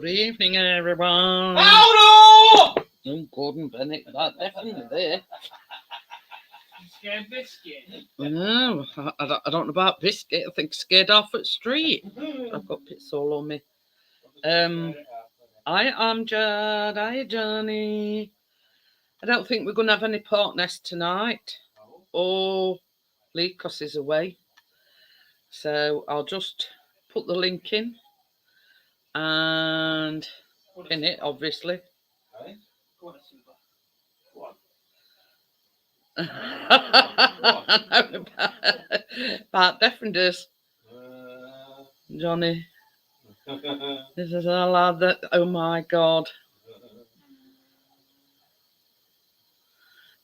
Good evening, everyone. Howdy! I'm Gordon Bennett. That definitely there. Scared biscuit. No, I don't know about Biscuit. I think scared off at street. I've got bits all on me. I am Judd. Hi, Johnny. I don't think we're going to have any partners tonight. Or Lee, because he's away. So I'll just put the link in. And in it, obviously. Go on, Super. Go on. About Defenders, Johnny. This is a lad that, oh my God.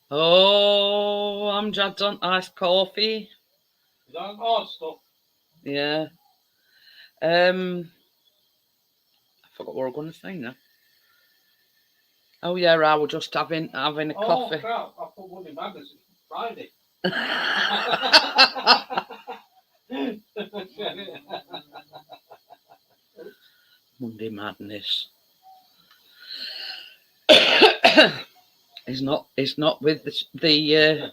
Oh, I'm Judd on iced coffee. Is that hard stuff? Yeah. I forgot what I was going to say now. Oh yeah, I was just having a coffee. Oh crap! I put one in madness. It's Friday. Monday madness. He's not with the you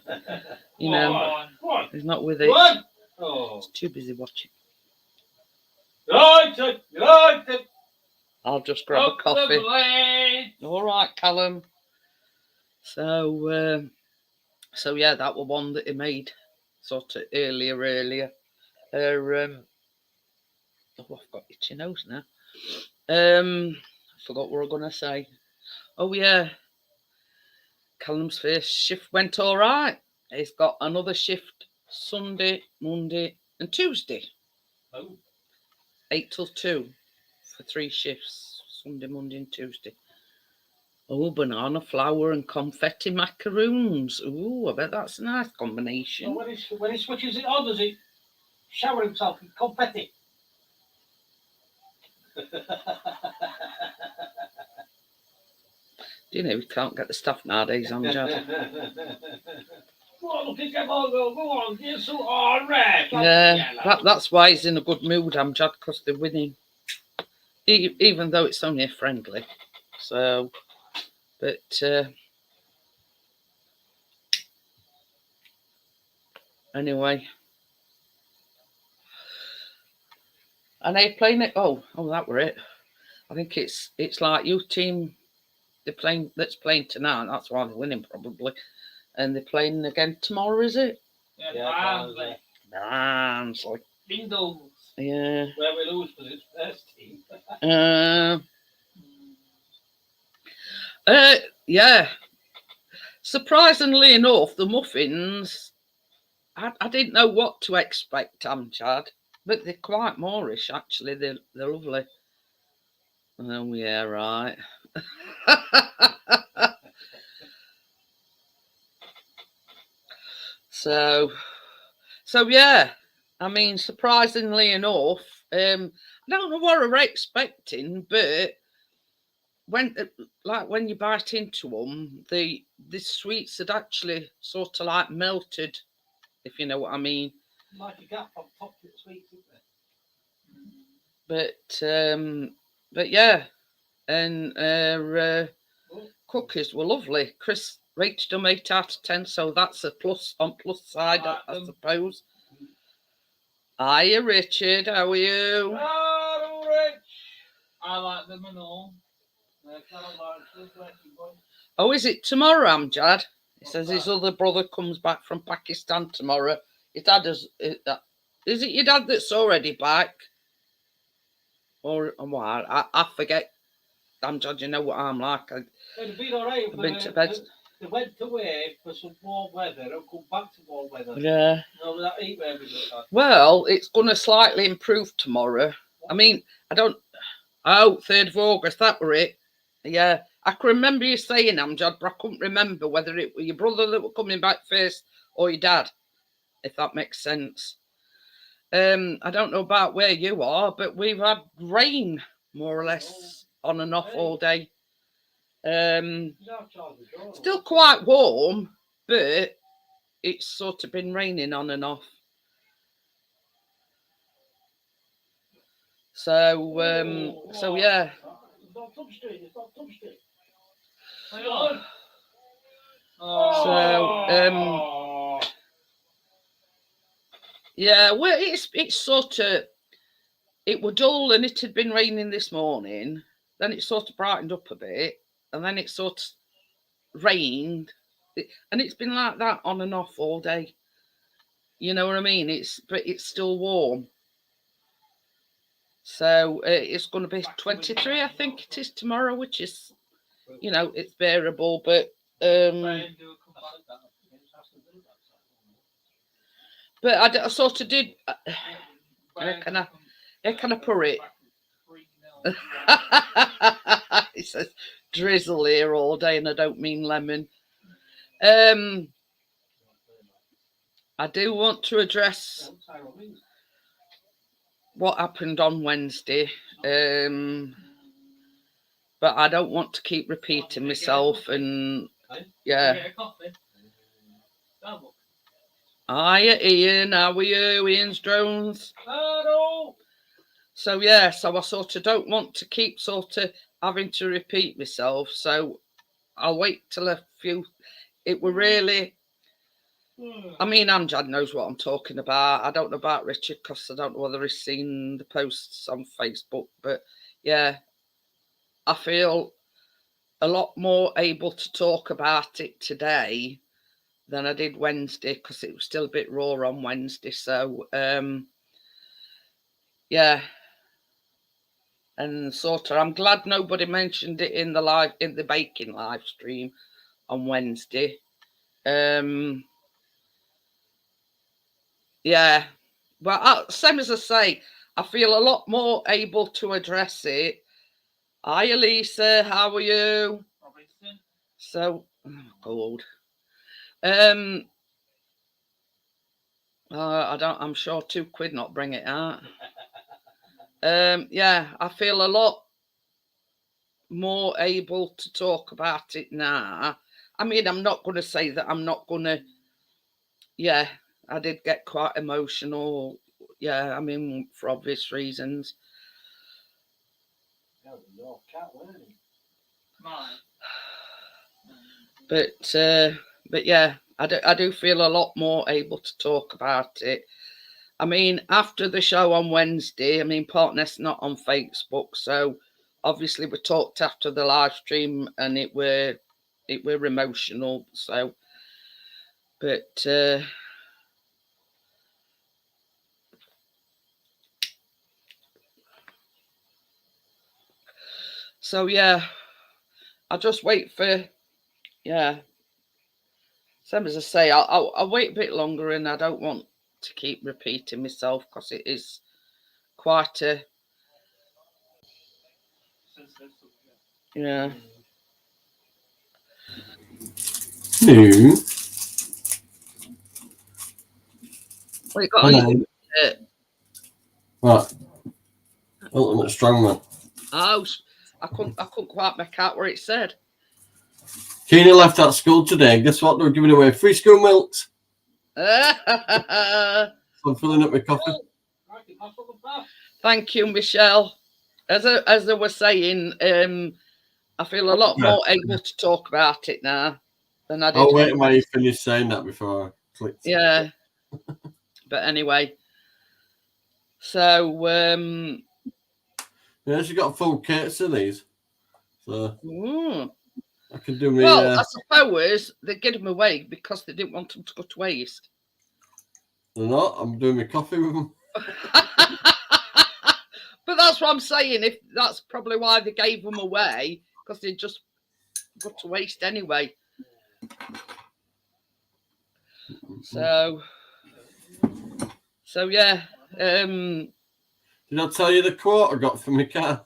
know. Go on. He's not with it. Oh. He's too busy watching. Right. I'll just grab a coffee. Plate. All right, Callum. So yeah, that was one that he made sort of earlier. Oh, I've got itchy nose now. I forgot what I was gonna say. Oh yeah, Callum's first shift went all right. He's got another shift Sunday, Monday, and Tuesday. Oh. 8 till 2 for 3 shifts. Sunday, Monday, and Tuesday. Oh, banana flour and confetti macaroons. Ooh, I bet that's a nice combination. So when he switches it on, does he shower himself in confetti? Do you know we can't get the stuff nowadays, Amjad? Go on, go on, get some red. Yeah, that's why he's in a good mood, Amjad, because they're winning. Even though it's only a friendly. So, but anyway. And they playing it. Oh, that were it. I think it's like your team. That's playing tonight. That's why they're winning probably. And they're playing again tomorrow, is it? Yeah, Barnsley. Windows. Yeah. Where we lose for this first team. Yeah. Surprisingly enough, the muffins, I didn't know what to expect, Amjad, but they're quite Moorish actually. They're lovely. Oh yeah, right. So yeah. I mean, surprisingly enough, I don't know what we're expecting, but when you bite into them, the sweets had actually sort of like melted, if you know what I mean. Like a gap on top of the sweets, isn't it? But yeah, and cookies were lovely. Chris rated them 8 out of 10, so that's a plus on plus side, I suppose. Hiya, Richard. How are you? Hello, Rich. I like them and all. Oh, is it tomorrow, Amjad? He says his other brother comes back from Pakistan tomorrow. His dad is it your dad that's already back? Or what? I forget. Amjad, you know what I'm like. It'd been alright. I've been to bed. They went away for some warm weather and come back to warm weather. Yeah. No, that heat wave we looked at. Well, it's going to slightly improve tomorrow. I mean, I don't. Oh, 3rd of August, that were it. Yeah, I can remember you saying, Amjad, but I couldn't remember whether it were your brother that were coming back first or your dad, if that makes sense. I don't know about where you are, but we've had rain, more or less, on and off all day. Still quite warm, but it's sort of been raining on and off. So yeah. not touched it. It's not touched it. Hang on. Yeah, well, it's sort of, it were dull and it had been raining this morning. Then it sort of brightened up a bit, and then it sort of rained, and it's been like that on and off all day. You know what I mean? But it's still warm. So it's going to be 23, I think it is tomorrow, which is, you know, it's bearable. But I sort of did. Can I put it? It says drizzle here all day, and I don't mean lemon. I do want to address what happened on Wednesday, but I don't want to keep repeating myself. And yeah. Hiya, Ian. How are you? Ian's Drones. Hello. So yeah, so I sort of don't want to keep sort of having to repeat myself. So I'll wait till a few. It were really. I mean, Amjad knows what I'm talking about. I don't know about Richard because I don't know whether he's seen the posts on Facebook. But yeah, I feel a lot more able to talk about it today than I did Wednesday because it was still a bit raw on Wednesday. So yeah, and sort of, I'm glad nobody mentioned it in the baking live stream on Wednesday. Yeah, but same as I say, I feel a lot more able to address it. Hi, Elisa, how are you? So, cold. I'm sure £2 not bring it out. Yeah, I feel a lot more able to talk about it now. I mean, I'm not going to say that I'm not going to. Yeah, I did get quite emotional. Yeah, I mean, for obvious reasons. But yeah, I do feel a lot more able to talk about it. I mean, after the show on Wednesday, I mean, Partner's not on Facebook, so obviously we talked after the live stream, and it were emotional. So, but so yeah, I'll just wait for Same as I say, I'll wait a bit longer, and I don't want to keep repeating myself because it is quite a yeah. No. Well, you got What? Ultimate Strongman. Oh, I couldn't quite make out where it said. Keeney left at school today. Guess what? They were giving away free school milks. I'm filling up my coffee. Thank you, Michelle. As I was saying, I feel a lot more able to talk about it now than I did. I'll wait until you finish saying that before I click. Yeah. But anyway, so yeah, she got a full case of these, so I can do me. Well, I suppose they get them away because they didn't want them to go to waste. They're not. I'm doing my coffee with them. But that's what I'm saying. If that's probably why they gave them away, because they just go to waste anyway. So yeah. Did I tell you the quote I got for my car?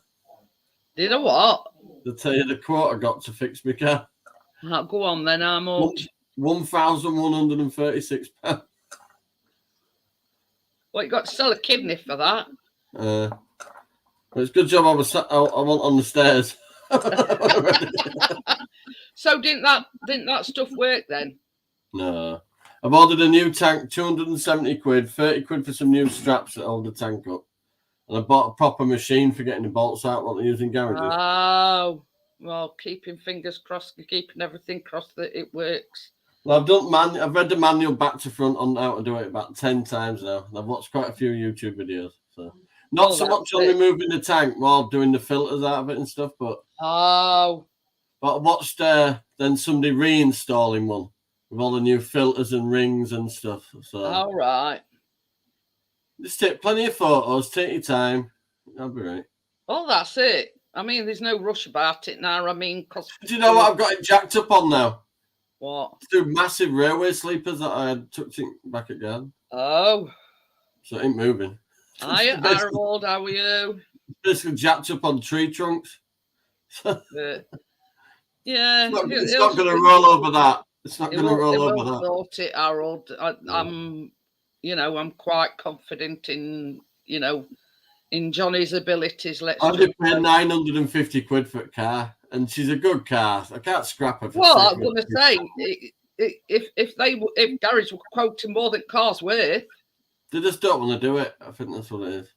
Did I what? Did I tell you the quote I got to fix my car? Go on then. How much? £1,136. Well, you got to sell a kidney for that. It's a good job I was on the stairs. So didn't that stuff work then? No. I've ordered a new tank, £270, £30 for some new straps that hold the tank up. And I bought a proper machine for getting the bolts out what they use in garages. Oh, well, keeping fingers crossed, keeping everything crossed that it works. Well, I've read the manual back to front on how to do it about 10 times now. And I've watched quite a few YouTube videos. So not so much on removing the tank, more doing the filters out of it and stuff. But I watched then somebody reinstalling one with all the new filters and rings and stuff. So all right. Just take plenty of photos, take your time. I'll be right. Oh, that's it. I mean, there's no rush about it now. I mean, because do you know what I've got it jacked up on now? What? Two massive railway sleepers that I had tucked in back at garden. Oh. So it ain't moving. Hiya, Harold, how are you? Basically jacked up on tree trunks. Yeah. It's not going to roll over that. It's not going to roll over that. Sort it, Harold. I'm quite confident in, in Johnny's abilities. I did pay 950 quid for a car, and she's a good car. I can't scrap her. Well, I'm going to say, if garage were quoting more than cars worth, they just don't want to do it. I think that's what it is.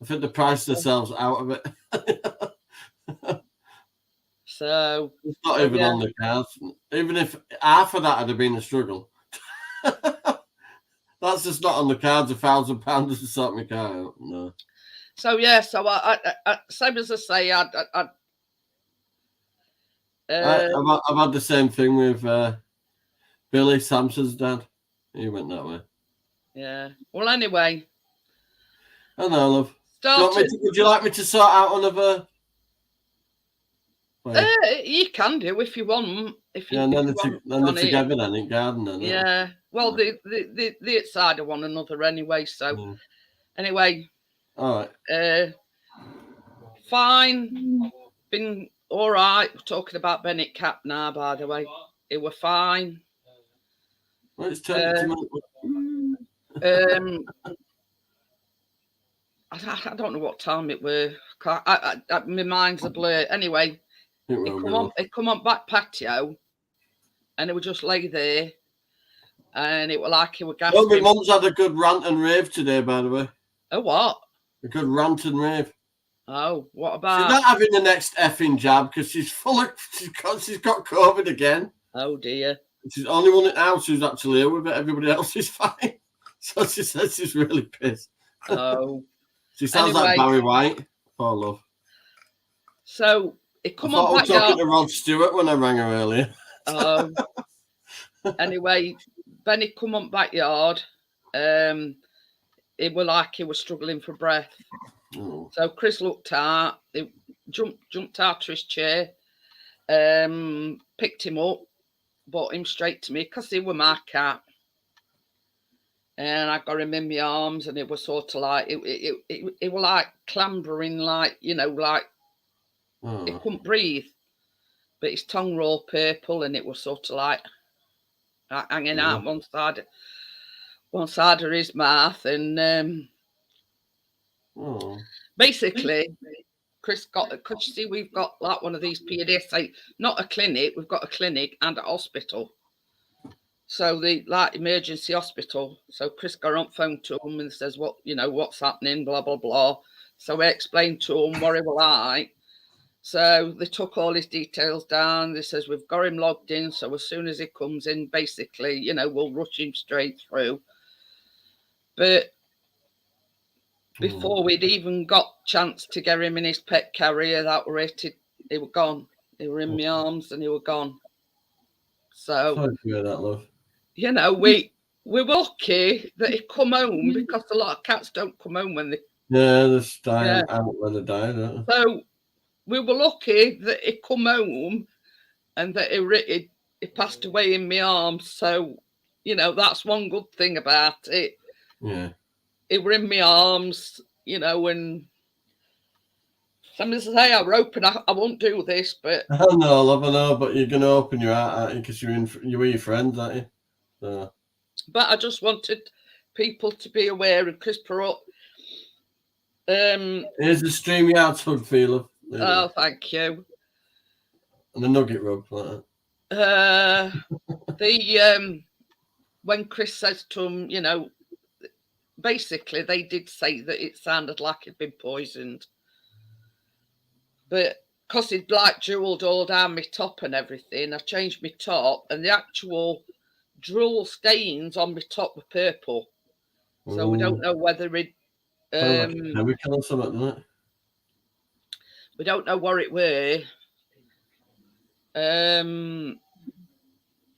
I think they price themselves out of it. So it's not even on the cars. Even if half of that had been a struggle, that's just not on the cards. £1,000 to sort my car out. No. So I same as I say, I've had the same thing with Billy Sampson's dad. He went that way. Yeah. Well, anyway. I know, love. Would you like me to sort out another? You can do if you want. Then they're together then in garden. Then, yeah. Well, they outside of one another anyway. So, anyway. All right. Fine. Been all right. We're talking about Bennett Cap now, by the way. It were fine. Well, it's turned I don't know what time it were. My mind's a blur. Anyway, it come on back patio, and it would just lay there, and it was like it were gasping. Well, my mum's had a good rant and rave today, by the way. A what? A good rant and rave. Oh, what about? She's not having the next effing jab because she's she's got COVID again. Oh dear. She's the only one in the house who's actually ill with it. Everybody else is fine. So she says she's really pissed. Oh. She sounds like Barry White. Poor love. So it come on back. I was talking to yard. Rod Stewart when I rang her earlier. Oh. Anyway, Benny come on backyard. It was like he was struggling for breath. Oh. So Chris looked out. He jumped out of his chair. Picked him up, brought him straight to me because he was my cat. And I got him in my arms, and it was sort of like it was like clambering, like like he couldn't breathe, but his tongue were all purple, and it was sort of like hanging out one side of his mouth, and basically, Chris got because you see we've got like one of these PDS, not a clinic, we've got a clinic and a hospital. So the emergency hospital. So Chris got on phone to him and says, what's happening, blah, blah, blah. So we explained to him what it was like. So they took all his details down. They says, we've got him logged in. So as soon as he comes in, basically, we'll rush him straight through. But before we'd even got chance to get him in his pet carrier, that were it. He were gone. He were in my arms and he were gone. So sorry to hear that, love. We were lucky that he come home because a lot of cats don't come home when they they're dying out when they die, don't they? So we were lucky that he come home and that he passed away in my arms. So that's one good thing about it. Yeah, he were in my arms, and some as I say, I were hoping I won't do this, but I know, love, I know, but you're gonna open your heart, aren't you? Because you're with your friends, aren't you? So. But I just wanted people to be aware of Chris Perot. Here's the StreamYard hug for you, love. Oh, thank you. And the nugget rub, like that. When Chris says to him, basically they did say that it sounded like it'd been poisoned. But because he'd like drooled all down my top and everything, I changed my top, and the actual drool stains on my top were purple. So we don't know whether it. Chemical or something, doesn't it? We don't know what it were.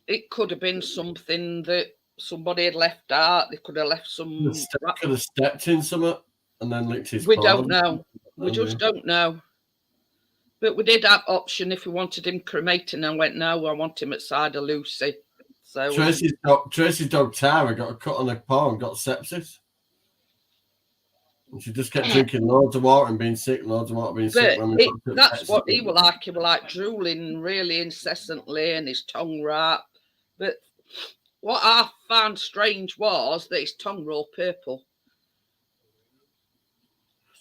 It could have been something that somebody had left out. They could have left some. Could have stepped in something and then licked his. We don't know. We just don't know. But we did have option if we wanted him cremated, and I went, no, I want him at side of Lucy. So Tracy's dog Tara got a cut on her paw and got sepsis. And she just kept drinking loads of water and being sick, loads of water being sick. That's what he was like. He was like drooling really incessantly and his tongue wrapped. But what I found strange was that his tongue were all purple.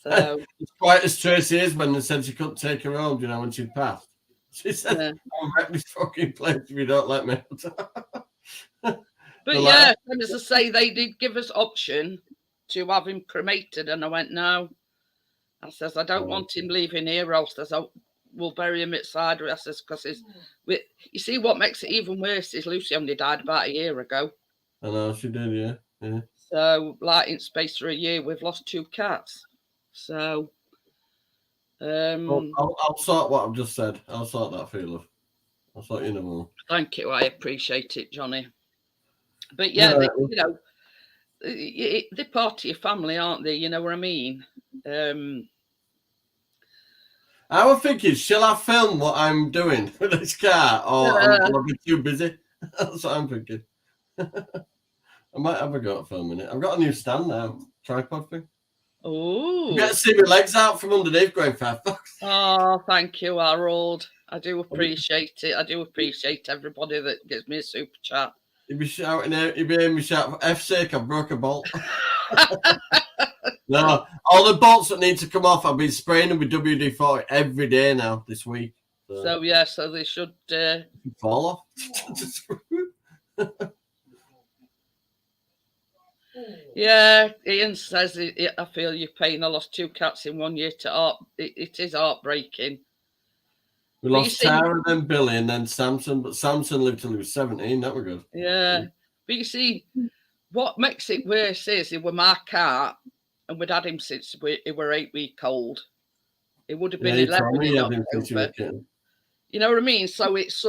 So as quiet as Tracy is when they said she couldn't take her home, when she'd passed. She said, I'll wreck this fucking place if you don't let me. But yeah, and as I say, they did give us option to have him cremated, and I went, no. I says, I don't want him leaving here, else we'll bury him at Cider. I says, because you see what makes it even worse is Lucy only died about a year ago. I know, she did, yeah. So, like, in space for a year, we've lost 2 cats. So, I'll sort what I've just said. I'll sort that for you, love. I'll sort you know. Thank you. I appreciate it, Johnny. But yeah, they're part of your family, aren't they? You know what I mean? I was thinking, shall I film what I'm doing with this car, or I'll be too busy? That's what I'm thinking. I might have a go at filming it. I've got a new stand now, tripod thing. Oh, you get to see my legs out from underneath going fast. Oh, thank you, Harold. I do appreciate it. I do appreciate everybody that gives me a super chat. You'd be shouting out, you'd be hearing me shout, for F's sake, I broke a bolt. No, all the bolts that need to come off, I've been spraying them with WD-40 every day now this week. So they should fall off. Yeah, Ian says, I feel your pain. I lost 2 cats in 1 year to art. It is heartbreaking. We lost Tara, then Billy, and then Samson. But Samson lived till he was 17. That was good. Yeah. But you see, what makes it worse is he was my cat, and we'd had him since he were 8-week-old. It would have been 11 in October. You know what I mean? So it's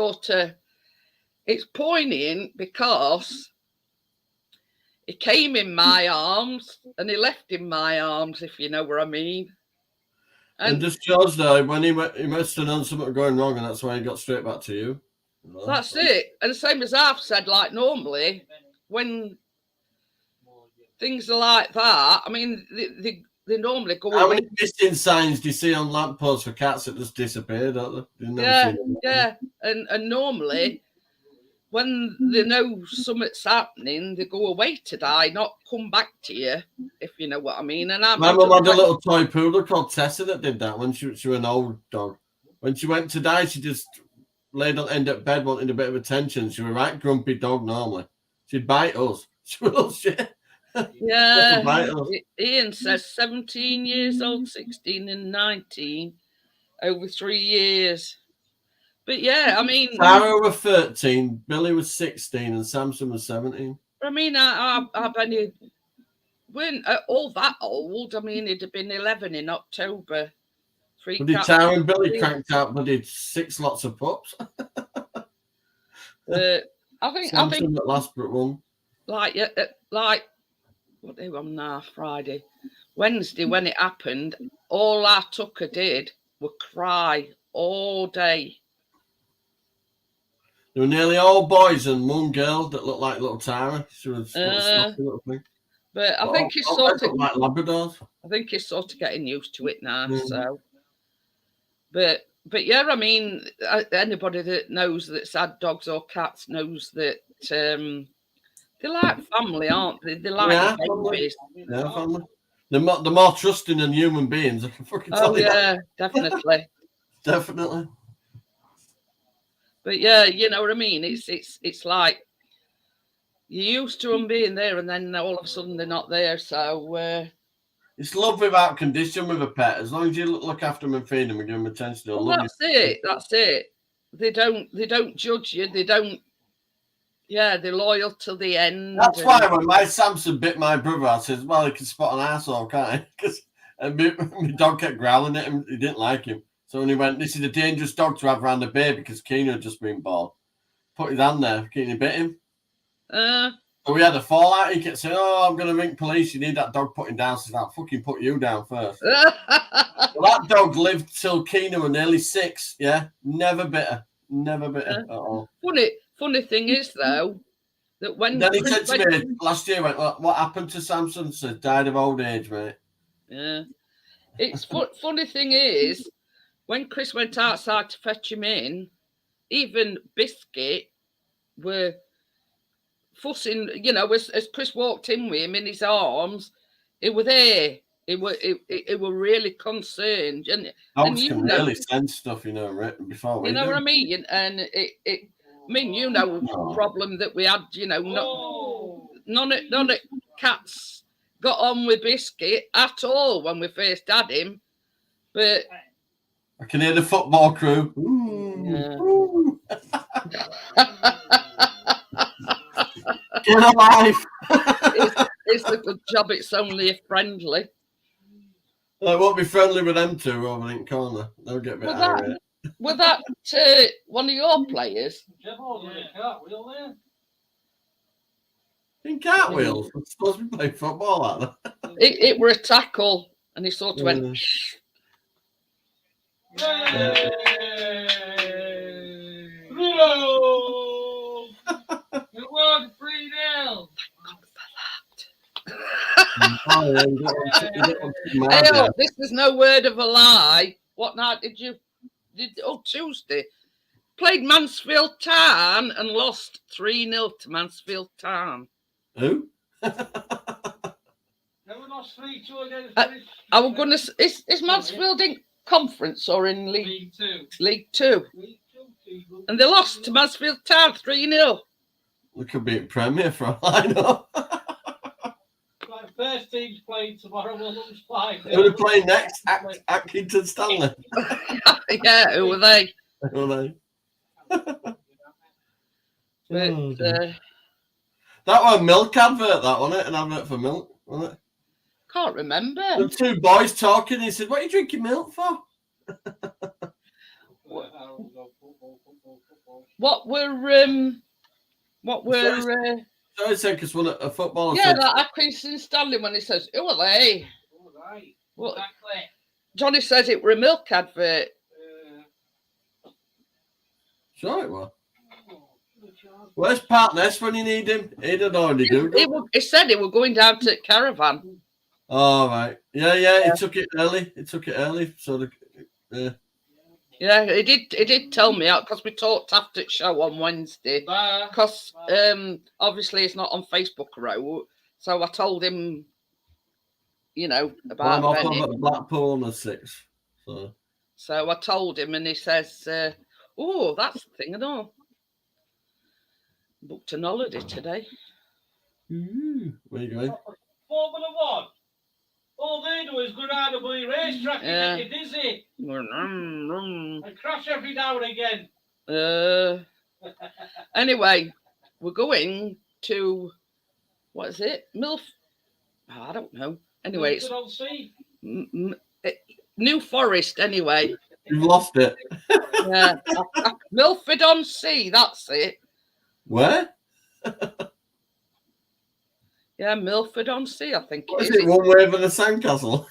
it's poignant because he came in my arms and he left in my arms, if you know what I mean. And just George though, when he must have done something going wrong, and that's why he got straight back to you. That's it. And the same as I've said, like normally, when things are like that, I mean, they normally go. How many missing signs do you see on lampposts for cats that just disappear, don't they? Yeah. And normally, when they know something's happening, they go away to die, not come back to you, if you know what I mean. And my mum had a little toy poodle called Tessa that did that when she was an old dog. When she went to die, she just laid on end of bed wanting a bit of attention. She was a right grumpy dog normally. She'd bite us. She was shit. Yeah. Ian says 17 years old, 16 and 19 over 3 years. But yeah, I mean, Tara was 13, Billy was 16, and Samson was 17. I mean, I only weren't all that old. I mean, it'd have been 11 in October. But did Tara and Billy cranked out, but did 6 lots of pups? I think Samson at last but one. Like what day was now? Friday, Wednesday when it happened. All our Tucker did was cry all day. They were nearly all boys and one girl that looked like little Tara. She was a little thing. But I think he's sort of like Labradors. I think he's sort of getting used to it now. So, but yeah, I mean, anybody that knows that's had dogs or cats knows that they're like family, aren't they? They're like babies. Yeah, family. They're more trusting than human beings. I can fucking tell you. Yeah, definitely. Definitely. But yeah, you know what I mean. It's like you're used to them being there, and then all of a sudden they're not there. So it's love without condition with a pet. As long as you look after them and feed them and give them attention, they'll love that's it. That's it. They don't judge you. They don't. Yeah, they're loyal till the end. That's why when my Samson bit my brother, I said, "Well, he can spot an arsehole, can't he?" Because my dog kept growling at him. He didn't like him. So when he went, "This is a dangerous dog to have around the baby," because Keenan had just been born. Put his hand there. Keenan bit him. So we had a fallout. He kept saying, "Oh, I'm going to ring police. You need that dog putting down." I said, "I'll fucking put you down first." Well, that dog lived till Keenan was nearly 6. Yeah, never bit her. Never bit her at all. Funny thing is though that when then he said to me last year, went, "What happened to Samson?" I said, "Died of old age, mate." Yeah, it's funny thing is when Chris went outside to fetch him in, even Biscuit were fussing. You know, as Chris walked in with him in his arms, it were there. It were really concerned, and dogs can really sense stuff, you know, right before. You know what I mean? And I mean, you know, the problem that we had. You know, none of cats got on with Biscuit at all when we first had him. But I can hear the football crew. Yeah. Get alive! It's a good job. It's only friendly. I won't be friendly with them two over in corner. They'll get a bit irate. Was that one of your players? In cartwheels? I'm supposed to be playing football like that. It were a tackle, and he sort of went. Yay! It was 3-0. Hey, this is no word of a lie. What night did you? Tuesday. Played Mansfield Town and lost 3-0 to Mansfield Town. Who? Never lost 3-2 against. I was gonna. Is Mansfield in conference or in League 2? League 2. And they lost to Mansfield Town 3-0. We could be in Premier for all I know. First team's playing tomorrow. We'll lose 5. Who are they playing next? Atkinson Stanley. Yeah, who were they? Who are they? But, that was a milk advert, that wasn't it? An advert for milk, wasn't it? Can't remember. The two boys talking. He said, "What are you drinking milk for?" What were So I said, because one a footballer. Yeah, that Atkinson Stanley when he says, "Who are they?" Well, exactly. Johnny says it were a milk advert. Sure it was. Where's Partners when you need him? He didn't already do. He said he were going down to Caravan. Oh, right. Yeah. He took it early. So Yeah, he did tell me out because we talked after the show on Wednesday. Because obviously it's not on Facebook row, so I told him, you know, about Blackpool on the 6th. So I told him, and he says, "Oh, that's the thing and all." Booked an holiday today. Where you going? Formula 1. All they do is go down the bloody racetrack and get you dizzy. And crash every now and again. Anyway, we're going to, what is it? I don't know. Anyway, it's New Forest, anyway. You've lost it. Yeah. Milford-on-Sea, that's it. Where? Yeah, Milford-on-Sea, I think What is it. One wave and a sandcastle?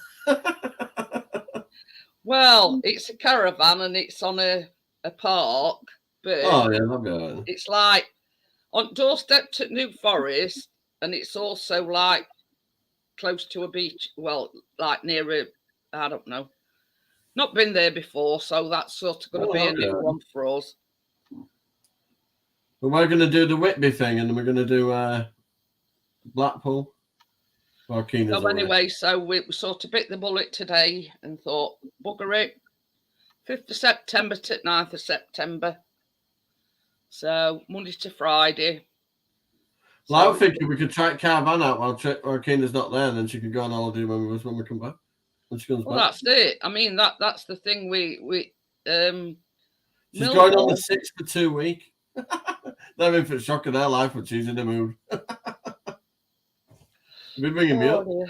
Well, it's a caravan and it's on a park, but that'll be all right. It's like on doorstep to New Forest, and it's also like close to a beach. Well, like near I don't know. Not been there before, so that's sort of going to be a new one for us. But we're going to do the Whitby thing, and then we're going to do Blackpool. So anyway, so we sort of bit the bullet today and thought, bugger it. 5th of September to 9th of September. So Monday to Friday. Well, I was thinking we could try Caravan out while Keena's not there, and then she could go on holiday when we come back. When she comes back. That's it. I mean, that's the thing. She's going on the 6 for 2 weeks. They're in for a shock of their life, but she's in the mood. You've been ringing me up. Dear.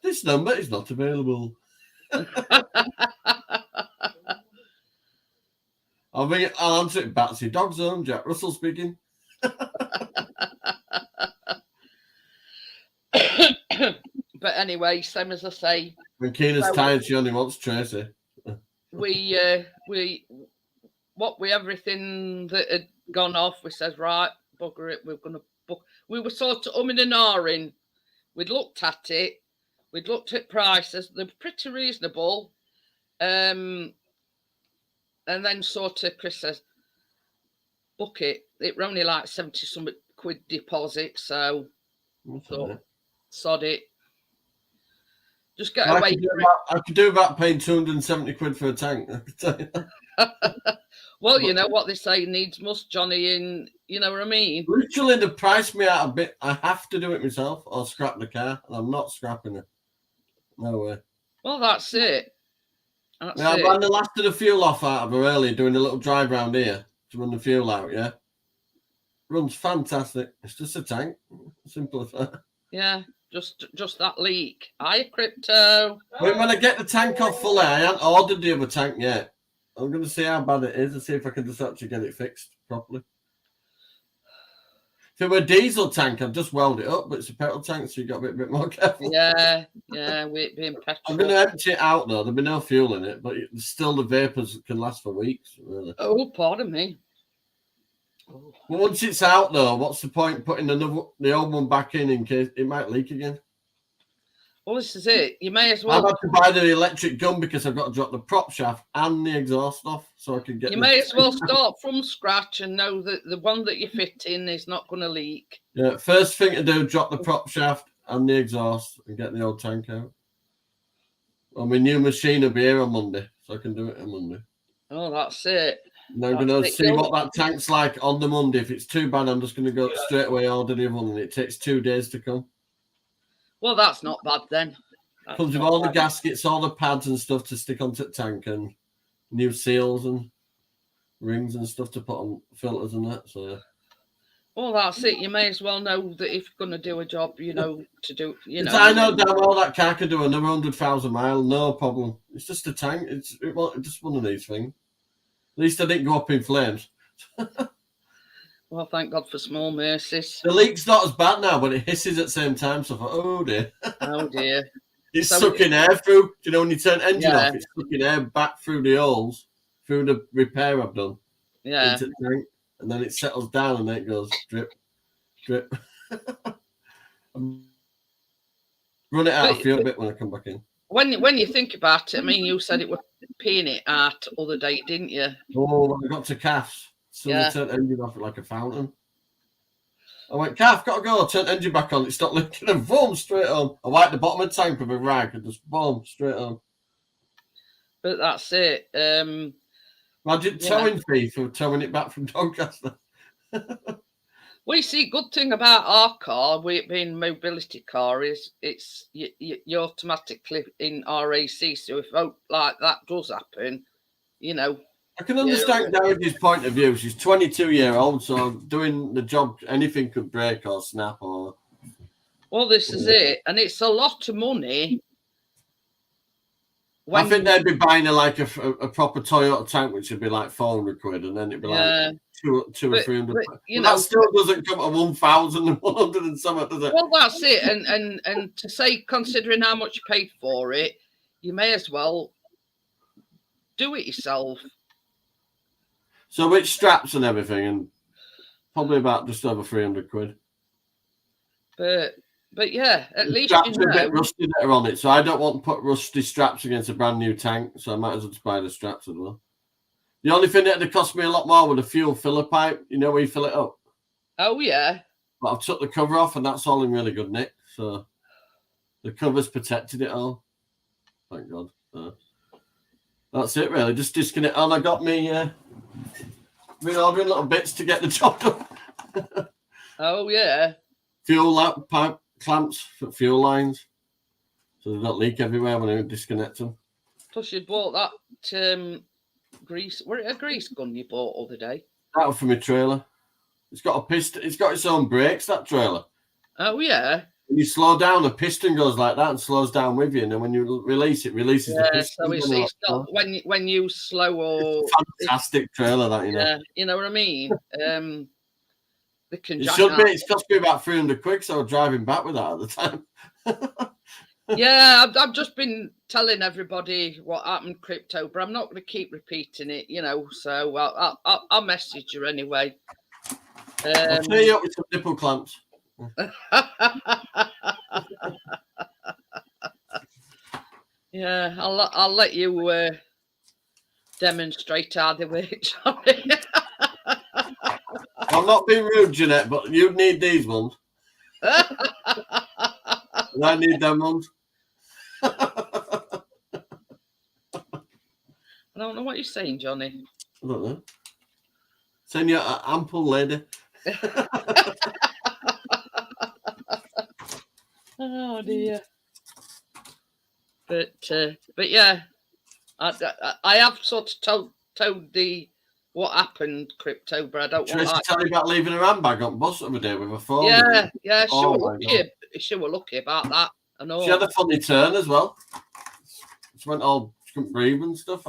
This number is not available. I'll answer it, Batsy. Dog Zone, Jack Russell speaking. But anyway, same as I say. When Keena's tired, she only wants Tracy. Everything that had gone off, we said, right, bugger it, we're going to book. We were sort of umming and ahhing. We'd looked at it. We'd looked at prices. They're pretty reasonable. And then sort of Chris says, book it. It were only like 70-something quid deposit. So I thought, sod it. Just get away. I could do about paying 270 quid for a tank. I could tell you. Well, you know what they say, needs must, Johnny, and you know what I mean? Literally, they priced me out a bit. I have to do it myself or scrap the car, and I'm not scrapping it. No way. Well, that's it. I ran the last of the fuel off out of her earlier, doing a little drive round here to run the fuel out, yeah? Runs fantastic. It's just a tank. Simple as that. Yeah, just that leak. Hiya, Crypto. When I get the tank off fully, I haven't ordered the other tank yet. I'm going to see how bad it is and see if I can just actually get it fixed properly. If it were a diesel tank, I'd just weld it up, but it's a petrol tank, so you've got to be a bit more careful. Yeah, with being petrol. I'm going to empty it out, though. There'll be no fuel in it, but still the vapours can last for weeks, really. Oh, pardon me. Well, once it's out, though, what's the point putting the old one back in case it might leak again? Well, this is it. You may as well. I've had to buy the electric gun because I've got to drop the prop shaft and the exhaust off so I can get. You may as well start from scratch and know that the one that you fit in is not going to leak. Yeah, first thing to do, drop the prop shaft and the exhaust and get the old tank out. Well, my new machine will be here on Monday, so I can do it on Monday. Oh, that's it. And I'm going to see what that tank's like on the Monday. If it's too bad, I'm just going to go straight away order the other one, and it takes 2 days to come. Well, that's not bad then. Comes with all the gaskets, all the pads and stuff to stick onto the tank, and new seals and rings and stuff to put on filters and that. So, yeah. Well, that's it. You may as well know that if you're going to do a job, you know, to do, you know. I know damn well that car could do another 100,000 miles, no problem. It's just a tank. It's just one of these things. At least I didn't go up in flames. Well, thank God for small mercies. The leak's not as bad now, but it hisses at the same time. So I thought, oh dear. Oh dear. It's sucking air through. Do you know when you turn engine off, it's sucking air back through the holes, through the repair I've done. Yeah. Into the tank, and then it settles down and then it goes drip, drip. Run it out of fuel a bit when I come back in. When you think about it, I mean, you said it was peeing it out the other day, didn't you? Oh, I got to calves. So they turned engine off like a fountain. I went, calf, got to go. Turned engine back on. It stopped leaking and boom, straight on. I wiped the bottom of the tank with a rag and just boom, straight on. But that's it. Imagine towing fee for towing it back from Doncaster. We see good thing about our car, we it being a mobility car, is you're automatically in RAC. So if like that does happen, you know. I can understand Garage's point of view. She's 22-year-old, so doing the job, anything could break or snap or. Well, this is it, and it's a lot of money. I think they'd be buying a proper Toyota tank, which would be like 400 quid, and then it'd be like two or 300. But that still doesn't come to 1,100 and something, does it? Well, that's it, and to say, considering how much you paid for it, you may as well do it yourself. So with straps and everything, and probably about just over 300 quid. But yeah, at least straps are a bit rusty that are on it, so I don't want to put rusty straps against a brand new tank, so I might as well just buy the straps as well. The only thing that would cost me a lot more with a fuel filler pipe, you know where you fill it up? Oh, yeah. But I've took the cover off, and that's all in really good nick, so the cover's protected it all. Thank God. That's it, really. Just disconnect. And I got me been ordering little bits to get the job done. Oh, yeah. fuel pipe clamps for fuel lines, so they don't leak everywhere when you disconnect them. Plus, you bought that grease. Was it a grease gun you bought the other day? That was for my trailer. It's got a piston. It's got its own brakes. That trailer. Oh yeah. When you slow down, the piston goes like that and slows down with you, and then when you release, it releases the piston. So it's not when you slow or fantastic trailer that Yeah, you know what I mean. It should be. It's cost me about 300 quid, so I was driving back with that at the time. Yeah, I've just been telling everybody what happened, Crypto, but I'm not going to keep repeating it, you know. So I'll message you anyway. I'll fill you up with some nipple clamps. Yeah, I'll let you demonstrate how they work, Johnny. I'm not being rude, Jeanette, but you need these ones. And I need them ones. I don't know what you're saying, Johnny. I don't know. Saying you're an ample lady. Oh dear. But yeah, I have sort of told the what happened, Crypto, but I don't want to tell you about leaving her handbag on bus the other day with her phone. Yeah, she were lucky about that. I know. She had a funny turn as well. She went all, she couldn't breathe and stuff.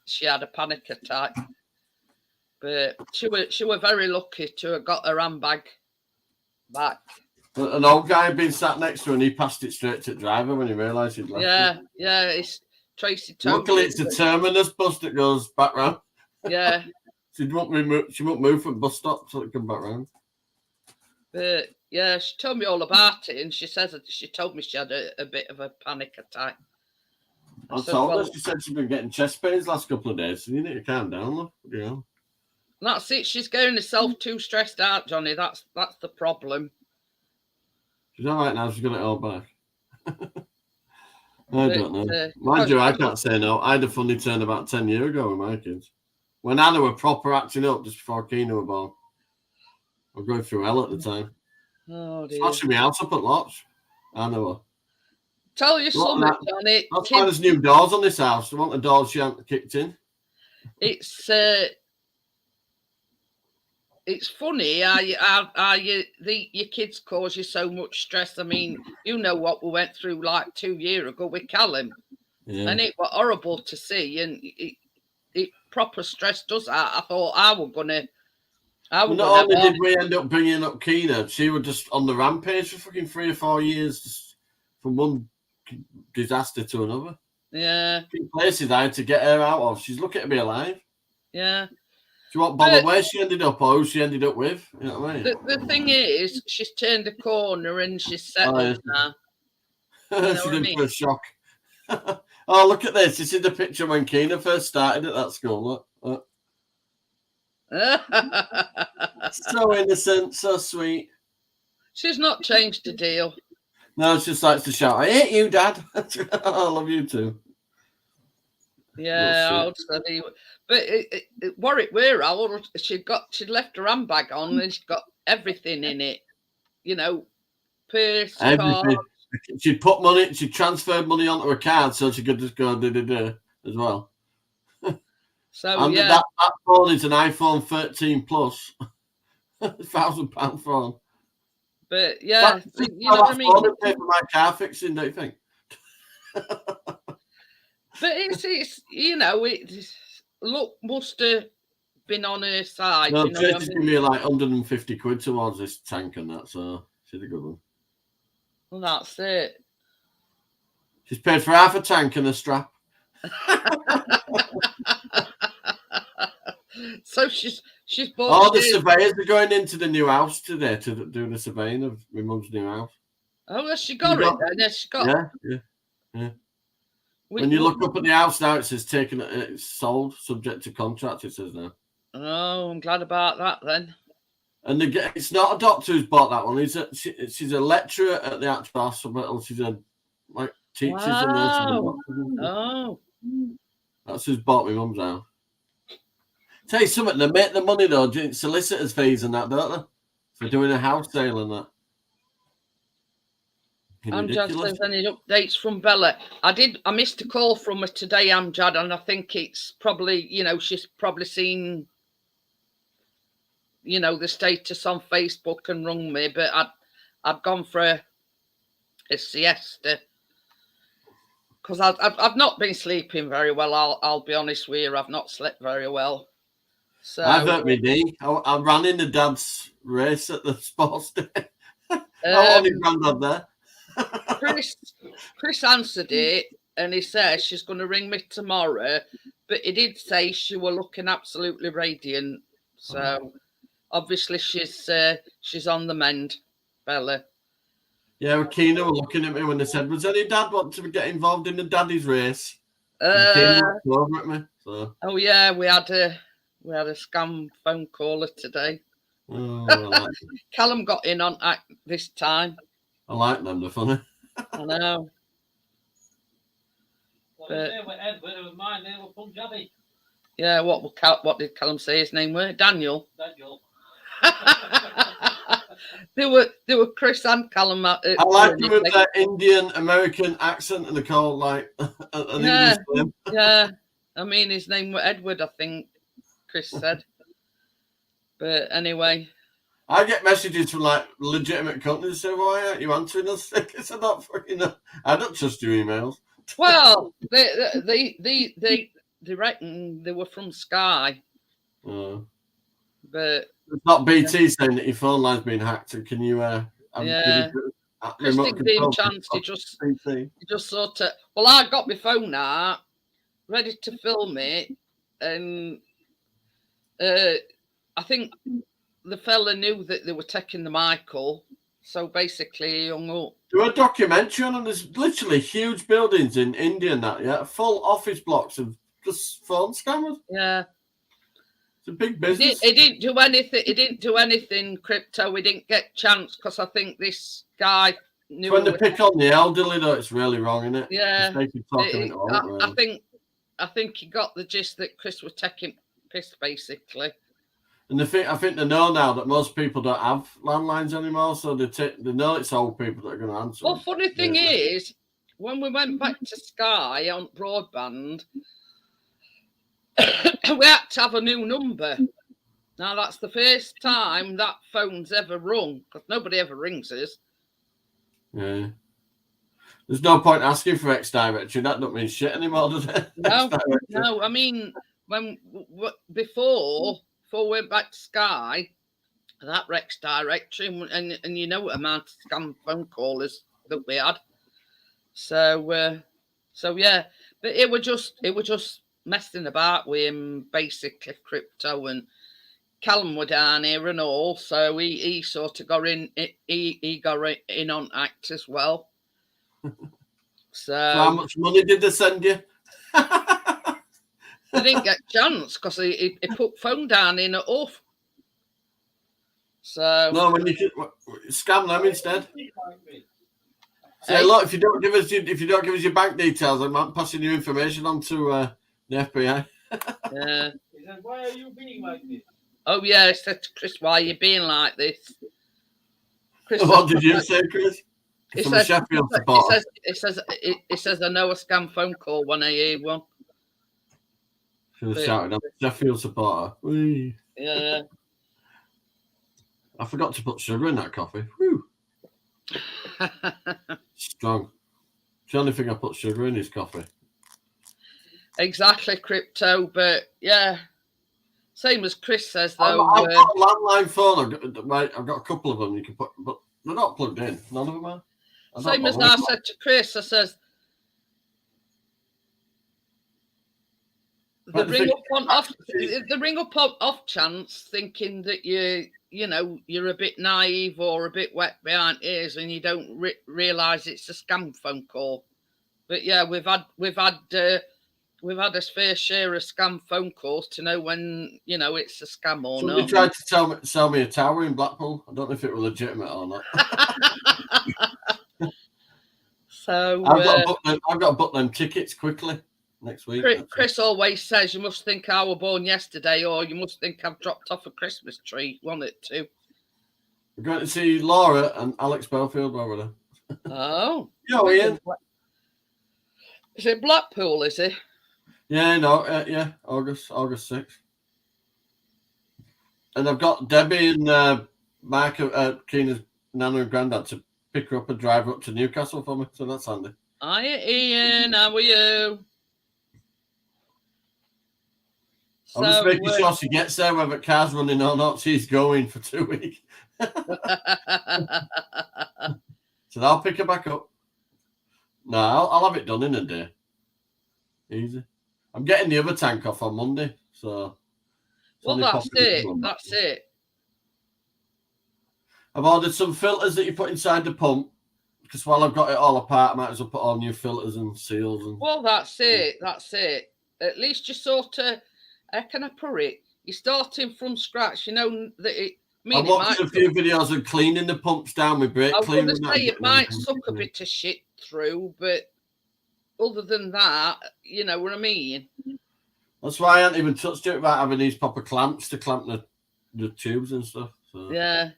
She had a panic attack. But she were very lucky to have got her handbag back. An old guy had been sat next to her and he passed it straight to the driver when he realised he'd left it. Yeah, it's Tracy. Luckily, it's a terminus bus that goes back round. Yeah. She won't move from bus stop till it come back round. But yeah, she told me all about it, and she says that she told me she had a bit of a panic attack. I told her. She said she'd been getting chest pains last couple of days, so you need to calm down, love. Yeah. That's it. She's getting herself too stressed out, Johnny. That's the problem. She's all right now. She's got it all back. I don't know. Mind you, I can't say no. I had a funny turn about 10 years ago with my kids. When Anna were proper acting up just before Keena were born. I was going through hell at the time. Oh, dear. Smashing me house up at lots. Anna were. Tell you something, Johnny. That's why there's new doors on this house. I want the doors she hasn't kicked in. It's funny how your kids cause you so much stress. I mean, you know what we went through like 2 years ago with Callum, and it was horrible to see. And it proper stress does that. I thought not only did we end up bringing up Keena, she was just on the rampage for fucking 3 or 4 years, just from one disaster to another. Yeah, places I had to get her out of. She's lucky to be alive. Yeah. She won't bother where she ended up or who she ended up with. You know what I mean? The thing is, she's turned a corner and she's settled now. You know she's in for a shock. Oh, look at this. This is the picture when Keena first started at that school. Look. So innocent, so sweet. She's not changed a deal. No, she just likes to shout, "I hate you, Dad." I love you too. Yeah, but Warwick Weir, she'd left her handbag on and she'd got everything in it. You know, purse, card. She'd put money. She transferred money onto a card so she could just go as well. So and that phone is an iPhone 13 Plus, £1,000 phone. But yeah, you know what I mean. Pay for my car fixing, don't you think? But it's you know, luck must have been on her side. No, you know Tracy's giving me like 150 quid towards this tank and that, so she's a good one. Well, that's it. She's paid for half a tank and a strap. So she's bought. All the surveyors are going into the new house today to do the surveying of my mum's new house. Oh, has she got it then? Has she got? Yeah. When you look up at the house now, it says it's sold, subject to contract. It says now. Oh, I'm glad about that then. And it's not a doctor who's bought that one. She's a lecturer at the actual hospital. She's a teachers and nurses. Oh, that's who's bought my mum's house. Tell you something, they make the money though, doing solicitors' fees and that, don't they? They're doing a house sale and that. Amjad says, any updates from Bella? I missed a call from her today, Amjad, and I think it's probably, she's probably seen, the status on Facebook and rung me, but I'd gone for a siesta because I've not been sleeping very well. I'll be honest with you, I've not slept very well. So I've hurt my knee. I ran in the dad's race at the sports day. I only granddad there. Chris answered it, and he says she's going to ring me tomorrow, but he did say she were looking absolutely radiant. So obviously she's on the mend, Bella. Yeah, Keena were looking at me when they said, "Was any dad want to get involved in the daddy's race?" Keena looked over at me. So. Oh yeah, we had a scam phone caller today. Oh, Callum got in on act this time. I like them, they're funny. I know. Yeah, what did Callum say his name were? Daniel. They were Chris and Callum. I like them with their Indian American accent, and they call like an English name. Yeah, I mean his name was Edward, I think Chris said. But anyway, I get messages from like legitimate companies say, "Why aren't you answering us?" I said, I don't trust your emails. Well, they reckon they were from Sky. But it's not BT saying that your phone line's been hacked. Can you? Chris didn't give him a chance. He just sort of. Well, I got my phone out, ready to film it, and I think the fella knew that they were taking the Michael, so basically he hung up. Do a documentary on them. There's literally huge buildings in India and that, full office blocks of just phone scammers. Yeah. It's a big business. He didn't do anything. He didn't do anything crypto. We didn't get chance because I think this guy knew. When they pick on the elderly, though, it's really wrong, isn't it? Yeah. I think he got the gist that Chris was taking piss, basically. And I think they know now that most people don't have landlines anymore, so they know it's old people that are going to answer. Well, funny thing is, when we went back to Sky on broadband, we had to have a new number. Now, that's the first time that phone's ever rung, because nobody ever rings us. Yeah. There's no point asking for X-Directory. That don't mean shit anymore, does it? No. I mean, before we went back to Sky, that Rex Directory, and you know what amount of scam phone callers that we had. So yeah, but it was just messing about with him, basically crypto, and Callum were down here and all, so he sort of got in. He got in on act as well. So how much money did they send you? They didn't get a chance because he put phone down in at off. So no, when you scam them instead. Say, look, if you don't give us your bank details, I'm passing your information on to the FBI. Yeah. He said, "Why are you being like this?" Oh yeah, I said to Chris, "Why are you being like this?" Chris, what did you say, Chris? He says, Sheffield supporter. It says, "I know a scam phone call when I hear one." Should have shouted, "I'm a Sheffield supporter." Whee. Yeah. I forgot to put sugar in that coffee. Whew. Strong. It's the only thing I put sugar in is coffee. Exactly, crypto, but yeah. Same as Chris says, though. I've got a landline phone. I've got a couple of them you can put, but they're not plugged in. None of them are. Same as I said to Chris, I says, they ring up on off chance, thinking that you're a bit naive or a bit wet behind ears, and you don't realise it's a scam phone call. But yeah, we've had a fair share of scam phone calls to know when it's a scam or not. Somebody tried to sell me a tower in Blackpool. I don't know if it was legitimate or not. So I've got to book them tickets quickly next week. Chris always says you must think I were born yesterday, or you must think I've dropped off a Christmas tree. One it too. We're going to see Laura and Alex Belfield over there. Oh. Yo, Ian. Is it Blackpool, is it? Yeah, no, yeah, August 6th. And I've got Debbie and Mark, Keena's nana and granddad to pick her up and drive her up to Newcastle for me, so that's handy. Hiya, Ian. How are you? I'm just making sure she gets there, whether car's running or not. She's going for 2 weeks. So I'll pick her back up. No, I'll have it done in a day. Easy. I'm getting the other tank off on Monday, so. Well, that's it. That's it. I've ordered some filters that you put inside the pump, because while I've got it all apart, I might as well put all new filters and seals. And well, that's it. That's it. At least you sort of, how can I put it? You're starting from scratch. You know that it. I've watched a few videos of cleaning the pumps down with brake cleaner. I was going to say it might suck a bit of shit through, but other than that, you know what I mean. That's why I haven't even touched it without having these proper clamps to clamp the tubes and stuff. So. Yeah.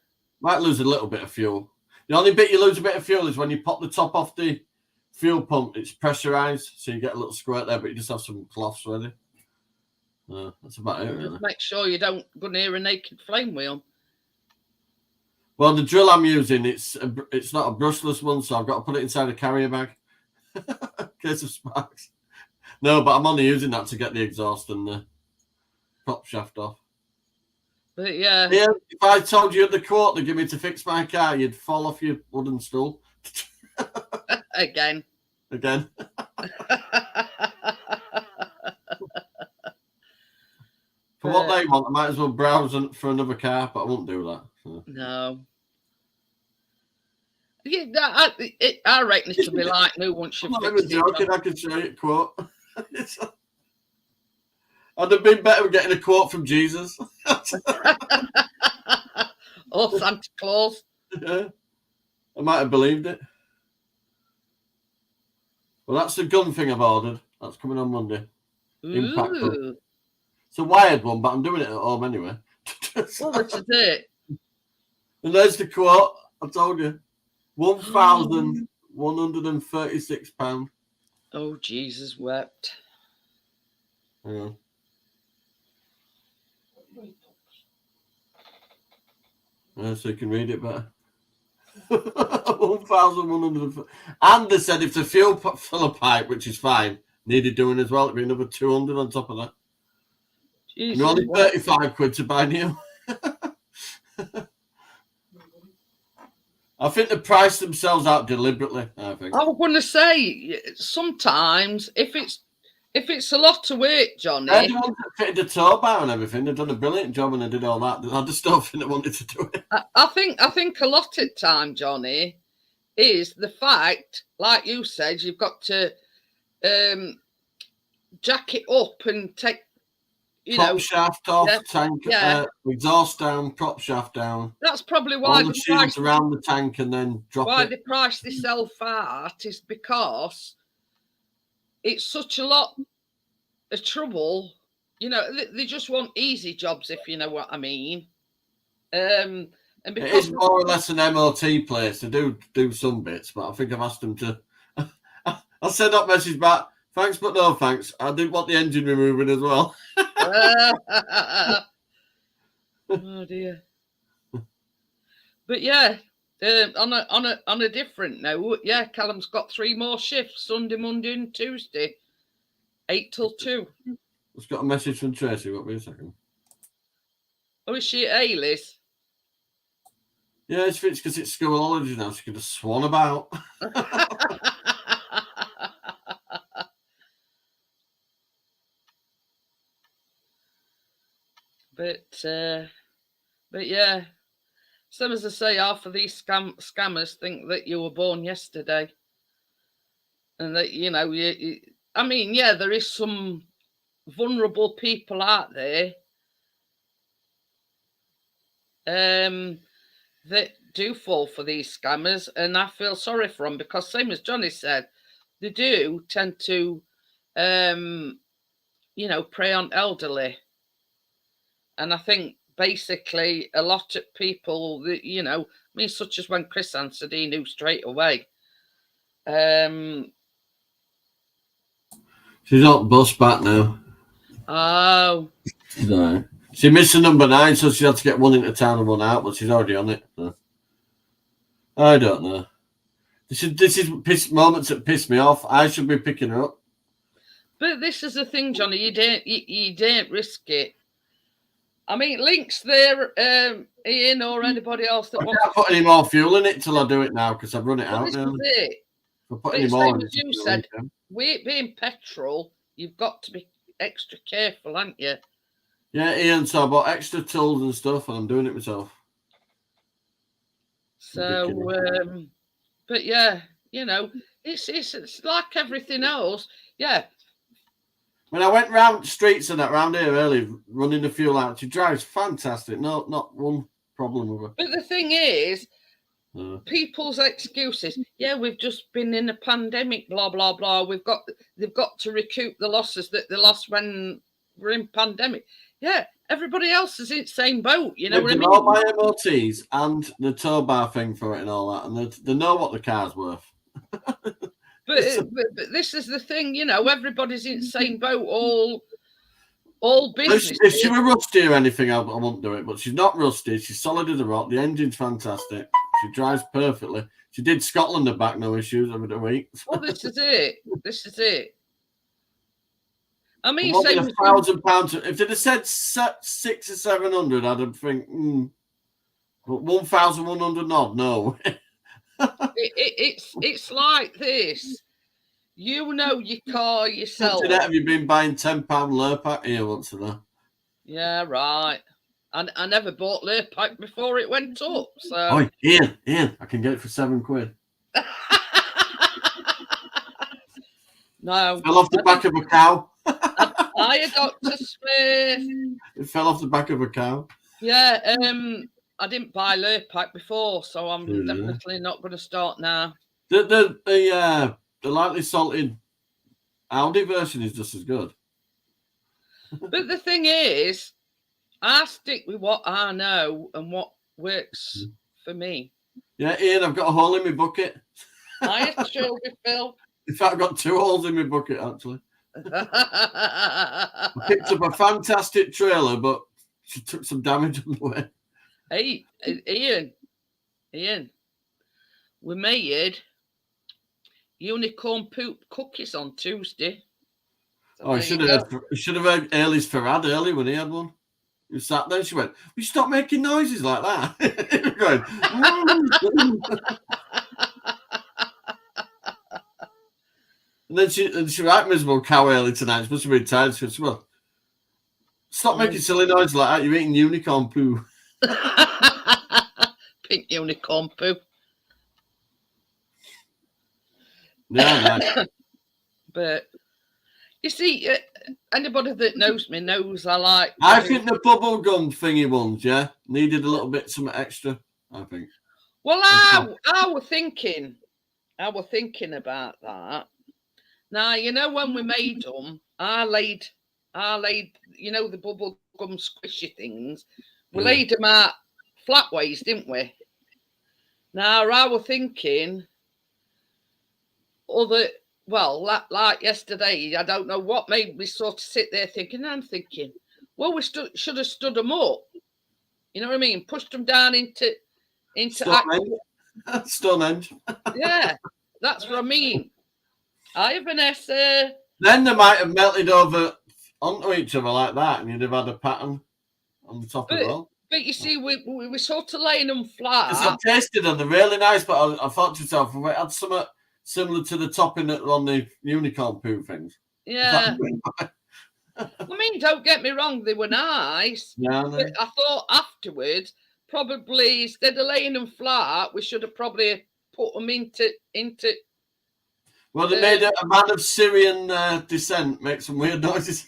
Might lose a little bit of fuel. The only bit you lose a bit of fuel is when you pop the top off the fuel pump. It's pressurized, so you get a little squirt there, but you just have some cloths ready. That's about it, really. Just make sure you don't go near a naked flame wheel. Well, the drill I'm using, it's not a brushless one, so I've got to put it inside a carrier bag in case of sparks. No, but I'm only using that to get the exhaust and the prop shaft off. But yeah, if I told you the quote they give me to fix my car, you'd fall off your wooden stool. Again. For what they want, I might as well browse for another car, but I won't do that. So. No. Yeah, I reckon it should be like new once you've fixed it. I can show you a quote. I'd have been better getting a quote from Jesus. Or Santa Claus. Yeah. I might have believed it. Well, that's the gun thing I've ordered. That's coming on Monday. Impact gun. It's a wired one, but I'm doing it at home anyway. Well, this is it. And there's the quote. I told you. £1,136. Oh, Jesus wept. Yeah. So you can read it better. 1,100. And they said if the fuel filler pipe, which is fine, needed doing as well, it'd be another 200 on top of that. Jesus, and only 35 quid to buy new. I think they priced themselves out deliberately. I think. I was going to say sometimes if it's a lot of work, Johnny. They're the ones that fitted the tow bar and everything. They've done a brilliant job and they did all that. I just don't think they wanted to do it. I think a lot of time, Johnny, is the fact, like you said, you've got to jack it up and take. Prop shaft off, tank, exhaust down, prop shaft down. That's probably why all the shields around the tank and then drop it. Why they price themselves out is because it's such a lot of trouble. You know, they just want easy jobs, if you know what I mean. And because it is more or less an MOT place. They do some bits, but I think I've asked them to. I sent that message back. Thanks, but no thanks. I didn't want the engine removing as well. Oh dear. But yeah, on a different note, yeah, Callum's got 3 more shifts: Sunday, Monday, and Tuesday, 8 till 2. I've got a message from Tracy. Wait me a second. Oh, is she at Ailey's? Yeah, it's because it's school holidays now. She could have swan about. But yeah, some as I say, half of these scammers think that you were born yesterday, and that I mean, yeah, there is some vulnerable people out there that do fall for these scammers, and I feel sorry for them because, same as Johnny said, they do tend to, prey on elderly. And I think basically a lot of people that, you know, I mean, such as when Chris answered, he knew straight away. She's not bus back now. Oh. No. She missed the number 9, so she had to get one into town and one out, but she's already on it. So. I don't know. This is moments that piss me off. I should be picking her up. But this is the thing, Johnny. You don't risk it. I mean, Link's there, Ian or anybody else that wants. I can't put any more fuel in it till I do it now because I've run it out. This is it. If I put any more, as you said, with it being petrol, you've got to be extra careful, haven't you? Yeah, Ian. So I bought extra tools and stuff, and I'm doing it myself. So, but yeah, you know, it's like everything else. Yeah. When I went round streets and that round here early, running the fuel out, she drives fantastic. No, not one problem with her. But the thing is, people's excuses. Yeah, we've just been in a pandemic. Blah blah blah. They've got to recoup the losses that they lost when we're in pandemic. Yeah, everybody else is in the same boat. You know what I mean? All my MOTs and the tow bar thing for it and all that, and they know what the car's worth. But this is the thing, you know, everybody's in the same boat, all business. If she were rusty or anything, I wouldn't do it, but she's not rusty. She's solid as a rock. The engine's fantastic. She drives perfectly. She did Scotland and back, no issues over the week. Well, this is it. This is it. I mean, say £1,000. If they'd have said 600 or 700, I'd think, but 1,100 odd, no. It's like this. You know your car yourself. Have you been buying £10 Lurpak here once in a? Yeah, right. I never bought Lurpak before it went up. So. Oh, Ian, I can get it for £7. No. Fell off the back of a cow. Hiya, Dr. Smith. It fell off the back of a cow. Yeah, I didn't buy Lurpak before, so I'm definitely not going to start now. The lightly salted Audi version is just as good. But the thing is, I stick with what I know and what works for me. Yeah, Ian, I've got a hole in my bucket. Hiya, Shelby Phil. In fact, I've got 2 holes in my bucket, actually. I picked up a fantastic trailer, but she took some damage on the way. Hey, Ian, we made unicorn poop cookies on Tuesday. So I should have heard Ailey's Farad early when he had one. He sat there, she went, "We stop making noises like that." Going, and then she right miserable cow early tonight. She must have been tired. She goes, "Well, stop making silly noises like that. You're eating unicorn poo." Pink unicorn poo. Yeah, nice. But you see, anybody that knows me knows I like. I think the bubble gum thingy ones, needed a little bit something extra. I think. Well, I was thinking about that. Now you know when we made them, I laid, you know, the bubble gum squishy things. We laid them out flat ways, didn't we? Now I was thinking, like yesterday, I don't know what made me sort of sit there thinking. I'm thinking, well, we should have stood them up. You know what I mean? Pushed them down into Stonehenge. Yeah, that's what I mean. Vanessa. Then they might have melted over onto each other like that, and you'd have had a pattern on the top of it all. But you see, we sort of laying them flat. Because I've tasted them, they're really nice, but I thought to myself, if I had something similar to the topping on the unicorn poo things. Yeah. I mean, don't get me wrong, they were nice. Yeah, but I thought afterwards, probably instead of laying them flat, we should have probably put them into. Well, they made a man of Syrian descent make some weird noises.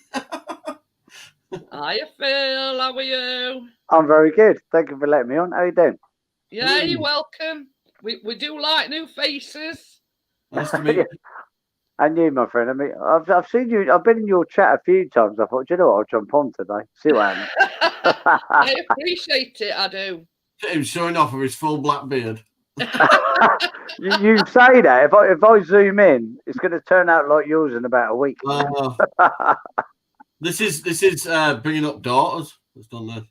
Hiya, Phil. How are you? I'm very good. Thank you for letting me on. How are you doing? Yeah, you're welcome. We do like new faces. Nice to meet you. And you, my friend. I mean, I've seen you. I've been in your chat a few times. I thought, do you know what? I'll jump on today. See what happens. I appreciate it. I do. Him showing off with his full black beard. you say that. If I zoom in, it's going to turn out like yours in about a week. This is bringing up daughters. It's done this.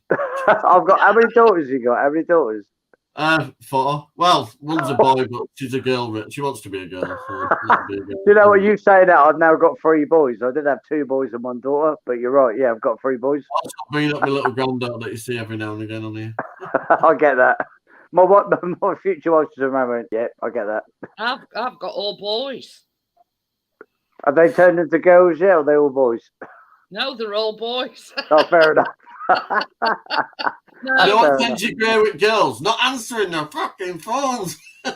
I've got. How many daughters you got? How many daughters? 4. Well, one's a boy, but she's a girl. She wants to be a girl. So be a girl. You know what? You say that. I've now got 3 boys. I did have 2 boys and 1 daughter, but you're right. Yeah, I've got 3 boys. I'll stop bringing up my little granddaughter that you see every now and again on here. I get that. My future wife is a man. Yeah, I get that. I've got all boys. Have they turned into girls yet? Or are they all boys? No, they're all boys. Oh, fair enough. No, You know what tends you great with girls? Not answering their fucking phones. The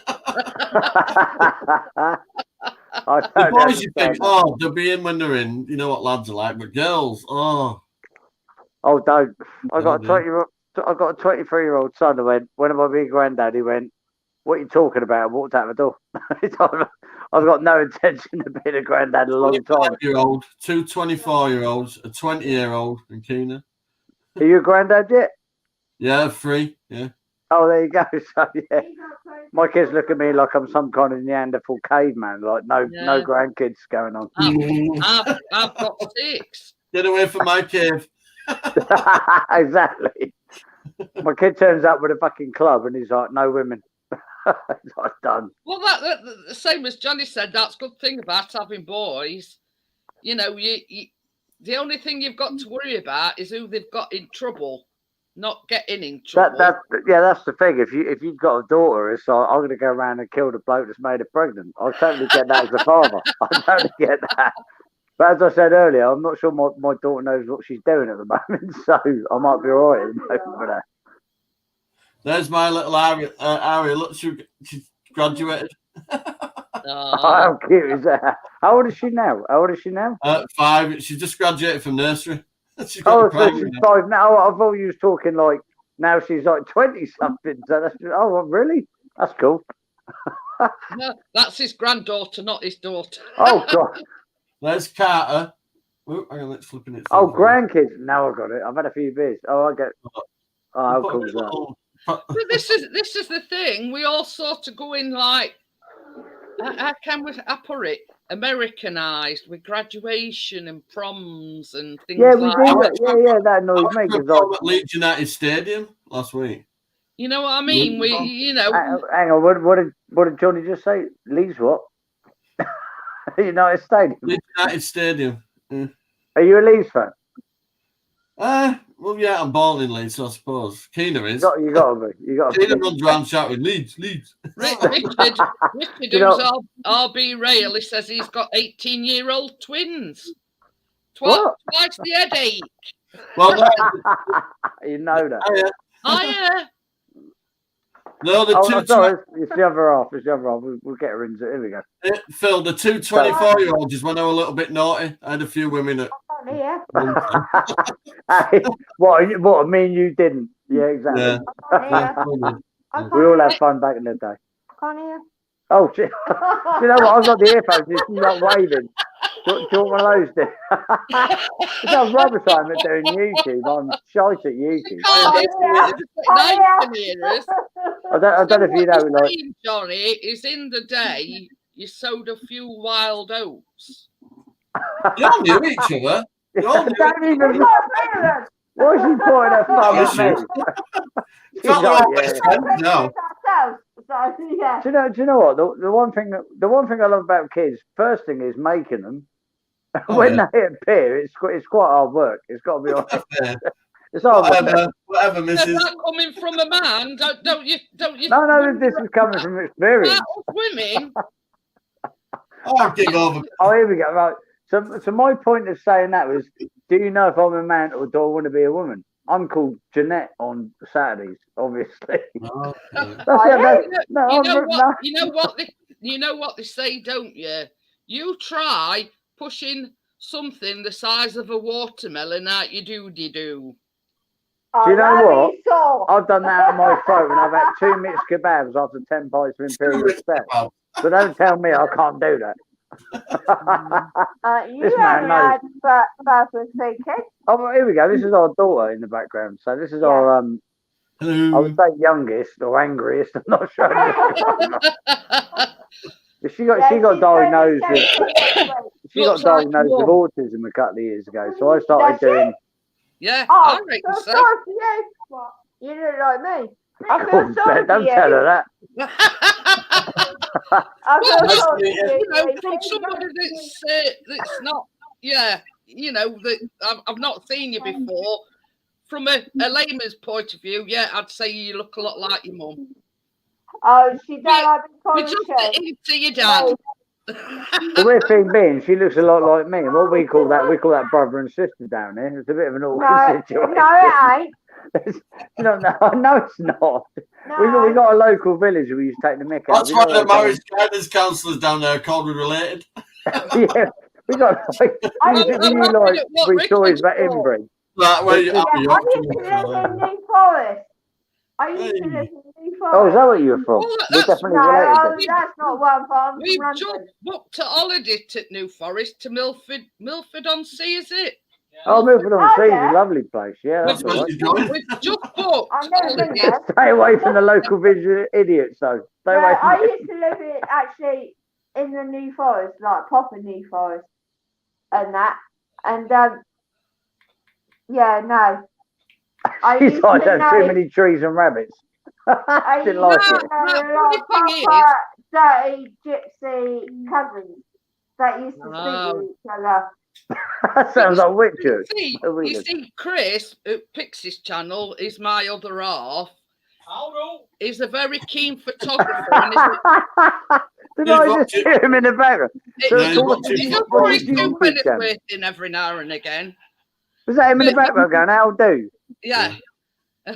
boys, you think, oh, they'll be in when they're in. You know what lads are like, but girls, oh. Oh, don't. I got a 23-year-old son who went, when am I being granddad? He went, what are you talking about? And walked out the door. I've got no intention of being a granddad a long time. 25-year-old, 2 24-year-olds, a 20-year-old, and Keena. Are you a granddad yet? Yeah, 3. Yeah. Oh, there you go. So, yeah. My kids look at me like I'm some kind of Neanderthal caveman, like no grandkids going on. I've got 6. Get away from my cave. Exactly. My kid turns up with a fucking club and he's like, no women. It's like, done. Well, that the same as Johnny said. That's a good thing about having boys. You know, you the only thing you've got to worry about is who they've got in trouble, not getting in trouble. That's the thing. If you've got a daughter, it's like, I'm going to go around and kill the bloke that's made her pregnant. I totally get that as a father. I totally get that. But as I said earlier, I'm not sure my daughter knows what she's doing at the moment, so I might be all right at the moment for that. There's my little Aria. Look, she's graduated. How cute is that? How old is she now? 5. She just graduated from nursery. So she's 5 now. I thought you was talking like now she's like 20 something. So that's really? That's cool. No, that's his granddaughter, not his daughter. Oh God. There's Carter. Oh, hang on, let's flip it. Oh, grandkids. Now I got it. I've had a few beers. Oh, I get. Oh, how cool is that? But this is the thing. We all sort of go in like, how can we put it? Americanized with graduation and proms and things like that. Yeah, that annoys me. At Leeds United Stadium last week. You know what I mean? Hang on, what did Johnny just say? Leeds what? United Stadium. Leeds United Stadium. Yeah. Are you a Leeds fan? Well, yeah, I'm born in Leeds, so I suppose. Keena is. You got to be. Keena runs around shouting, Leeds. Richard does RB Rail. He says he's got 18-year-old twins. Twice the headache. Well, you know that. Hiya. No, sorry, it's the other half. We'll get her into it. Here we go. Phil, the 2 24-year-olds is when I was a little bit naughty. I had a few women at. What? I mean, you didn't. Yeah, exactly. Yeah. We all had fun back in the day. Can't hear. Oh, you know what? I've got the earphones. She's not waving. Do you want one of those? It's not rubber time at doing YouTube. I'm shite at YouTube. I don't know if you know. Like, Johnny, is in the day you sowed a few wild oats. You all knew each other. Don't even. Why is she pointing her thumb at me? It's not your best friend, no. Do you know what? The one thing I love about kids, first thing is making them. When they appear, it's quite hard work. It's got to be honest. It's hard whatever, Mrs. Is that coming from a man? Don't you? No, this is coming from experience. Women. I'll give over. Oh, here we go. Right. So my point of saying that was, do you know if I'm a man or do I want to be a woman? I'm called Jeanette on Saturdays, obviously. Oh, You know what they say, don't you? You try pushing something the size of a watermelon out your doody-doo. Do you know what? I've done that on my throat and I've had 2 mixed kebabs after 10 pints of Imperial Stout. So don't tell me I can't do that. You This man haven't had Barbara's 3 kids. Oh, here we go. This is our daughter in the background. So this is our I Hello. would say youngest or angriest. I'm not sure. She got diagnosed with autism a couple of years ago. So I started doing. Yeah, Oh, I reckon so so. sorry for you. What? You look like me. I feel sorry for Don't you. tell her that. I feel Well, sorry for you know, you. from somebody that's not, you know, that I've not seen you before. From a layman's point of view, yeah, I'd say you look a lot like your mum. Oh, she don't like We the just polish. get into your dad. The weird thing being, she looks a lot like me. And what we call that brother and sister down here. It's a bit of an awkward situation. No, it ain't. No, it's not. No. We got a local village we used to take the mick out. That's why the marriage guidance counsellors down there called me related. Yeah, we got three stories about inbreed. Like, where you I used to live in New Forest. I used to live in New Forest. Oh, is that where you're from? Well, We're definitely related. No, that's not where I'm from. We've I'm from just London. booked a holiday to New Forest to Milford on Sea, is it? Oh, Milford on Sea is yeah. a lovely place. Yeah, that's Where's all she right. going? We've just booked I've never been holiday. there. Stay away from the local village idiots, though. Stay away I from used to live actually in the New Forest, like proper New Forest, and that, and yeah, no. I She's used like, to there's too know. many trees and rabbits. I Didn't used like to it. know the funny thing proper dirty gypsy cousins that used to Oh. speak to each other. That sounds like Witcher. You see, Chris at Pixie's channel is my other half. He's a very keen photographer. And Did I just hear him in the background? he's too penetrating every now and again. Was that him in the background going, how do? Yeah.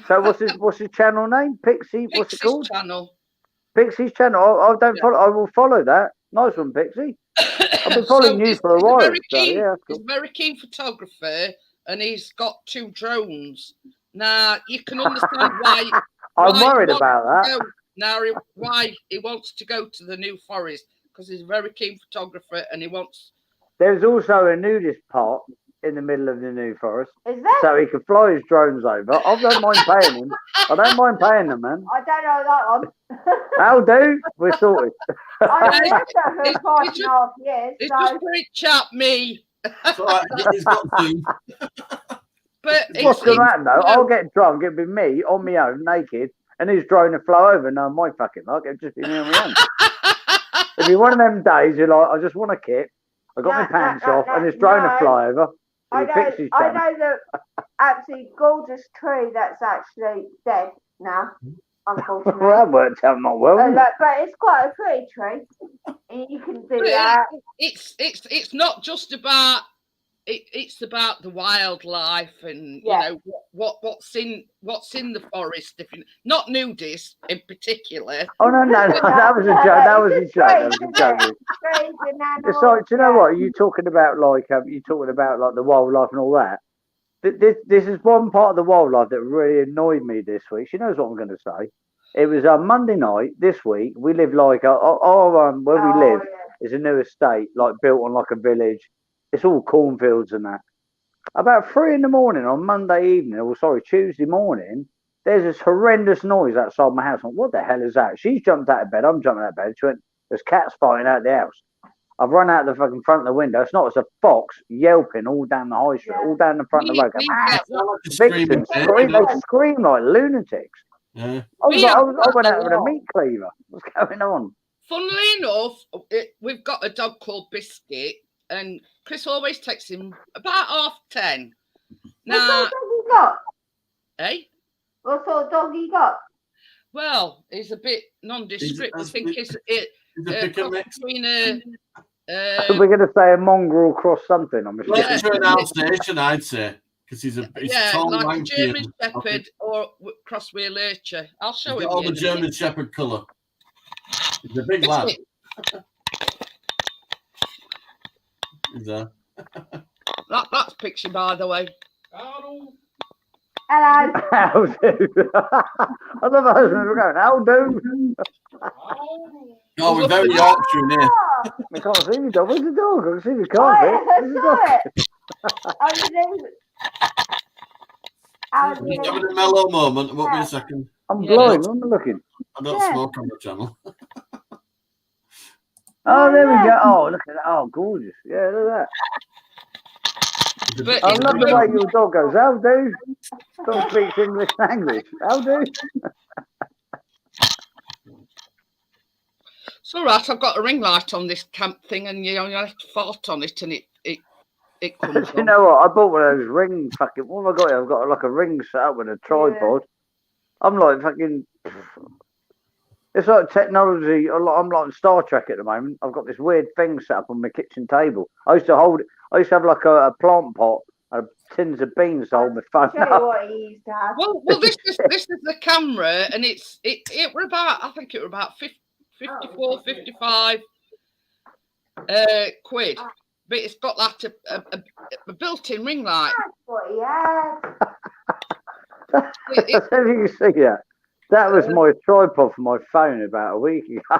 So what's his channel name? Pixie? What's it Pixie's called? channel. Pixie's channel. I don't follow. I will follow that. Nice one, Pixie. I've been following you for a while. He's a very keen photographer, and he's got 2 drones. Now you can understand why. I'm worried about that. Now why he wants to go to the New Forest, because he's a very keen photographer, and he wants. There's also a nudist part in the middle of the New Forest, Is there? so he can fly his drones over. I don't mind paying him. I don't mind paying them, man. I don't know that one. How do? We're sorted. I lived there for 5.5 years. It's So just very chap me. He's got 2. But What's going to happen though? I'll get drunk. It'll be me on my own, naked, and his drone will fly over. No, my fucking luck. It'll just be me on my own. It'll be one of them days. You're like, I just want a kit. I got my pants off, and his drone will fly over. I know the absolutely gorgeous tree that's actually dead now, unfortunately. Well, that worked out not well. But it's quite a pretty tree. And you can do that. It's not just about it's about the wildlife and you know what's in the forest. Not nudists in particular. Oh no, that was a joke. That was a joke. It's like, do you know what? You talking about like the wildlife and all that. This is one part of the wildlife that really annoyed me this week. She knows what I'm going to say. It was Monday night this week. We live like where we live is a new estate, like built on like a village. It's all cornfields and that. About 3 a.m. on Monday evening, Tuesday morning, there's this horrendous noise outside my house. I'm like, what the hell is that? She's jumped out of bed. I'm jumping out of bed. She went, there's cats fighting out the house. I've run out the fucking front of the window. It's not. It's a fox yelping all down the high street, all down the front of the road. They scream like lunatics. Yeah. I went out with a meat cleaver. What's going on? Funnily enough, we've got a dog called Biscuit, and Chris always texts him about 10:30. Now, what sort of dog you got? Eh? What sort of dog you got? Well, he's a bit nondescript. I think it's between we're going to say a mongrel cross something. I'm assuming. Yeah, an Alsatian, I'd say, because he's tall, like lanky, a German Shepherd or cross with a lurcher. I'll show him. All the German Shepherd colour. He's a big lad. That's Pixie, by the way. Hello. How do? I love how we're going. How do? Oh, we're very Yorkshire in here. I can't see the dog. Where's the dog? I can see the I carpet. saw it. Just having a mellow moment. It won't be a second. I'm blind. I'm looking. I don't smoke on the channel. Oh, there we go. Oh, look at that. Oh, gorgeous. Yeah, look at that. But I love the way your dog goes. How do? Dog speaks English language. How do? it's all right. I've got a ring light on this camp thing, and you have to fart on it, and it comes You on. know what? I bought one of those ring fucking. What have I got here? I've got like a ring set up with a tripod. I'm like fucking. It's like technology. I'm like Star Trek at the moment. I've got this weird thing set up on my kitchen table. I used to have like a plant pot and tins of beans to hold my phone Show you up. what he used to have. Well, this is the camera, and it were about, I think it were about 54, 55 quid, but it's got like a built-in ring light. That's what he had. I don't know if you can see that. That was my tripod for my phone about a week ago.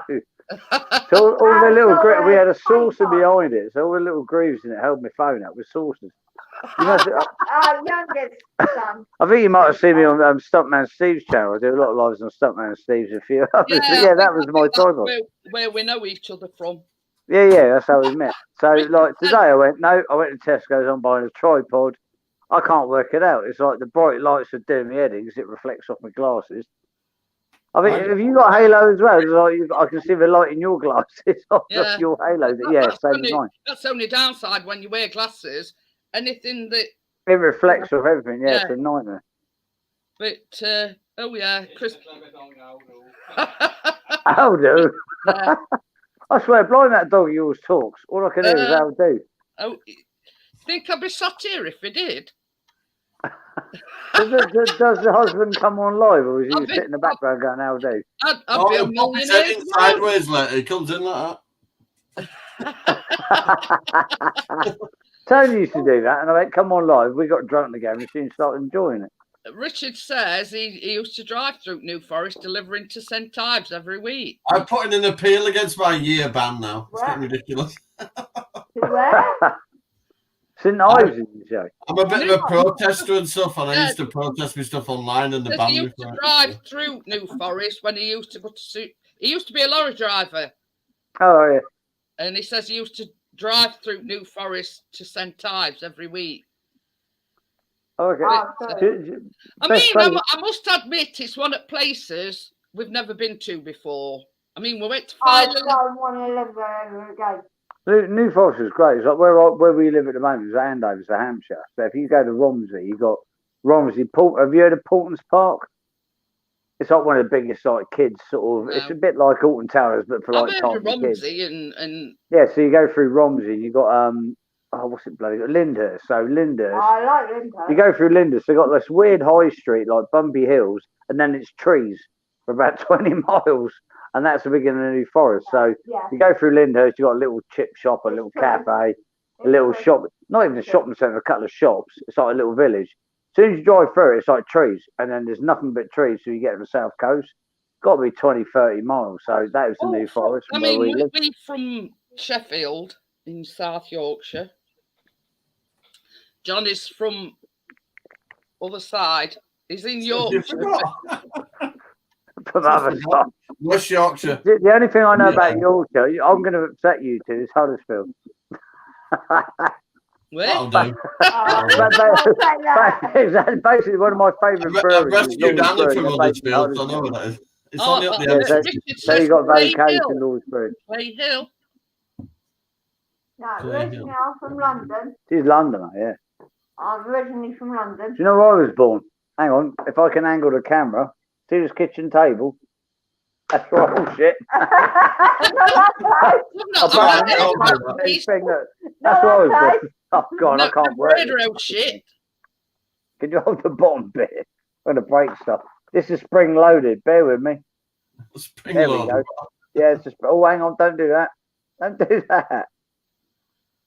So all the little we had a saucer behind it, so all the little grooves in it held my phone up with saucers. You must Our youngest son. I think you might have seen me on Stuntman Steve's channel. I do a lot of lives on Stuntman Steve's and a few others. Yeah, that was my tripod. Where we know each other from. Yeah, that's how we met. So like today I went to Tesco's, I'm buying a tripod. I can't work it out. It's like the bright lights are doing me head in because it reflects off my glasses. I mean, have you got Halo as well? It's like I can see the light in your glasses off your Halo. Yeah, same as mine. That's the only downside when you wear glasses. Anything that it reflects off everything. Yeah, it's a nightmare. But oh yeah, Chris. How do? Yeah. I swear, blind that dog of yours talks. All I can hear is how do. Oh, think I'd be sat here if he did. Does the husband come on live, or is he sit in the background going, how do? I'd be a millionaire. Sideways later. He comes in like that. Tony used to do that, and I went, come on live. We got drunk again. We soon started enjoying it. Richard says he used to drive through New Forest delivering to St Ives every week. I'm putting an appeal against my year ban now. It's getting ridiculous. Where? St Ives, did you say? I'm a bit of a protester and stuff, and I used to protest my stuff online, and the ban. He used to drive through New Forest when he used to go to. He used to be a lorry driver. Oh yeah. And he says he used to drive through New Forest to St Ives every week. Okay. I mean, I must admit, it's one of the places we've never been to before. I mean, we went to I don't want to live there ever again. New Forest is great. It's like where we live at the moment is Andover, so Hampshire. So if you go to Romsey, you got Romsey Port. Have you heard of Portons Park? It's like one of the biggest like kids sort of. No. It's a bit like Alton Towers, but for like tiny kids. And yeah, so you go through Romsey. You got what's it bloody Lyndhurst? So Lyndhurst. I like Lyndhurst. You go through Lyndhurst. They got this weird high street like Bumby Hills, and then it's trees for about 20 miles, and that's the beginning of New Forest. So you go through Lyndhurst. You got a little chip shop, a little cafe, a little shop. Not even a shopping centre, a couple of shops. It's like a little village. As soon as you drive through it, it's like trees, and then there's nothing but trees. So you get to the south coast. Got to be 20, 30 miles. So that was the New Forest. I mean, we're from Sheffield in South Yorkshire. John is from other side. He's in Yorkshire. From other side. West Yorkshire. The only thing I know about Yorkshire, I'm going to upset you two, is Huddersfield. Where? Basically, one of my favourite breweries. I've rescued Alan from Huddersfield. I know what that is. It's only up the end. So you got vacation Lord's Brew. Clay Hill. No, originally I'm from London. She's Londoner, yeah. I'm originally from London. Do you know where I was born? Hang on, if I can angle the camera, see this kitchen table? That's right, oh shit. That's where I was born. Oh god, I can't work. Shit. Can you hold the bottom bit? I'm going to break stuff. This is spring loaded. Bear with me. Spring loaded. Yeah, it's just. Oh, hang on! Don't do that. Don't do that.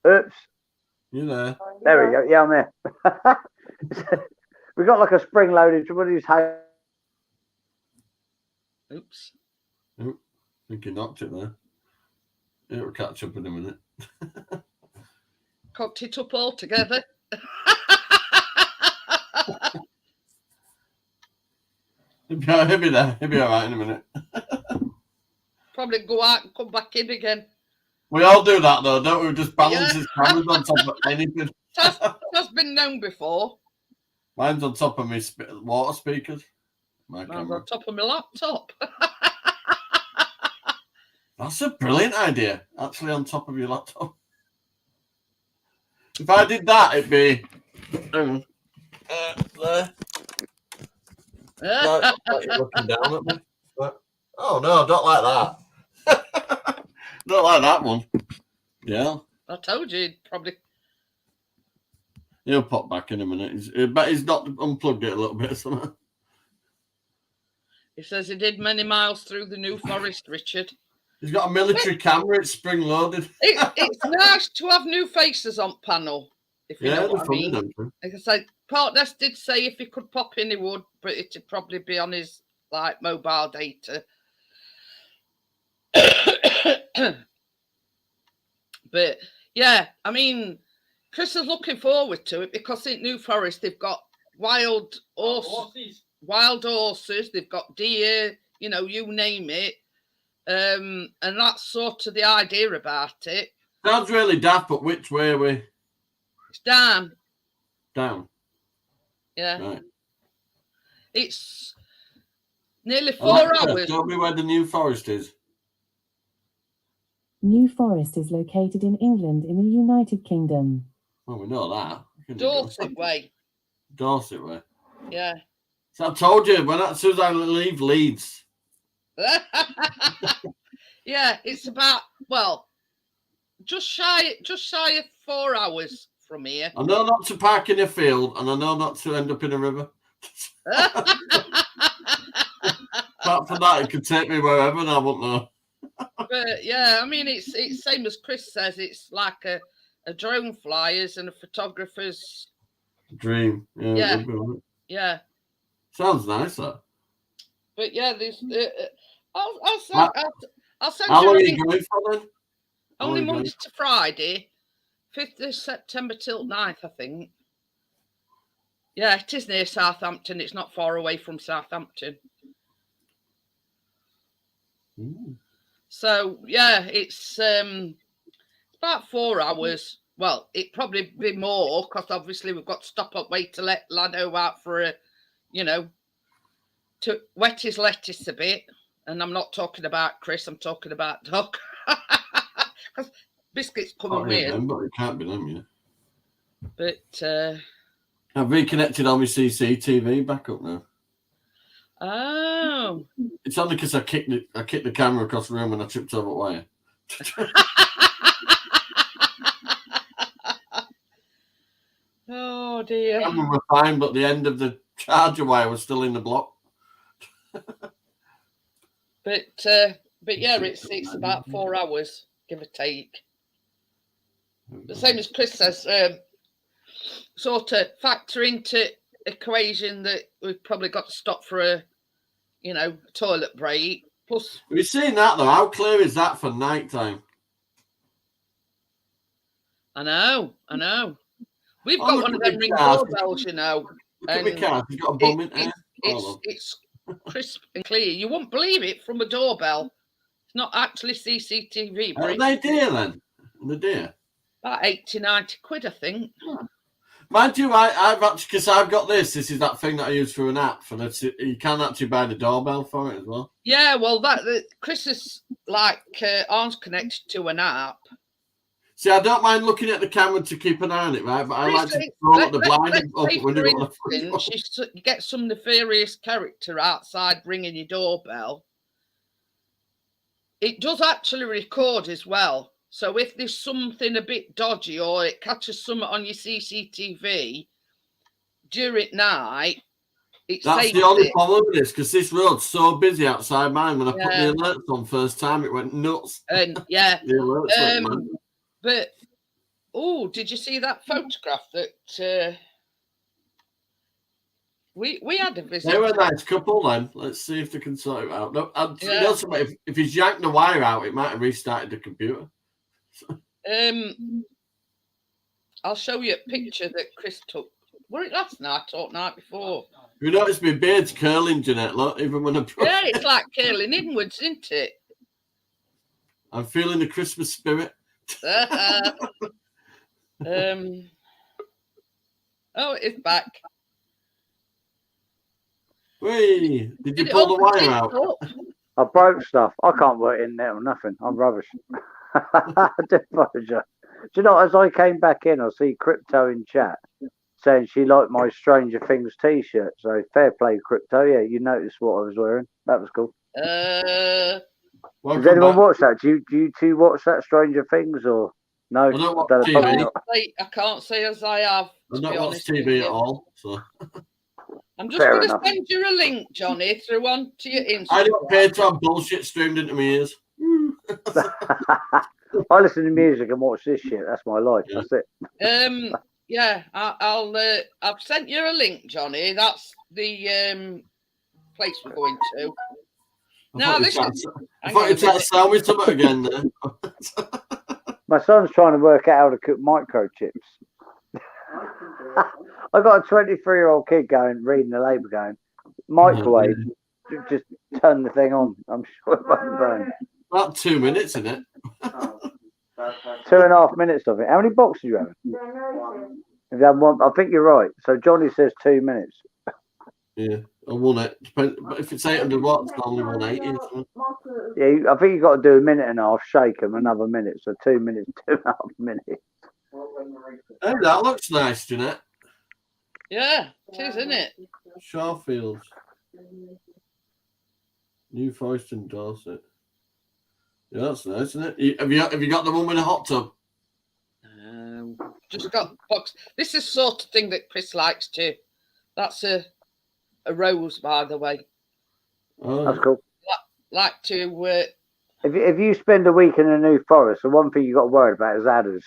Oops. You there? There we go. Yeah, I'm here. We got like a spring loaded. What is how? Oops. I think you knocked it there. It'll catch up in a minute. Cocked it up all together. He'll be there. He'll be all right in a minute. Probably go out and come back in again. We all do that though, don't we? Just balance his cameras on top of anything. That's been known before. Mine's on top of my water speakers. Mine's on top of my laptop. That's a brilliant idea. Actually, on top of your laptop. If I did that, it'd be there. Like you're looking down at me. But, oh no, don't like that. Don't like that one. Yeah. I told you he'd probably. He'll pop back in a minute. But he's not unplugged it a little bit or something. He says he did many miles through the New Forest, Richard. He's got a military camera. It's spring loaded. It's nice to have new faces on panel. If you know what I mean. Like I said, Partness did say if he could pop in, he would, but it'd probably be on his like mobile data. But yeah, I mean, Chris is looking forward to it because in New Forest they've got wild horses, they've got deer, you know, you name it. And that's sort of the idea about it. Sounds really daft, but which way are we? It's down. Down. Yeah. Right. It's nearly 4 hours. Tell me where the New Forest is. New Forest is located in England in the United Kingdom. Well, we know that. Dorset way. Dorset way. Yeah. So I told you, as soon as I leave Leeds. Yeah, it's about, well, just shy of 4 hours from here. I know not to park in a field, and I know not to end up in a river. Apart from that, it could take me wherever, and I won't know. But yeah, I mean, it's same as Chris says. It's like a drone flyer's and a photographer's dream. Yeah. Yeah. Sounds nice, though. But yeah, there's. I'll send How you. long are you going for then? Only Monday to Friday, 5th of September till 9th, I think. Yeah, it is near Southampton. It's not far away from Southampton. Ooh. So yeah, it's about 4 hours. Well, it'd probably be more because obviously we've got to stop up, wait to let Lado out for a, you know, to wet his lettuce a bit. And I'm not talking about Chris, I'm talking about Doc. Because Biscuit's coming weird. But it can't be them, yeah. But I've reconnected on my CCTV back up now. Oh. It's only because I kicked the camera across the room when I tripped over wire. Oh dear. The camera was fine, but the end of the charger wire was still in the block. But yeah, it's about 4 hours, give or take. The same as Chris says, sort of factor into equation that we've probably got to stop for a, you know, toilet break. Plus, we've seen that though. How clear is that for night time? I know. We've got one of them ring doorbells, you know. Look at my car. You've got a bum in there. It's crisp and clear. You wouldn't believe it from a doorbell. It's not actually CCTV. Are they dear then? The dear? About 80-90 quid, I think. Yeah. Mind you, I've actually, because I've got this. This is that thing that I use through an app, and you can actually buy the doorbell for it as well. Yeah, well, Chris is like arms connected to an app. See, I don't mind looking at the camera to keep an eye on it, right? But I like to roll up the blind and open when you get some nefarious character outside ringing your doorbell. It does actually record as well. So if there's something a bit dodgy or it catches something on your CCTV during night, that's the only problem with this, because this road's so busy outside mine. When I put the alerts on first time, it went nuts. And yeah, the alerts went mad. But did you see that photograph that we had a visit? They were a nice couple then. Let's see if they can sort it out. No, you know something, if he's yanked the wire out, it might have restarted the computer. I'll show you a picture that Chris took. Were it last night or night before? You notice my beard's curling, Jeanette, look, even when I brush. Yeah, it's like curling inwards, isn't it? I'm feeling the Christmas spirit. Oh, it's back. Whee! Did you pull the wire out? I broke stuff. I can't work in there or nothing. I'm rubbish. I do apologise. Do you know, as I came back in, I see Crypto in chat saying she liked my Stranger Things t-shirt. So fair play, Crypto. Yeah, you noticed what I was wearing. That was cool. Does anyone watch that? Do you two watch that Stranger Things or no? I don't watch TV. I can't say as I have. I don't watch TV at all. So. I'm just going to send you a link, Johnny, through onto your Instagram. I don't pay to have bullshit streamed into my ears. I listen to music and watch this shit. That's my life. That's it. Yeah, I've sent you a link, Johnny. That's the place we're going to. I thought you tried to sell me something again there. My son's trying to work out how to cook microchips. I got a 23-year-old kid reading the label going, microwave, just turn the thing on. I'm sure it won't burn. About 2 minutes, isn't it? 2.5 minutes of it. How many boxes do you have? If you have one, I think you're right. So Johnny says 2 minutes. Yeah, I want it. But if it's 800 watts, it's only 180. Yeah, I think you've got to do 1.5 minutes, shake them another minute. So 2 minutes, 2.5 minutes. Hey, that looks nice, Jeanette. Yeah, it is, isn't it? Shawfields. New Forest and Dorset. Yeah, that's nice, isn't it? Have you got the one with a hot tub? Just got box. This is the sort of thing that Chris likes too. That's a rose, by the way. Oh, that's cool. Like to. If you spend a week in a New Forest, the one thing you got to worry about is adders.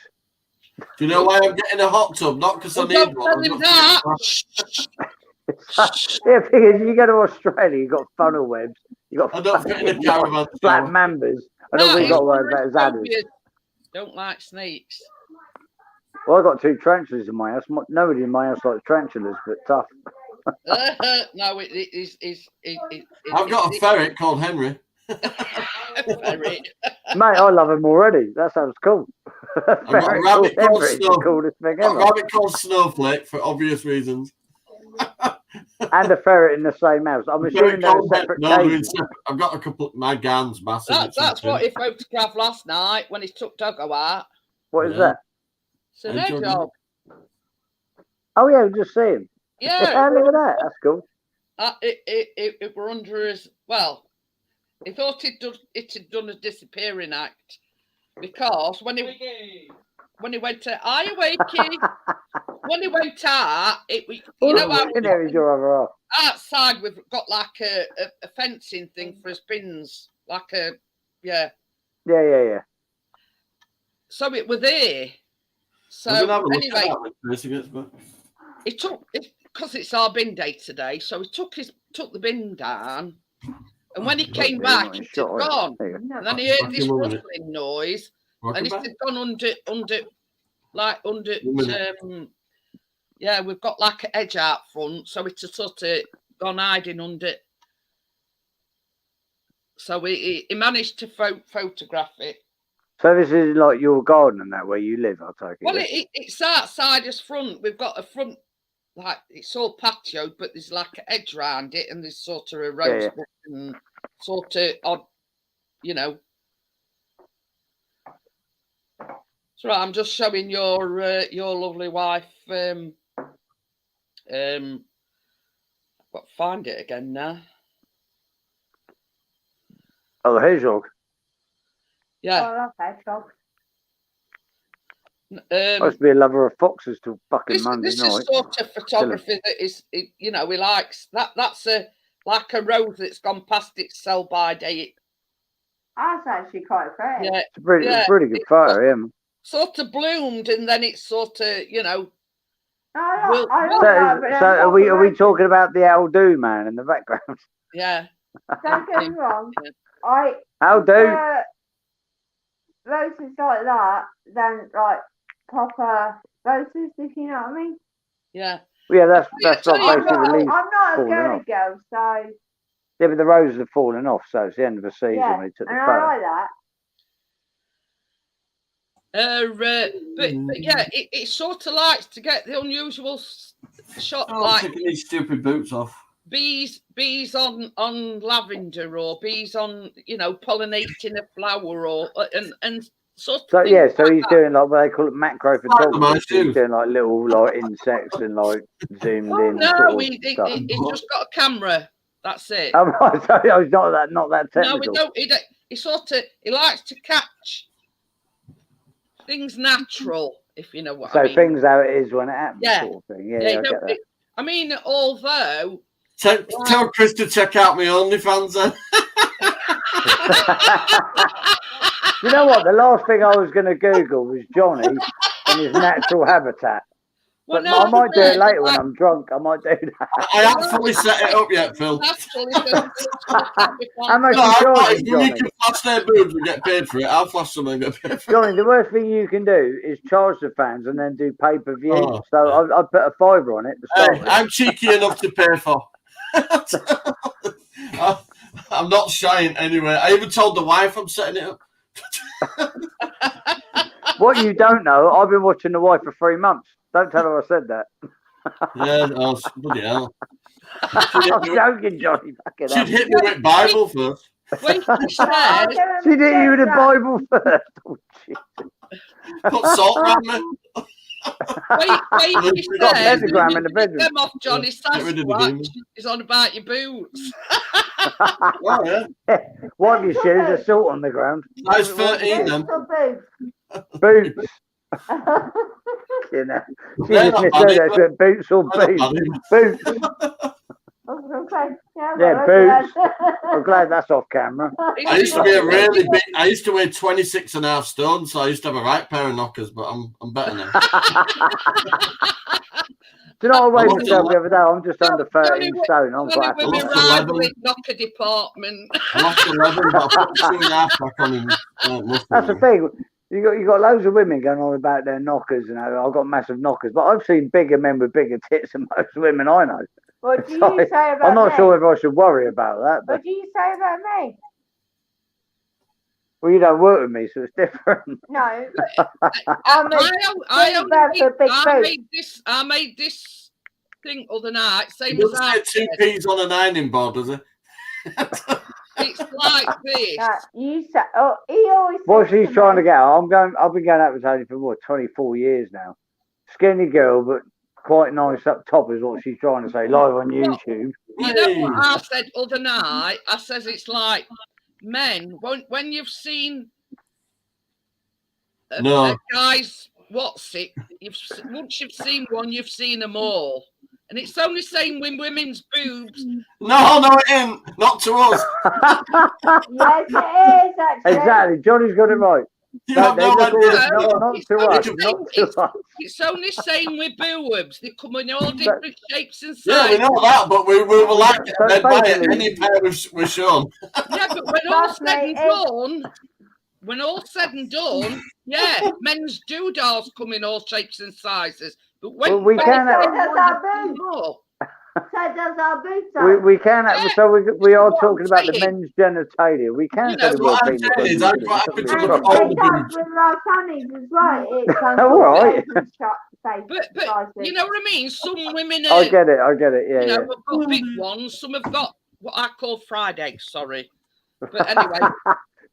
Do you know why I'm getting a hot tub? Not because I need one. Yeah, because you go to Australia, you've got funnel webs, you've got I don't fit in a caravan. black mambas, and all we've got to worry about is adders. Don't like snakes. Well, I got 2 tarantulas in my house. Nobody in my house likes tarantulas, but tough. No, it is. I've got a ferret called Henry. Ferret. Mate, I love him already. That sounds cool. I've got a rabbit called rabbit called Snowflake for obvious reasons. And a ferret in the same house. I'm assuming they're separate cages. I've got a couple of my gans massive. That's what he photographed last night when he took Doggo out. What is that? It's an hedgehog. Oh yeah, just see him. Yeah. Look at that. That's cool. It were under his he thought it had done a disappearing act because when he went to are you wakey? When he went out, you know how outside we've got like a fencing thing for his bins, like a yeah. So it was there. So anyway, he took it because it's our bin day today. So he took the bin down, and when he came back, it had gone. And then he heard this rustling noise, and it had gone under. Yeah, we've got like an edge out front, so it's sort of gone hiding under. So he managed to photograph it. So this is like your garden and that where you live, I'll take it. Well, it's outside us front. We've got a front, like it's all patio, but there's like an edge round it, and there's sort of a rose bush and sort of odd, you know. So right, I'm just showing your lovely wife. But find it again now. Oh, the hedgehog. Yeah. I love hedgehogs. I used to be a lover of foxes till fucking Monday night. This is sort of photography that is, he likes. That's like a rose that's gone past its sell-by date. That's actually quite pretty. Yeah, it's a pretty good photo, yeah. Sort of bloomed, and then it's sort of, you know. So are we talking about the Aldo man in the background? Yeah. Don't get me wrong. Aldo. roses like that than like proper roses, if you know what I mean. Yeah. Yeah, that's tell like you basically the leaves I'm not a falling girly off. girl, so Yeah, but the roses are falling off, so it's the end of the season yeah, when he took and the I photo. like that. But yeah, it sort of likes to get the unusual shot, I'm like taking these stupid boots off. bees on lavender, or bees on pollinating a flower, or and sort of So things yeah, so like he's that. doing like what they call it macro my photography. So he's shoes. doing like little like insects and like zoomed Oh in no, sort of stuff. he's just got a camera. That's it. Oh, right, so it's not that No, technical. he sort of he likes to catch things natural, if you know what I mean. Things how it is when it happens, Yeah. sort of thing. Yeah, Yeah, I get that. I mean, although Tell Chris to check out my OnlyFans then. You know what? The last thing I was going to Google was Johnny in his natural habitat. well, But no, I might do it yeah, later when I'm drunk. I might do that. I haven't fully set it up yet, Phil. How much No, you charging, when you Johnny? can flash their boobs and get paid for it, I'll flash them and get paid for it. Johnny, the worst thing you can do is charge the fans and then do pay-per-view. Oh. So I put a $5 on it to start Hey, with. I'm cheeky enough to pay for. I'm not shying anyway. I even told the wife I'm setting it up. What you don't know, I've been watching The Wife for 3 months. Don't tell her I said that. Yeah, oh, bloody hell. I'm joking, Johnny. Fucking She'd hell. hit me with Bible first. When she said, She did you with the Bible first. Oh, shit. Put salt around me. when she We've got said, pentagram in the bedroom. "Them off, Johnny Get rid of the Sasquatch," demon. is on about your boots. Oh, yeah. Wipe your shoes, there's salt on the ground. Size 13 then. Boots. You know. She They're just not misheard bad, that. She went, boots or They're boots? not Boots. Yeah, boots. I'm glad that's off camera. I used to be a really big. I used to weigh 26.5 stone, so I used to have a right pair of knockers. But I'm better now. Do you know what I weighed I'm myself the other day? I'm just under 13 Johnny, stone. I'm quite Johnny happy. with I my lost 11. rival knocker department. I lost 11, but I put 2.5 back on him. That's the thing. You got loads of women going on about their knockers. You know, I've got massive knockers, but I've seen bigger men with bigger tits than most women I know. What do you Sorry, say about I'm not me? sure whether I should worry about that. But What do you say about me? well, you don't work with me, so it's different. No. I big made this thing other night. He Same as doesn't I say 2 said. peas on an ironing board, does he? It's like this. You say, oh, he always. What says she's trying to me, get out, I've been going advertising for what 24 years now. Skinny girl, but quite nice up top is what she's trying to say live on YouTube. You know what I said other night? I says it's like men when you've seen a guy's what's it? Once you've seen one, you've seen them all, and it's only same with women's boobs. No, it ain't. Not to us. Yes, it is actually. Exactly, Johnny's got it right. You have no They look all- idea. not to us, not to us. It's only same with boobs. They come in all different shapes and Yeah, we sizes. know that, but we were like So they'd buy it basically- any pair we're shown. Yeah, but when all Trust said me, and done, yeah, men's doodahs come in all shapes and sizes. But when, Well, we when can they have- say That's one, our you boobs. see more. So does our boots. We can have, so we are What I'm talking about the saying. men's genitalia. We can You say know, the what word I'm penis. saying is, on I'm YouTube. quite happy to It's look not at a all problem. the And boobs. with our fannies as well. It comes All right. But you know what I mean? Some women I get it. Yeah, you know, yeah. have got big ones. Some have got what I call fried eggs, sorry. But anyway,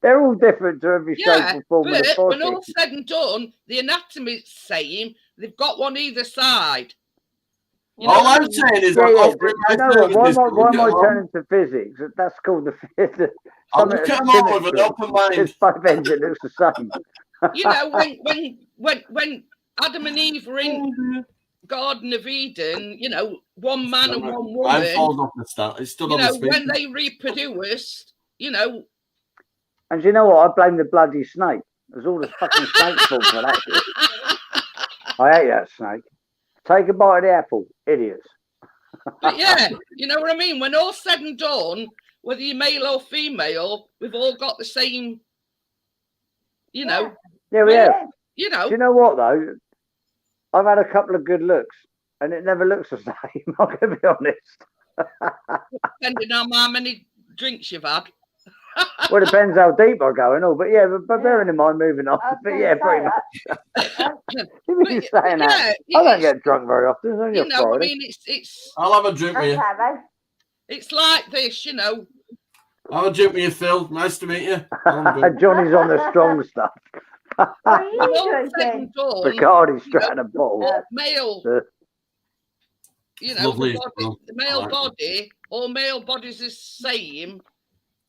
They're all different to every yeah, shape and form of the but when body. all said and done, the anatomy's same. They've got one either side. You know All what I I'm mean? saying is, Yeah, I'm yeah. offering my You know what? services. Why am I to turning to physics? That's called the I'll look at them all with an open mind. It's both ends. It looks the same. You know, when Adam and Eve were in Garden of Eden, you know, one man and one Mine woman, falls off the start. It's stood you on the know, speaker. when they reproduced, you know, And you know what? I blame the bloody snake. There's all the fucking snake's fault for that shit. I hate that snake. Take a bite of the apple, idiots. but yeah, you know what I mean? When all said and done, whether you're male or female, we've all got the same You know. Yeah, we have. You Do know. you know what though? I've had a couple of good looks, and it never looks the same. I'm gonna be honest. Depending on how many drinks you've had. Well, it depends how deep I go and all, but yeah, but bearing in mind moving on. But yeah, pretty much. You've been saying that. I don't get drunk very often. It's only You a know, I Friday. mean, it's. I'll have a drink with you. It's like this, you know. I'll have a drink with you, Phil. Nice to meet you. Johnny's on the strong stuff. What are you drinking? Bacardi straight out of bottle. Male. You know, Lovely. the male body, all male bodies is same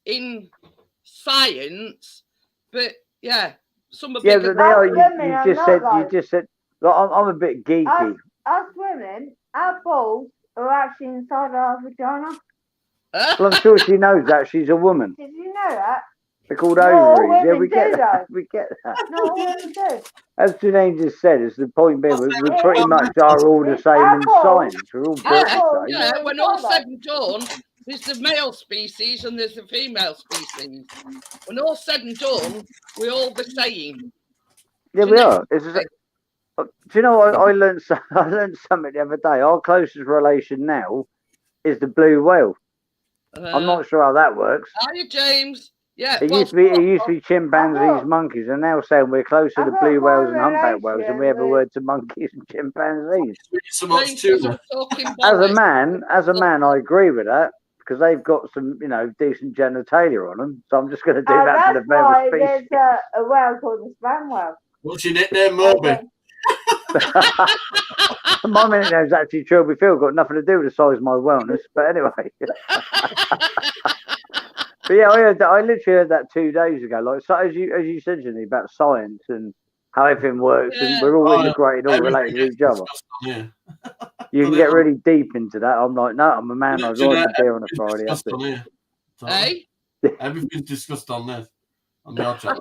in science, but yeah, some are Yeah, bigger. but they are. You Women just said. Like, I'm a bit geeky. Us women, our balls are actually inside our vagina. Well, I'm sure she knows that. She's a woman. Did you know that? They're called Not all ovaries. Yeah, we women get do, that. though. We get that. No, all women do. As Janine just said, it's the point being, we pretty much are all the same in science. We're all built the same. Yeah, when all said and done, there's the male species and there's the female species. When all said and done, we're all the same. Yeah, we are. Do you know what I learned? I learned something the other day. Our closest relation now is the blue whale. I'm not sure how that works. Are you, James? Yeah. It used to be chimpanzees, monkeys, and now saying we're closer to blue whales and humpback whales than we ever were to monkeys and chimpanzees. So much too. As a man, I agree with that because they've got some, decent genitalia on them. So I'm just going to do that to the better species. There's a whale called the sperm whale. What's your nickname, Moby? My nickname's actually Trilby Phil. Got nothing to do with the size of my wellness, but anyway. But yeah, I literally heard that 2 days ago. Like, so as you said, Jenny, about science and how everything works, and we're all integrated, all related to each other. You can get really deep into that. I'm like, no, I'm a man. I'd rather beer on a Friday. Hey? Everything's discussed on this. On the chat.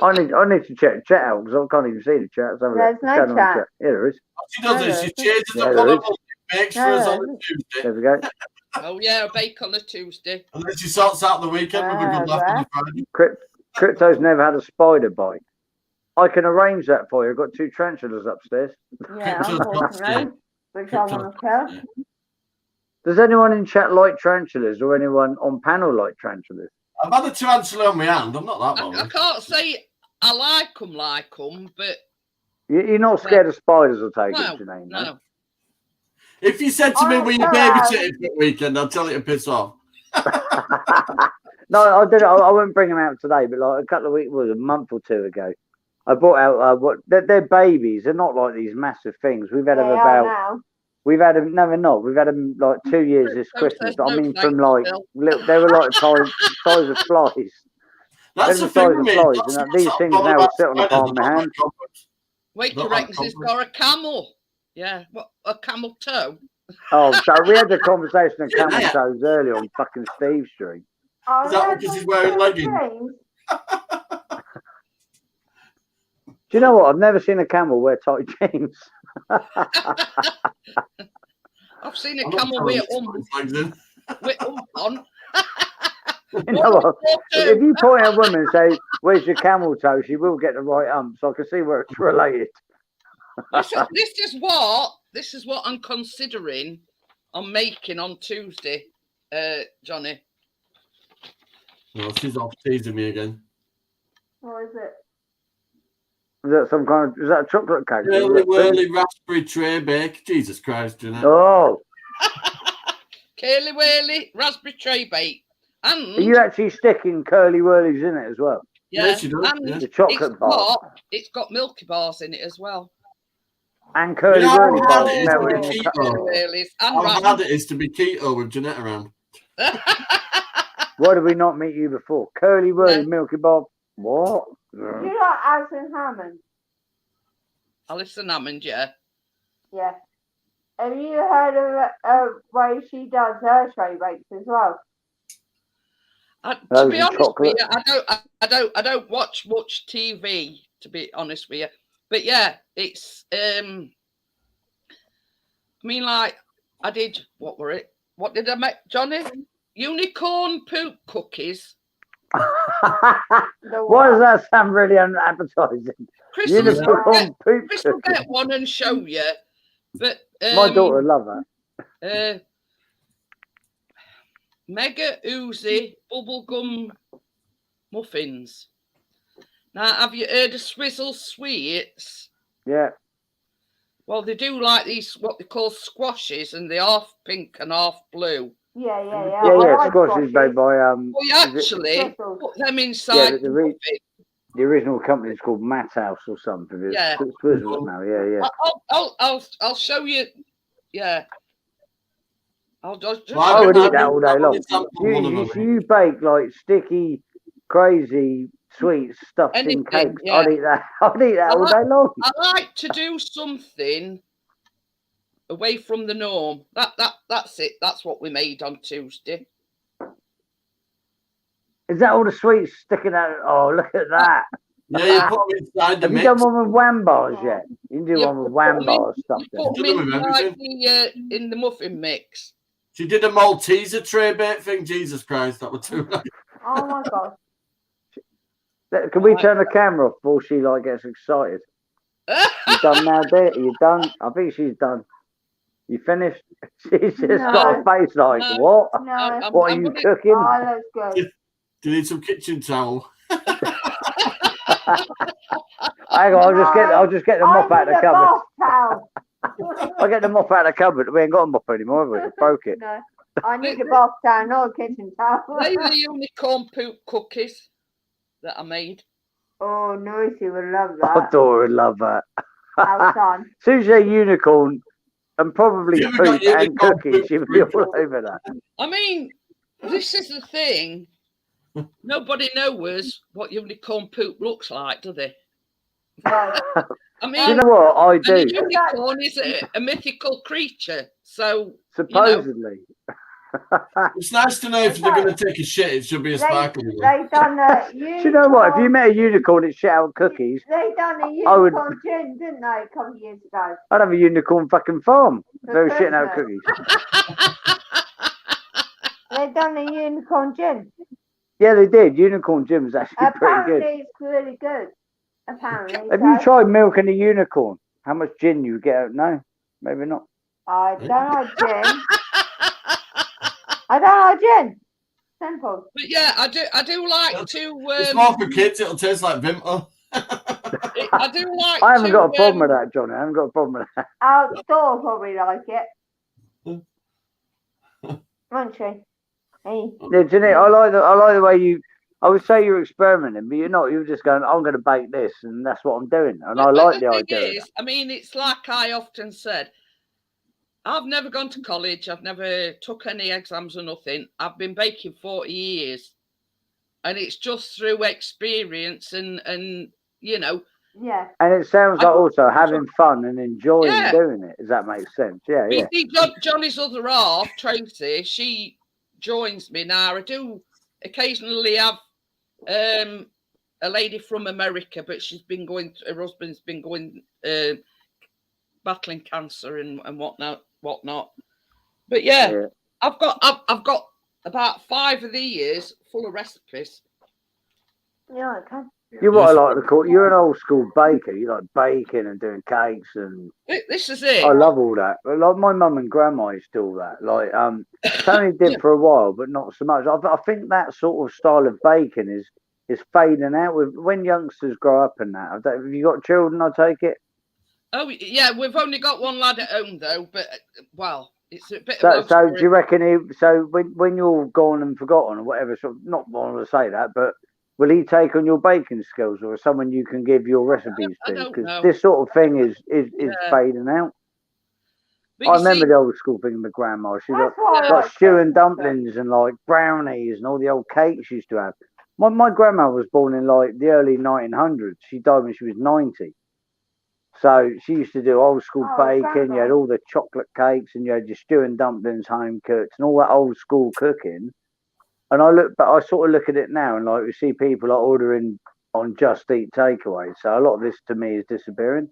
I need to check the chat out because I can't even see the chat. There's no chat. Yeah, there is. What she does is she changes up on a Monday, makes for us on a Tuesday. There we go. Oh yeah, a bake on a Tuesday. And then she sorts out the weekend with a good laugh on a Friday. Crypto's never had a spider bite. I can arrange that for you. I've got 2 tarantulas upstairs. Yeah, unfortunately. Which I want to kill. Does anyone in chat like tarantulas or anyone on panel like tarantulas? I've had a tarantula on my hand. I'm not that bothered. I can't say I like them, but... You're not scared of spiders, I'll take it, Janine. No. If you said to me, will you babysitting for the weekend, I'll tell you to piss off. No, I didn't. I wouldn't bring them out today, but like a couple of weeks, a month or 2 ago, I brought out they're babies. They're not like these massive things. We've had them about. We've had them. No, we're not. We've had them like 2 years this Christmas. I mean, from like they were like size of flies. That's the size of flies, and these things now will sit on the palm of my hand. Wait, correct. It's got a camel. Yeah, what, a camel toe. Oh, so we had the conversation of camel toes earlier on fucking Steve Street. Is that because he's wearing leggings? Do you know what? I've never seen a camel wear tight jeans. I've seen a camel with on. You know what? If you point at a woman and say, "Where's your camel toe?" she will get the right so I can see where it's related. This is what I'm considering on making on Tuesday, Johnny. Oh, she's off teasing me again. What is it? Is that some kind of? Is that a chocolate cake? Whirly raspberry tray bake. Jesus Christ, you know. Oh. Curly whirly raspberry tray bake. And are you actually sticking curly whirlies in it as well? Yeah, yes, you do. And the chocolate bar. It's got Milky Bars in it as well. And curly whirly bars. How hard it is to be keto with Jeanette around. Why did we not meet you before? Curly whirly Milky Bar. What? Do you like Alison Hammond? Alison Hammond, yeah. Yeah. Have you heard of way she does her tray bakes as well? To be honest with you, I don't watch much TV. To be honest with you, but yeah, it's. I mean, like I did. What were it? What did I make, Johnny? Unicorn poop cookies Why does that sound really unappetizing? Chris will Unicorn poop Chris will cookie. get one and show you. But My daughter would love that. Mega Oozy bubblegum muffins. Now, have you heard of Swizzle Sweets? Yeah. Well, they do like these, what they call squashes, and they're half pink and half blue. Yeah. Yeah. Squash is made by Well, you actually put them inside the muffin. The original company is called Matt House or something. It's Yeah. Swizzles now. Yeah. I'll show you. Yeah. I'll just. I would eat that all day long. You bake like sticky, crazy sweets stuffed in cakes. Yeah. I'd eat that. I'd eat that all day long. I like to do something away from the norm. That's it. That's what we made on Tuesday. Is that all the sweets sticking out? Oh, look at that. Yeah, you put them inside the Have mix. you done one with wham bars yet? You can do one with wham bars stuff. Put them in the muffin mix. She did a Malteser tray bake thing. Jesus Christ, that was too nice. Oh my God. Can we turn the camera off before she gets excited? You done now, dear? You done? I think she's done. You finished? She's just got a face like, what? No. What are you cooking? Oh, that's good. Do you need some kitchen towel? Hang on, I'll just get the mop out of the cupboard. Towel. I'll get the mop out of the cupboard. We ain't got a mop anymore, have we? We broke it. No. I need a bath towel, not a kitchen towel. They were the unicorn poop cookies that I made. Oh, Noisy would love My that. daughter would love that. Outside. As soon as you say unicorn and probably Yeah, we poop got and unicorn cookies, poop, she'd be all over that. I mean, this is the thing. Nobody knows what unicorn poop looks like, do they? Right. I mean, You know what? I and do. a unicorn is a mythical creature, so Supposedly. It's nice to know if they're going to take a shit, it should be a sparkling one. They done a Do you know what? If you met a unicorn that shit out cookies, They done a I would- unicorn gin, didn't they, a couple of years ago? I'd have a unicorn fucking farm. If they were For shitting out Christmas. cookies. They done a unicorn gin. Yeah, they did. Unicorn gin was actually pretty Apparently, good. it's really good. Apparently. Have you tried milking a unicorn? How much gin you get out? No, maybe not. I don't know gin. I don't know gin. Simple. but yeah, I do like to. It's more for kids, it'll taste like Vimto. I do like. I haven't to, got a problem with that, Johnny. I haven't got a problem with that. Outdoor probably like it. Won't she? Hey. Yeah, Jeanette, I like the way you. I would say you're experimenting, but you're not. You're just going, I'm going to bake this, and that's what I'm doing. And I like the idea. Of that. I mean, it's like I often said. I've never gone to college. I've never took any exams or nothing. I've been baking 40 years, and it's just through experience and you know. Yeah. And it sounds like also having fun and enjoying doing it. Does that make sense? Yeah, yeah. See, Johnny's other half, Tracy, she joins me now. I do occasionally have a lady from America, but she's been going. Her husband's been going battling cancer and whatnot. But yeah. I've got about 5 of these full of recipes. Yeah, okay. You're what I like to call. You're an old school baker. You like baking and doing cakes and. This is it. I love all that. Like my mum and grandma used to do all that. Like Tony did for a while, but not so much. I think that sort of style of baking is fading out with when youngsters grow up and that. Have you got children? I take it. Oh yeah, we've only got one lad at home though, but well, it's a bit. So do you reckon? So when you're gone and forgotten or whatever, so not want to say that, but will he take on your baking skills, or someone you can give your recipes to? Because this sort of thing is fading out. But I remember the old school thing with my grandma. She got like stew and dumplings and like brownies and all the old cakes she used to have. My grandma was born in like the early 1900s. She died when she was 90. So she used to do old school baking. You had all the chocolate cakes and you had your stew and dumplings home cooked and all that old school cooking. And I sort of look at it now and like we see people like ordering on Just Eat takeaway. So a lot of this to me is disappearing.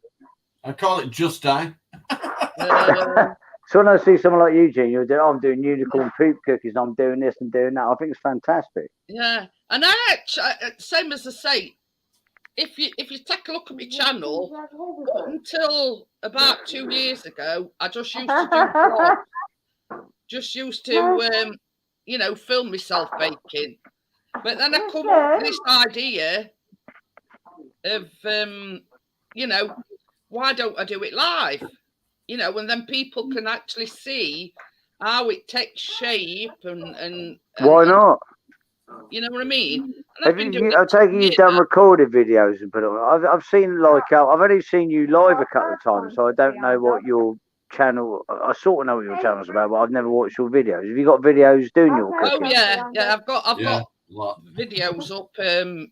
I call it Just Die. So when I see someone like Eugene, I'm doing unicorn poop cookies, and I'm doing this and doing that. I think it's fantastic. Yeah, And same as I say, if you take a look at my channel, up until about 2 years ago, I just used to do vlogs. Just used to, you know, film myself baking. But then I come up with this idea of, you know, why don't I do it live? You know, and then people can actually see how it takes shape and Why not? You know what I mean? I take it you've done recorded videos and put it on. I've seen like I've only seen you live a couple of times, so I don't know what your channel. I sort of know what your channel's about, but I've never watched your videos. Have you got videos doing your cooking? Oh yeah, I've got videos up.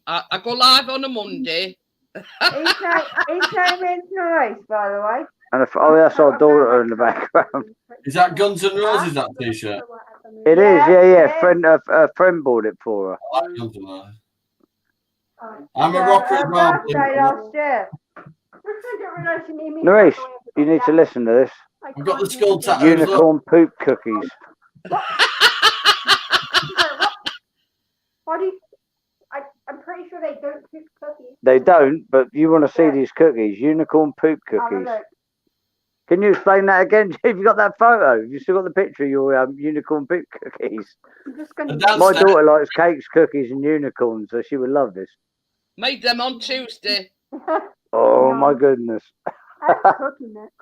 I go live on a Monday. His name is Norris, by the way. And that's our daughter in the background. Is that Guns N' Roses, that t-shirt? It is, yeah. A friend bought it for her. I like Guns N' Roses. I'm a rocker as well. Last year. Norris, you need to listen to this. I've got the skull tattoo. Unicorn poop cookies. Why do you, I'm pretty sure they don't poop cookies. They don't, but you want to see these cookies. Unicorn poop cookies. Can you explain that again? Have you got that photo? Have you still got the picture of your unicorn poop cookies? My daughter likes cakes, cookies, and unicorns, so she would love this. Made them on Tuesday. Oh my goodness! I have cookie mix.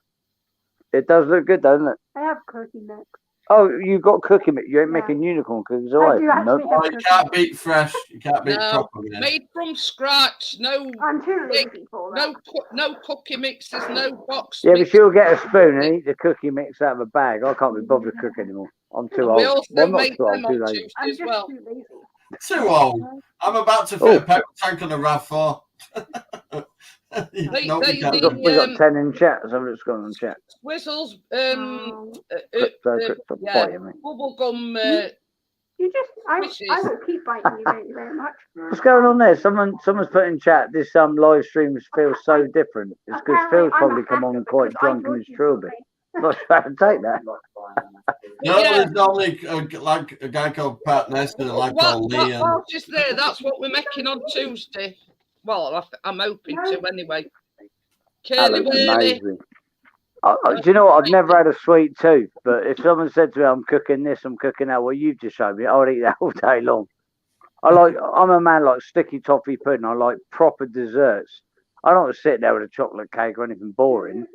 It does look good, doesn't it? I have cookie mix. Oh, you got cookie mix. You ain't making unicorn cookies, are you? No. Oh, you can't beat fresh. You can't beat proper. Man. Made from scratch. No. I'm too lazy for that. No cookie mixes. No box. Yeah, but she'll get a spoon and eat the cookie mix out of a bag. I can't be bothered to cook anymore. I'm too old. We also well, I'm not made too them old, on too Tuesday late. as well. Too old. I'm about to fit a petrol tank on a RAV4. We've got 10 in chat, so I'm just going on chat. Swizzles, bubblegum. You just, I will keep biting you. Thank you very much. What's going on there? Someone's put in chat. This live stream feels so different. It's because Phil's probably come on quite drunk and it's true a bit. Not sure how to take that. No, there's normally like a guy called Pat Nestor, called Lee. Well, just there. That's what we're making on Tuesday. Well, I'm hoping to anyway. Curly Wurly. Do you know what? I've never had a sweet tooth, but if someone said to me, "I'm cooking this, I'm cooking that," well, you've just showed me. I would eat that all day long. I'm a man like sticky toffee pudding. I like proper desserts. I don't want to sit there with a chocolate cake or anything boring.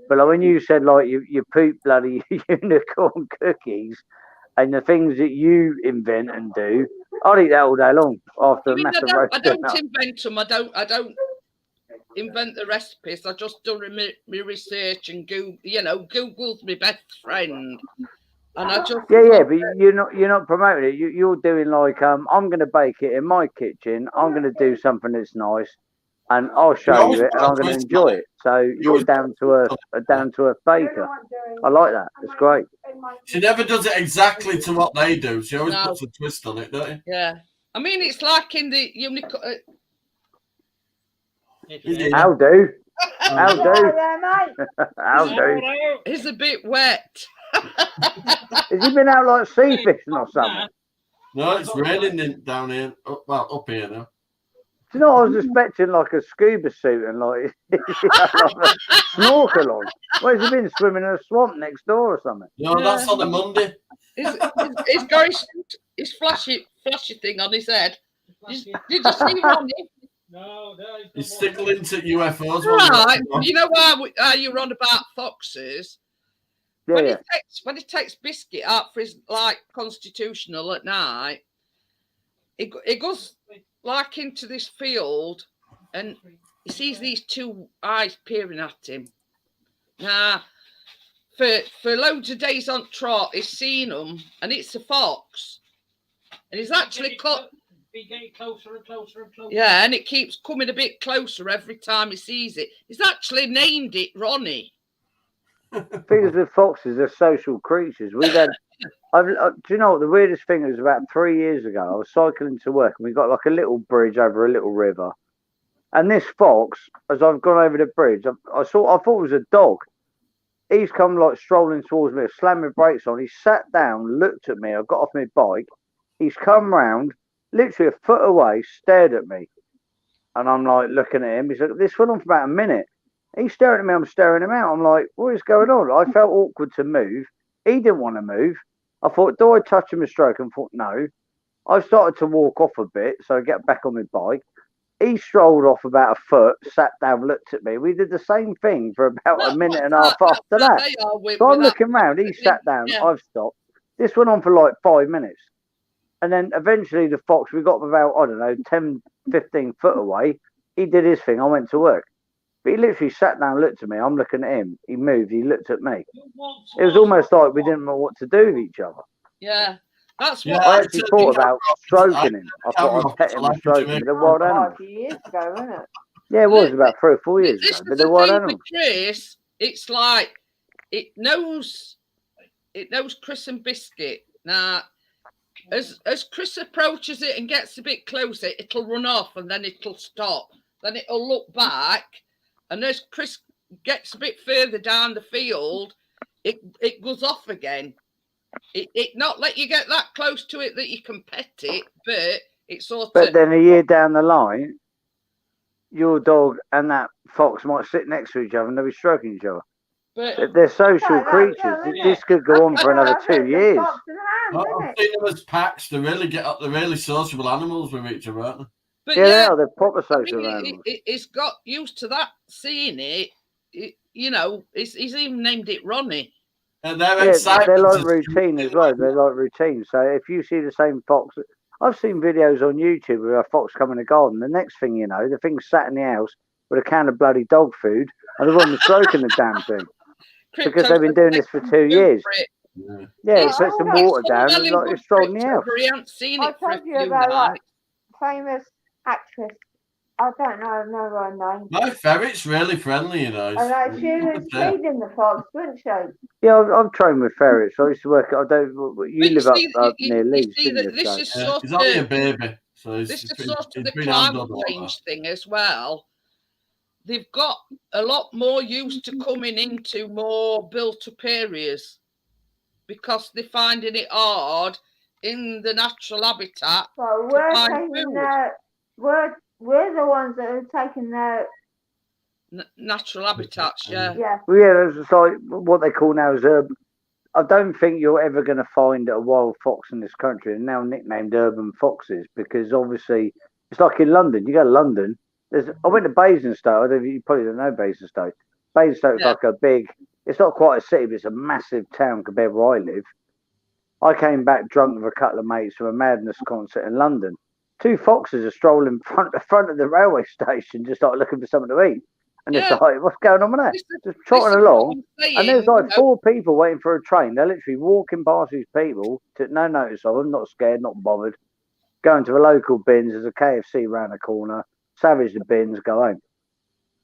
But like when you said like you poop bloody unicorn cookies and the things that you invent and do, I'd eat that all day long after a massive roast. I don't invent them. I don't invent the recipes. I just do my research and Google's my best friend. And I just but you're not promoting it. You're doing like I'm going to bake it in my kitchen. I'm going to do something that's nice, and I'll show you it, and I'm going to enjoy it. So you're down to a baker. I like that. It's great. She never does it exactly to what they do. She always puts a twist on it, don't you? Yeah. I mean, it's like in the unicorn. How do? How do? How do? It's a bit wet. Has he been out like sea fishing or something? No, it's raining down here. Up here now. Do you know, I was expecting like a scuba suit and like, like a snorkel on. Where's he been swimming in a swamp next door or something? No, that's on a Monday. He's got his flashy thing on his head. Did you see Ronnie? No, he's sticking into UFOs. Right, you know how you're on about foxes? Yeah, when he takes Biscuit out for his constitutional at night, he goes like into this field and he sees these two eyes peering at him. Now, for loads of days on trot, he's seen them and it's a fox. And he's actually getting closer and closer and closer. Yeah, and it keeps coming a bit closer every time he sees it. He's actually named it Ronnie. Things with foxes are social creatures. We've had. Do you know what the weirdest thing was? About 3 years ago, I was cycling to work and we got like a little bridge over a little river. And this fox, as I've gone over the bridge, I thought it was a dog. He's come like strolling towards me, slammed my brakes on. He sat down, looked at me. I got off my bike. He's come round. literally a foot away, stared at me. And I'm like looking at him. He's like, this went on for about a minute. He's staring at me. I'm staring him out. I'm like, what is going on? I felt awkward to move. He didn't want to move. I thought, do I touch him and stroke him? I thought, no. I started to walk off a bit, so I get back on my bike. He strolled off about a foot, sat down, looked at me. We did the same thing for about a minute and a half after that. So I'm looking round. He sat down. Yeah. I've stopped. This went on for like 5 minutes. And then eventually the fox, we got about, I don't know, 10, 15 foot away. He did his thing. I went to work. But he literally sat down, looked at me. I'm looking at him. He moved. He looked at me. It was almost like we didn't know what to do with each other. Yeah. That's Yeah, what I actually thought about stroking him. I thought I'd pet him and stroke him. But they're wild animals. 5 years ago, isn't it? Yeah, it was about 3 or 4 years This ago. is But the they're wild thing with animals. Chris. It's like it knows Chris and Biscuit. Now, as Chris approaches it and gets a bit closer, it'll run off and then it'll stop. Then it'll look back, and as Chris gets a bit further down the field, it goes off again. It not let you get that close to it that you can pet it, but it's sort of. But then a year down the line, your dog and that fox might sit next to each other and they'll be stroking each other. But They're social Like that, creatures. yeah, This could go on for another 2 years. Fox and hounds, isn't I've it? seen them as packs. They really get up. They're really sociable animals with each other, aren't they? but Yeah, yeah, they are. They're proper I social mean, animals. it's got used to that, seeing it. You know, he's even named it Ronnie. And they're Yeah, excited. they're like to- routine as well. They're like routine. So if you see the same fox, I've seen videos on YouTube where a fox come in the garden. The next thing you know, the thing's sat in the house with a can of bloody dog food, and the woman's stroking the damn thing because they've been doing this for 2 years. Yeah. Yeah, he Yeah, puts some it's water down and like it's strolling in the house. He hasn't seen I it for a told you few about like nights. famous actress. I don't know her name. My ferret's really friendly, you know. And like, she was Yeah. feeding the fox, wasn't she? Yeah, I've trained with ferrets. I used to work. I don't. You But live up you near Leeds, see didn't that you? this So- is Yeah, sort he's only a of baby, so he's, this is he's, sort of he's the been climate handled a lot. change thing as well. They've got a lot more used to coming into more built-up areas because they're finding it hard in the natural habitat. So we're find taking food. their, we're the ones that are taking their, Natural habitats, yeah. yeah. Well, yeah, it's like what they call now is urban. I don't think you're ever going to find a wild fox in this country. They're now nicknamed urban foxes because obviously it's like in London. You go to London. I went to Basingstoke. I don't, you probably don't know Basingstoke. Basingstoke's Yeah. like a big. It's not quite a city, but it's a massive town compared to where I live. I came back drunk with a couple of mates from a Madness concert in London. 2 foxes are strolling front of the railway station, just like looking for something to eat. And it's Yeah. like, what's going on with that? This is- Just this trotting is what along. I'm saying, And there's like you know. 4 people waiting for a train. They're literally walking past these people, took no notice of them, not scared, not bothered. Going to a local bins, there's a KFC round the corner, savage the bins, go home.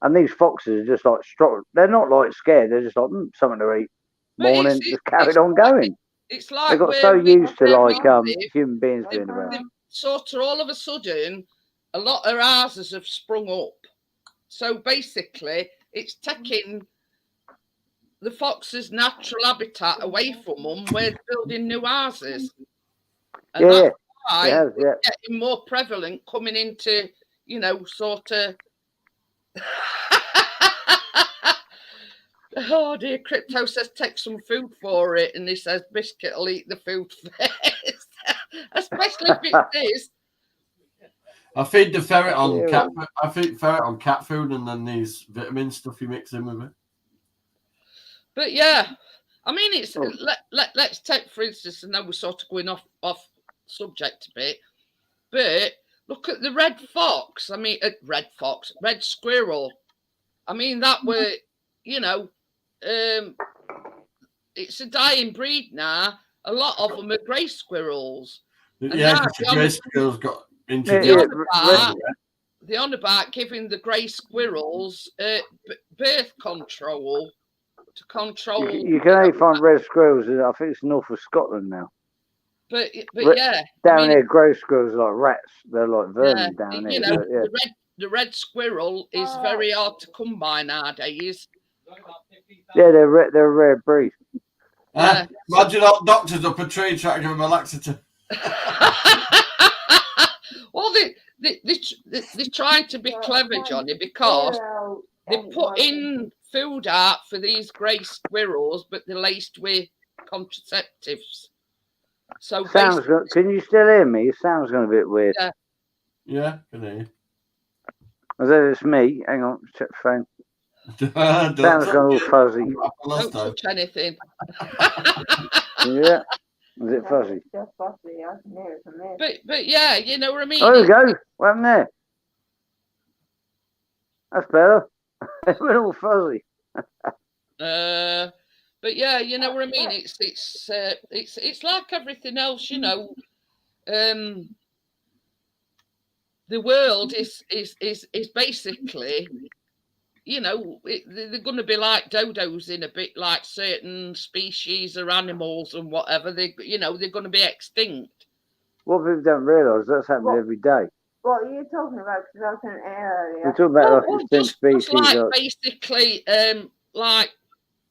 And these foxes are just like, they're not like scared, they're just like, something to eat. But Morning, it's- just carried it's on like- going. It's like They got where so we- used to where we like live, human beings they've- being around. they've sort of all of a sudden, a lot of houses have sprung up. So basically, it's taking the fox's natural habitat away from them. We're building new houses, and Yeah, that's why it has, yeah. it's getting more prevalent coming into, you know, sort of. Oh dear, Crypto says take some food for it, and he says Biscuit will eat the food first, especially if it is. I feed the ferret on Yeah. cat. I feed ferret on cat food, and then these vitamin stuff you mix in with it. But yeah, I mean, it's Oh. let's take for instance, and now we're sort of going off subject a bit, but look at the red fox. I mean, red squirrel. I mean, that were, you know, it's a dying breed now. A lot of them are grey squirrels. And Yeah, now because the the grey other- squirrels got Yeah, introduced. yeah. They're on about giving the grey squirrels birth control to control. You can only find red squirrels, I think it's north of Scotland now. But Re- yeah, Down I mean, here, grey squirrels are like rats. They're like vermin yeah, down you here. know, but yeah. the red squirrel is very hard to come by nowadays. Yeah, they're a rare breed. Yeah. Imagine all doctors up a tree trying to give him a laxative. Well, they're trying to be clever, Johnny, because they put in food out for these grey squirrels, but they're laced with contraceptives. So Sounds good. Can you still hear me? It sounds going a bit weird. Yeah. Yeah, can hear you. I said it's me. Hang on, check the phone. Sounds going all fuzzy. Don't touch anything. Yeah. Is it fuzzy? Just fuzzy. I can hear it from here. But yeah, you know what I mean? Oh, there we go. What happened there? That's better. It went all fuzzy. But yeah, you know what I mean? It's like everything else, you know. The world is basically, you know, they're going to be like dodos in a bit, like certain species or animals and whatever. They're going to be extinct. What people don't realise, that's happening every day. What are you talking about? Because I couldn't hear earlier. We're talking about like extinct species. Just like basically, like,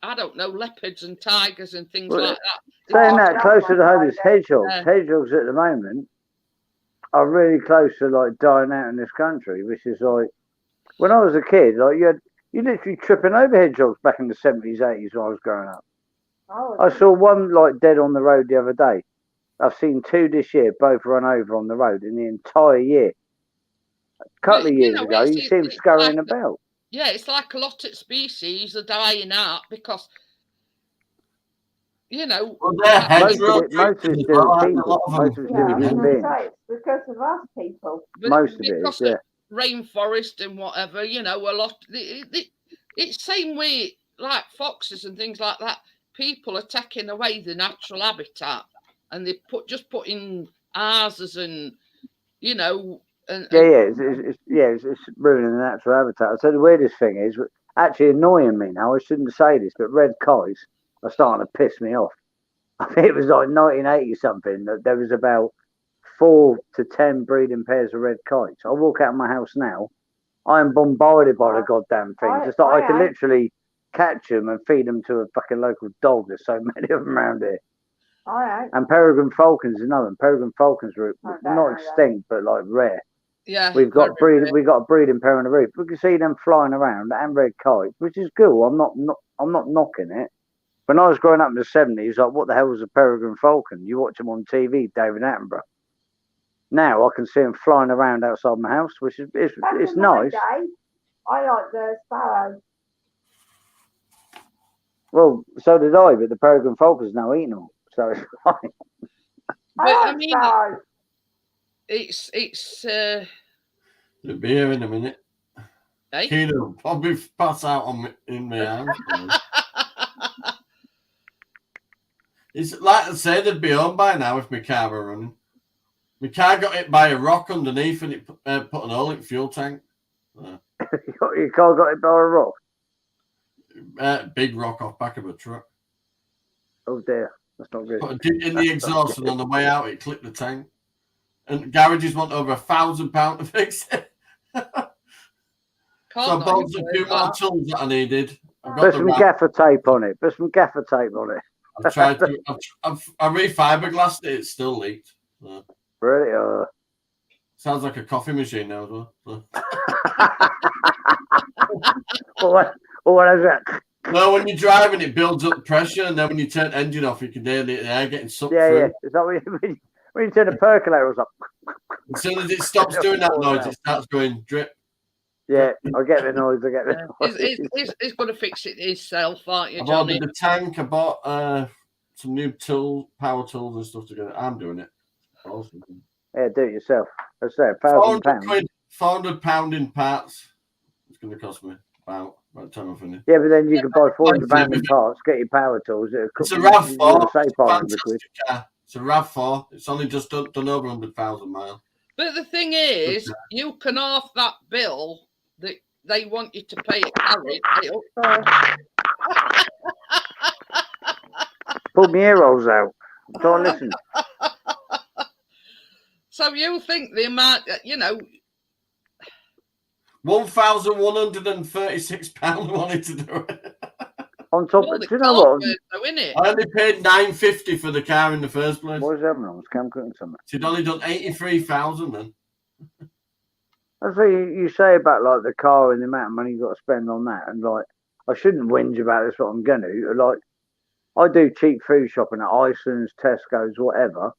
I don't know, leopards and tigers and things like that. Saying that, closer to home is hedgehogs. Hedgehogs at the moment are really close to like dying out in this country, which is like, when I was a kid, like you literally tripping over hedgehogs back in the 70s, 80s when I was growing up. I saw one like dead on the road the other day. I've seen two this year, both run over on the road in the entire year. A couple of years ago, you see them scurrying about. Yeah, it's like a lot of species are dying out because, you know, most of it's still people. Most of it's still human beings. It's because of us people. Most of it is, yeah. Rainforest and whatever, you know, a lot. It's same way like foxes and things like that. People are taking away the natural habitat, and they just put in houses and, you know. It's ruining the natural habitat. So the weirdest thing is, actually annoying me now, I shouldn't say this, but red kites are starting to piss me off. I think it was like 1980 something that there was about 4 to 10 breeding pairs of red kites. I walk out of my house now, I am bombarded by the goddamn things. It's like I can literally catch them and feed them to a fucking local dog. There's so many of them around here. And peregrine falcons, another one. Peregrine falcons are not extinct, but like rare. Yeah, we've got a breeding pair on the roof. We can see them flying around and red kites, which is cool. I'm not knocking it. When I was growing up in the 70s, like, what the hell was a peregrine falcon? You watch them on TV, David Attenborough. Now I can see them flying around outside my house, which is it's nice. I like the sparrows. Well, so did I, but the peregrine falcon's now eating them, so it's fine. But I mean, it's It'll be here in a minute. Hey? Keenan probably pass out in my hands. It's like I say, they'd be home by now if my car were running. My car got hit by a rock underneath and it put an hole in the fuel tank. Your car got hit by a rock? Big rock off back of a truck. Oh dear, that's not good. Put it in the exhaust and on the way out it clipped the tank. And garages want over £1,000 to fix it. So I bought a few more tools that I needed. Put some gaffer tape on it. Put some gaffer tape on it. I've tried to. I re-fiberglassed it. It's still leaked. So. Really? Sounds like a coffee machine now as well. So. what is that? No, when you're driving, it builds up pressure, and then when you turn the engine off, you can hear the air getting sucked through. Yeah. Is that when you turn the percolator, it's like. As soon as it stops doing that noise, it starts going drip. Yeah, I get the noise. He's going to fix it himself, aren't you, I Johnny? bought the tank. I bought some new power tools and stuff together. I'm doing it. Awesome. Yeah, do it yourself. I say £1,000. £400 in parts. It's going to cost me about by the time I finish. Yeah, but then you can buy £400 in parts, get your power tools. It's a RAV4. It's a RAV4. It's only just done over 100,000 miles. But the thing is, you can off that bill that they want you to pay it. Pull my ear rolls out. Don't listen. So you think the amount, you know, £1,136 I wanted to do it. On top of it, do you know what? I only paid $950 for the car in the first place. What was that on? Cam cooking something. She'd only done 83,000 then. That's what you say about like the car and the amount of money you got to spend on that, and like I shouldn't whinge about this, what I'm gonna like. I do cheap food shopping at Iceland's, Tesco's, whatever.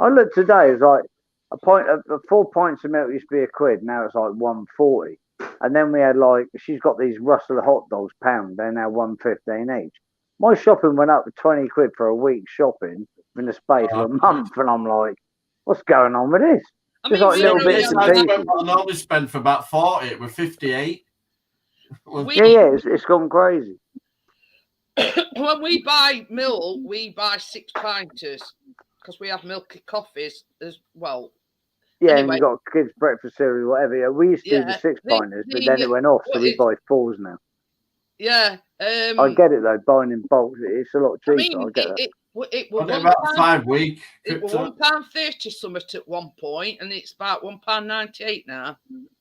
I looked today, it's like a pint of 4 pints of milk used to be £1, now it's like £1.40. And then we had like she's got these Russell hot dogs pound, they're now £1.15 each. My shopping went up to £20 for a week shopping in the space of a month, and I'm like, what's going on with this? I Just mean, like little bits and pieces. I normally spend for about 40. We're 58. Yeah, it's gone crazy. When we buy milk, we buy 6 pinters because we have milky coffees as well. Yeah, Anyway. and you got kids' breakfast cereal, whatever. Yeah, we used to do the 6 pinters, but then it went off, so we buy 4s now. Yeah. I get it though, buying in bulk, it's a lot cheaper. I get that. It was about 5 weeks. It was £1.30 something at one point, and it's about £1.98 now.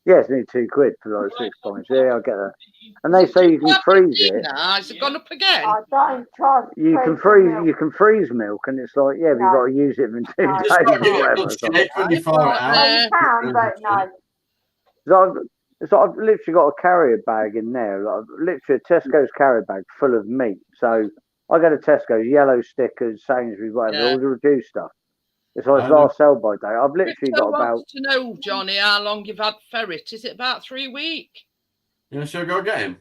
Yeah, it's nearly £2 for like 6 pints. Yeah, I get that. And they say you can freeze it. Now, has it gone up again? I don't trust. You can freeze milk, and it's like, yeah, but you've got to use it in 2 days or whatever. £1, but no. So I've literally got a carrier bag in there, like literally a Tesco's carrier bag full of meat. So I go to Tesco's, yellow stickers, Sainsbury's, whatever, all the reduced stuff. It's like last sell by day. I've literally got about. Wants to know, Johnny, how long you've had ferret? Is it about 3 weeks? Yeah, shall I go get him?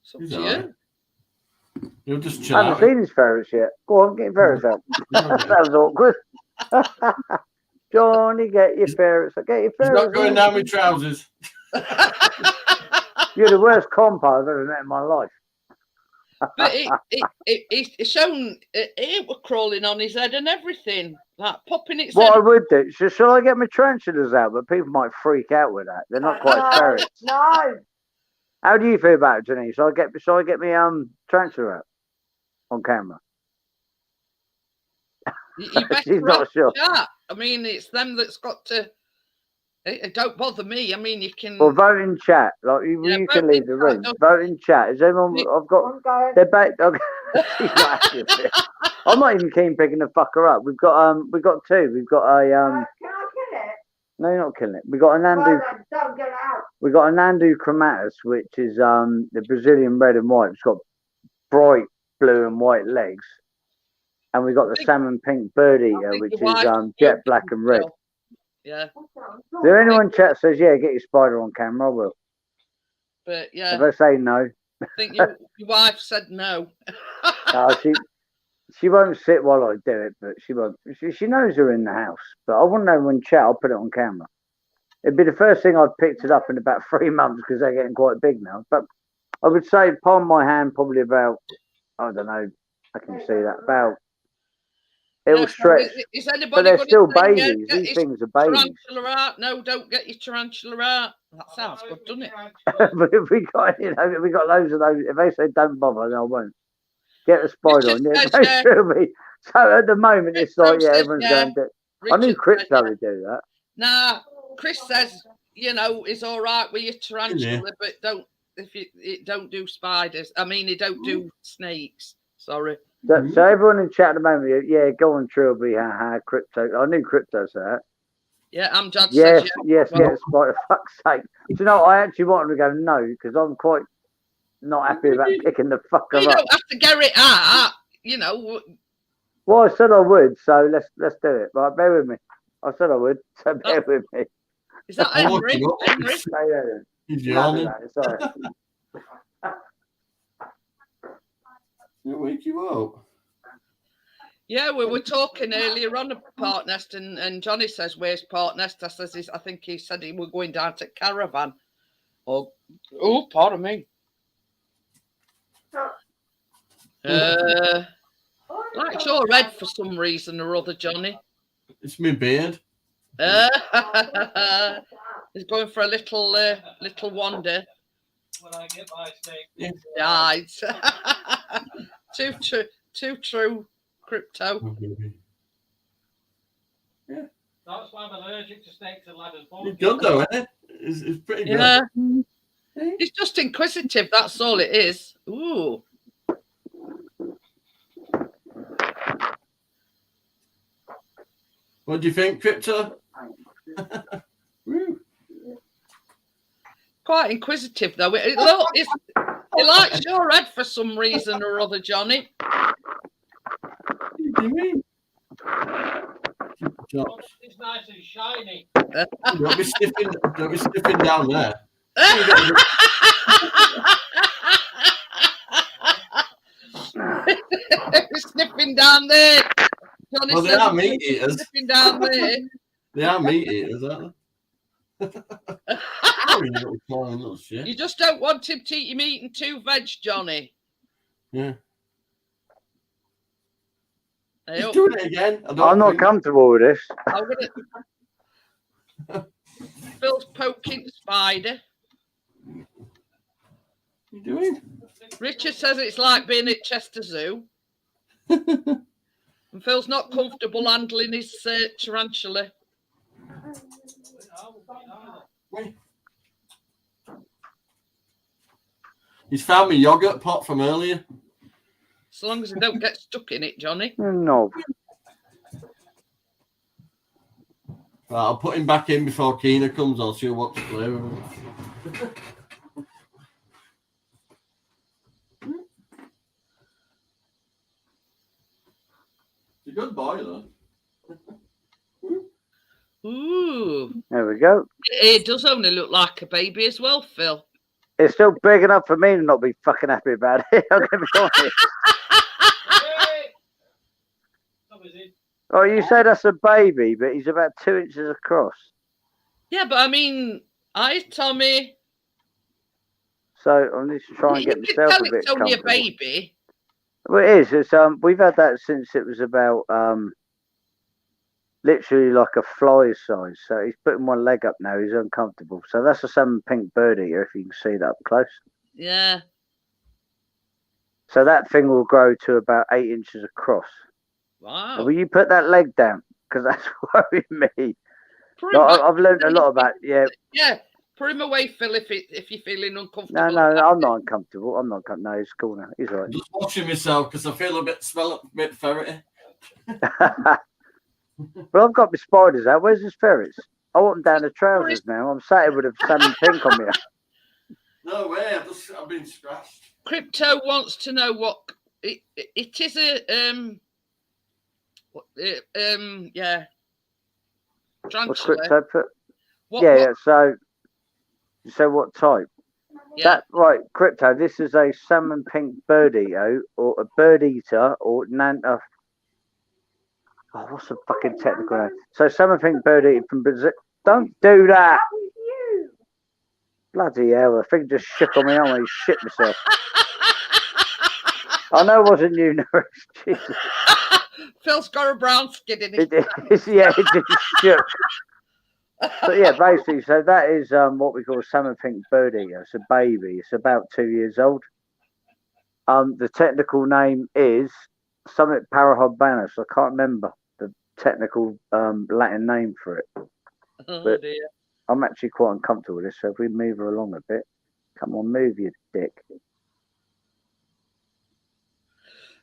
It's up to you. You'll just chill I haven't seen his ferrets yet. Go on, get your ferrets out. That was awkward. Johnny, get your ferrets. Get your ferrets. He's not going down with trousers. You're the worst compa I've ever met in my life. But it's shown it was crawling on his head and everything, like popping its What head. I would do, shall I get my tarantulas out? But people might freak out with that. They're not quite ferrets. No. How do you feel about it, Janine? Shall I get my tarantula out on camera? You better She's not sure. chat. I mean, it's them that's got to. It don't bother me. I mean, you can. Well, vote in chat. Like you can leave the room. Vote in chat. Is everyone? I've got. They're back. She's not happy with it. I'm not even keen picking the fucker up. We've got 2. We've got a Can I kill it? No, you're not killing it. We got a Nandu. Well, then, don't get it out. We got a Nandu chromatus, which is the Brazilian red and white. It's got bright blue and white legs, and we got the salmon pink bird eater, which is jet black and red. Yeah. Is there anyone in chat says, yeah, get your spider on camera? I will. But yeah. If I say no. I think your wife said no. She won't sit while I do it, but she won't. She knows her in the house. But I want to know when chat, I'll put it on camera. It'd be the first thing I've picked it up in about 3 months because they're getting quite big now. But I would say palm my hand probably about, I don't know, I can see that, about. It'll stretch. Is anybody but they're still saying, babies. These things are babies. Tarantula out? No, don't get your tarantula out. That sounds good, doesn't it? But if we got, we got loads of those. If they say don't bother, then I won't. Get the spider on. Yeah, so at the moment, it's like, yeah, everyone's going to. I knew Crypto would do that. Nah, Chris says, it's all right with your tarantula, but don't do spiders. I mean, you don't do snakes. Sorry. So everyone in chat at the moment, yeah, go on, Trilby, Crypto. I knew Crypto said that. Yeah, I'm Judge. Yes, get a spider. Fuck's sake. Do you know, I actually wanted to go no because I'm quite not happy about picking the fucker up. You don't have to get it out, Well, I said I would, so let's do it. Right, bear with me. I said I would, so bear with me. Is that Henry? He's yawning. It's all right. It'll wake you up. Yeah, we were talking earlier on about Park Nest, and Johnny says, "Where's Park Nest?" I think he said he was going down to Caravan. Oh, pardon me. Like your head for some reason or other, Johnny. It's my beard. He's going for a little wander. When I get my steak. Right. Too true, Crypto. Oh, That's why I'm allergic to snakes and ladders. It's good though, isn't it? It's pretty good. Yeah. He's just inquisitive, that's all it is. Ooh. What do you think, Crypto? Quite inquisitive, though. It likes your head for some reason or other, Johnny. What do you mean? It's nice and shiny. Don't be sniffing down there. Sniffing down there. Johnny Well, they are meat eaters. Sniffing down there. They are meat eaters, aren't they? Oh, you little flying little shit. You just don't want him to eat your meat and 2 veg, Johnny. Yeah. Hey, He's doing it again. I'm not comfortable with this. Phil's poking Spider. What are you doing? Richard says it's like being at Chester Zoo. And Phil's not comfortable handling his tarantula. He's found me yogurt pot from earlier. As long as it don't get stuck in it, Johnny. No. Right, I'll put him back in before Keena comes on. She'll want to play with him. He's a good boy, though. Ooh. There we go. It does only look like a baby as well, Phil. It's still big enough for me to not be fucking happy about it. I'm going to be honest. Oh, you say that's a baby, but he's about 2 inches across. Yeah, but I mean, Tommy. So I need to try and get You can myself tell a bit it's only a comfortable. baby. Well, it is. It's we've had that since it was about literally like a fly size. So he's putting one leg up now. He's uncomfortable. So that's a salmon pink bird eater, if you can see that up close. Yeah. So that thing will grow to about 8 inches across. Wow. And will you put that leg down? Because that's worrying me. Put him Like, back. I've learned a lot about Yeah. Put him away, Phil, if you're feeling uncomfortable. No, I'm not uncomfortable. I'm not. No, he's cool now. He's all I'm just watching myself because I feel smell a bit ferrety. right. Well, I've got my spiders out. Where's his ferrets? I want them down the trousers now. I'm sat here with a salmon pink on me. No way. I've been scratched. Crypto wants to know what it is. Yeah. What's Tarantula. crypto put? What, Yeah. So what type? yeah. That right, crypto. This is a salmon pink bird eater or a bird eater or nanta. Oh, what's the fucking technical name? So salmon pink bird eater from Brazil. Don't do that. That was you. Bloody hell! The thing just shook on me. I almost shit myself. I know it wasn't you, Norris. Jesus. Phil's got a brown skin in his. Yeah, it just shook. So yeah, basically, so that is what we call a salmon pink bird eater. It's a baby. It's about 2 years old. The technical name is Summit Parahodbanus. I can't remember the technical Latin name for it. Oh but dear. I'm actually quite uncomfortable with this. So if we move her along a bit, come on, move your dick.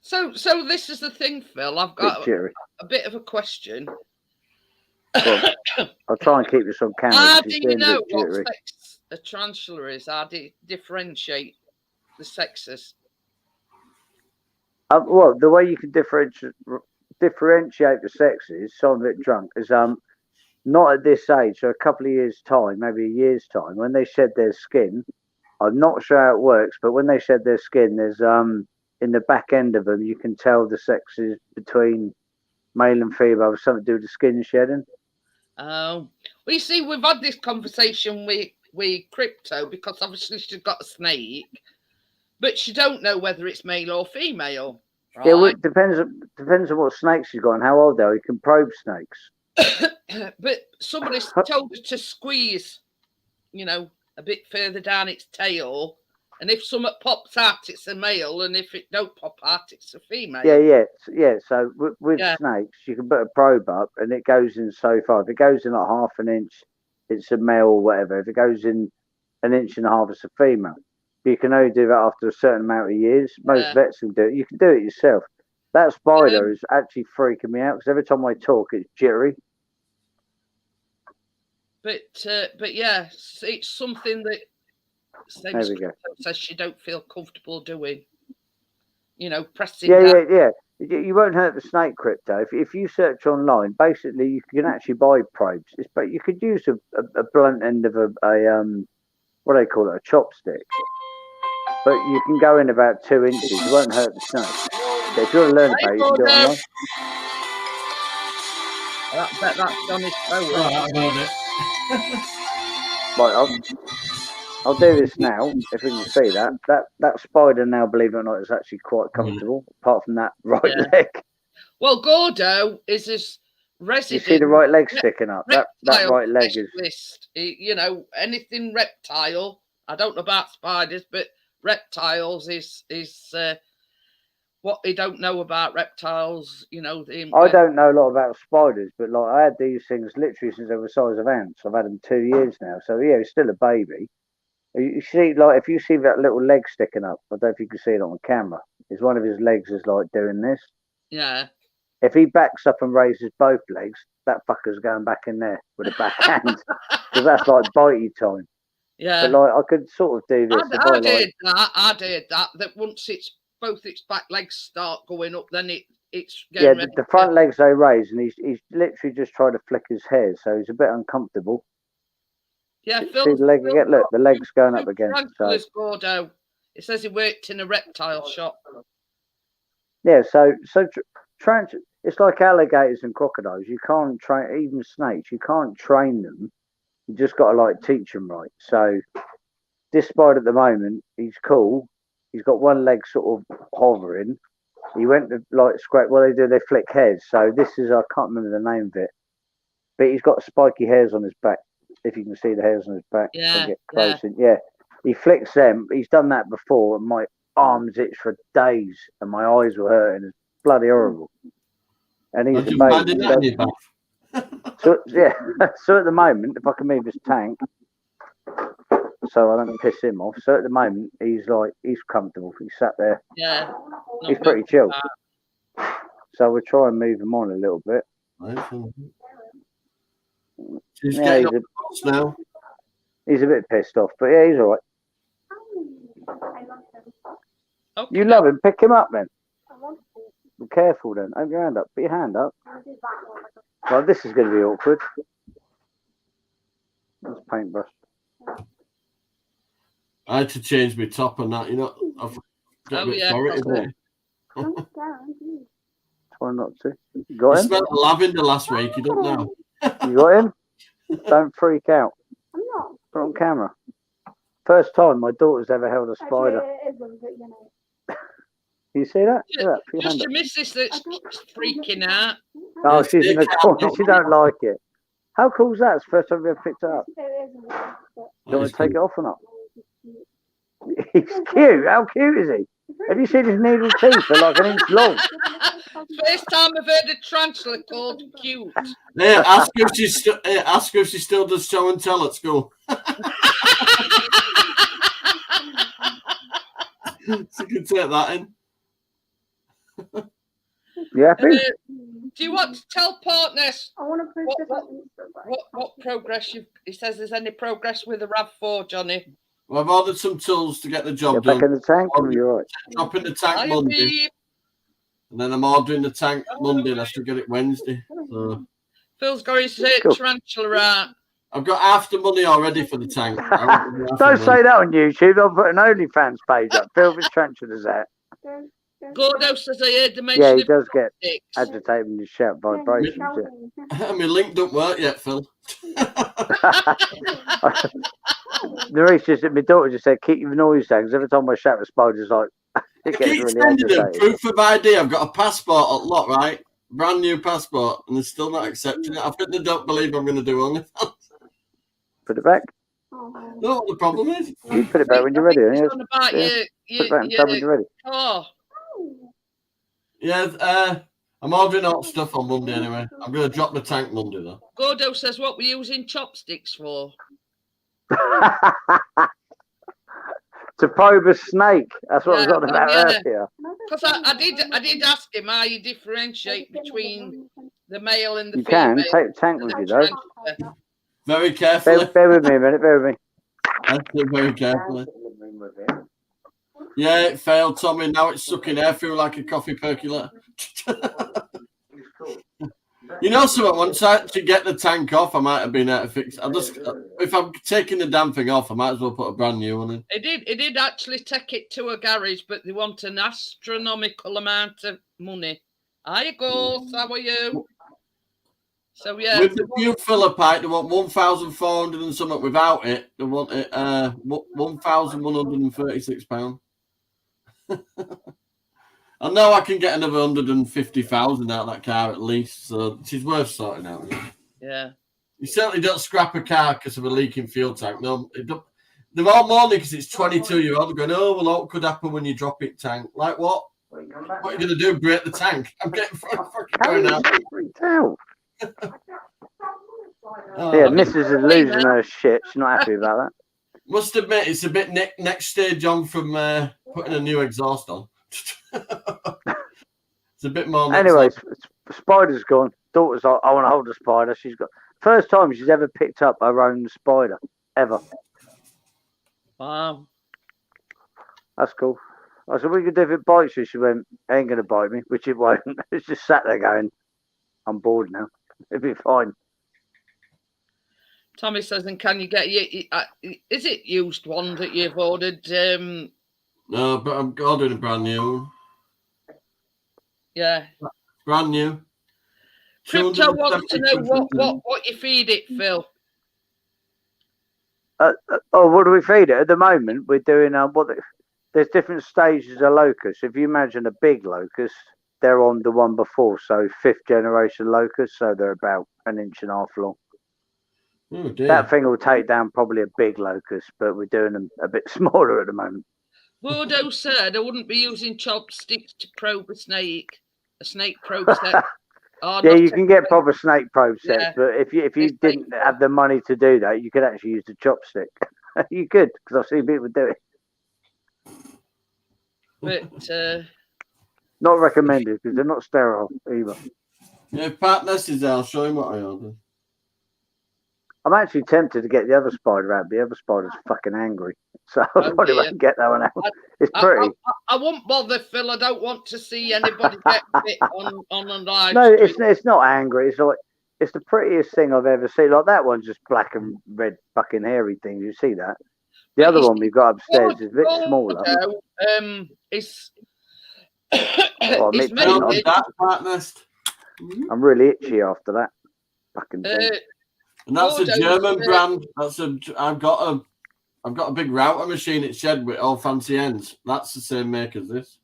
So this is the thing, Phil. I've got a bit of a question. I'll try and keep this on camera. How do you know what sex a tarantula is? How do you differentiate the sexes? Well, the way you can differentiate the sexes, so I'm a bit drunk, is not at this age. So a couple of years' time, maybe a year's time, when they shed their skin. I'm not sure how it works, but when they shed their skin, there's in the back end of them, you can tell the sexes between male and female, something to do with the skin shedding. Oh, well, you see, we've had this conversation with Crypto because obviously she's got a snake, but she don't know whether it's male or female. Right? Yeah, well, it depends on what snakes she's got and how old they are. You can probe snakes. But somebody told her to squeeze, a bit further down its tail, and if something pops out, it's a male, and if it don't pop out, it's a female. Yeah. So with snakes, you can put a probe up, and it goes in so far. If it goes in like half an inch, it's a male or whatever. If it goes in an inch and a half, it's a female. But you can only do that after a certain amount of years. Most vets can do it. You can do it yourself. That spider is actually freaking me out because every time I talk, it's jittery. But yeah, it's something that There we go. says she don't feel comfortable doing. You know, pressing. Yeah. You won't hurt the snake crypto. If you search online, basically you can actually buy probes. But you could use a blunt end of a what do they call it, a chopstick. But you can go in about 2 inches. You won't hurt the snake. So if you want to learn about it, you can do it online. I bet that's on his phone. Right, about it. Right, I'll do this now. If we can see that spider now, believe it or not, is actually quite comfortable. Apart from that right leg. Well, Gordo is his resident. You see the right leg sticking up. That right leg specialist. You know, anything reptile. I don't know about spiders, but reptiles is what they don't know about reptiles. You know, I don't know a lot about spiders, but like I had these things literally since they were the size of ants. I've had them 2 years now, so yeah, it's still a baby. You see, like if you see that little leg sticking up, I don't know if you can see it on the camera. Is one of his legs is like doing this. Yeah. If he backs up and raises both legs, that fucker's going back in there with a backhand because that's like bitey time. Yeah. But like I could sort of do this. I did that. That once both its back legs start going up, then it's getting ready. The front legs they raise, and he's literally just trying to flick his hair, so he's a bit uncomfortable. Yeah, see the leg again. Look, the leg's going up again. So. Gordo. It says he worked in a reptile shop. Yeah, so it's like alligators and crocodiles. You can't train, even snakes. You can't train them. You just got to like teach them right. So this spider at the moment, he's cool. He's got one leg sort of hovering. He went to like scrape. What they do, they flick hairs. So this is, I can't remember the name of it, but he's got spiky hairs on his back. If you can see the hairs on his back, get close. Yeah, he flicks them. He's done that before, and my arms itch for days, and my eyes were hurting. It's bloody horrible. And he's amazing. So yeah, so at the moment, if I can move his tank, so I don't piss him off. So at the moment, he's comfortable. He's sat there. Yeah, he's pretty chill. So we'll try and move him on a little bit. He's getting up now. He's a bit pissed off, but yeah, he's all right. Okay. You love him. Pick him up, then. Be careful, then. Open your hand up. Put your hand up. Well, this is going to be awkward. That's paintbrush. I had to change my top and that. You know, I've got a bit authority there. Try not to. You got him? I smelled lavender last week. You don't know. You got him? Don't freak out. I'm not. Put it on camera. First time my daughter's ever held a spider. You see that? Yeah, just your missus that's freaking out. Oh, she's in the corner. She don't like it. How cool is that? It's the first time we ever picked it up. Do you want to take it off or not? He's cute. How cute is he? Have you seen his needle teeth? They're like an inch long. First time I've heard a tarantula called cute. Yeah, ask her if she still does show and tell at school. So you can take that in. Yeah. Do you want to tell partners what progress you've? He says there's any progress with the RAV4, Johnny. Well, I've ordered some tools to get the job done. Back in the tank. You're right. Dropping the tank Monday, and then I'm ordering the tank Monday, and I should get it Wednesday. So. Phil's got his tarantula out. I've got half the money already for the tank. Don't say that on YouTube. I'll put an OnlyFans page up. Phil with tarantulas out. Gordo says I heard the mention. Yeah, he does get agitated when you shout vibrations. Yeah. My link don't work yet, Phil. Maurice just, my daughter just said, keep your noise down, because every time I shout, the spider's like, it gets really agitated. Proof of ID. I've got a passport at lot, right? Brand new passport, and they're still not accepting it. I think they don't believe I'm going to do OnlyFans. Put it back. No, what the problem is. You put it back when you're ready. Put it back when you're ready. Oh. Yeah, I'm ordering all stuff on Monday anyway. I'm going to drop the tank Monday though. Gordo says, what we're using chopsticks for? To probe a snake. That's what I was on about earlier. Because I did ask him how you differentiate between the male and the you female. You can take the tank with you though. Very carefully. Bear with me a minute. Bear with me. That's it, very carefully. Yeah, it failed, Tommy. Now it's sucking air through like a coffee percolator. You know something? Once I actually get the tank off, I might have been able to fix it. If I'm taking the damn thing off, I might as well put a brand new one in. It did actually take it to a garage, but they want an astronomical amount of money. Hiya, Ghost. How are you? So, yeah. With the new filler pipe, they want 1,400 and something. Without it, they want it £1,136. I know I can get another 150,000 out of that car at least, so she's worth sorting out. Yeah. You certainly don't scrap a car because of a leaking fuel tank. No, they're all mourning because it's 22-year-old going, oh, well, what could happen when you drop it, tank? Like what? What are you going to do? Break the tank? I'm getting fucking going out. Yeah, Mrs. is losing her shit. She's not happy about that. Must admit, it's a bit next stage on from putting a new exhaust on. It's a bit more. Anyway, Spider's gone. Daughter's like, I want to hold a spider. She's got first time she's ever picked up her own spider ever. Wow, that's cool. I said, we could do if it bites you. She went, ain't gonna bite me, which it won't. It's just sat there going, I'm bored now. It'll be fine. Tommy says, and can you get is it used one that you've ordered? No, but I'm ordering a brand new one. Yeah. Brand new. Crypto wants to know what you feed it, Phil. What do we feed it? At the moment, we're doing there's different stages of locusts. If you imagine a big locust, they're on the one before, so 5th generation locusts, so they're about 1.5 inches long. Oh, dear. That thing will take down probably a big locust, but we're doing them a bit smaller at the moment. Bordeaux said I wouldn't be using chopsticks to probe a snake probe set. Yeah, you can get proper snake probe sets, but if you didn't have the money to do that, you could actually use the chopstick. You could, because I've seen people do it. But not recommended because they're not sterile either. Yeah, Pat Ness is there. I'll show him what I ordered. I'm actually tempted to get the other spider out. The other spider's fucking angry, so I probably won't get that one out. It's pretty. I won't bother, Phil. I don't want to see anybody get bit on a live. No, it's not angry. It's like it's the prettiest thing I've ever seen. Like that one's just black and red fucking hairy things. You see that? The other one we've got upstairs is a bit smaller. It's I'm really itchy after that fucking thing. And that's a German brand. I've got a big router machine at shed with all fancy ends. That's the same make as this.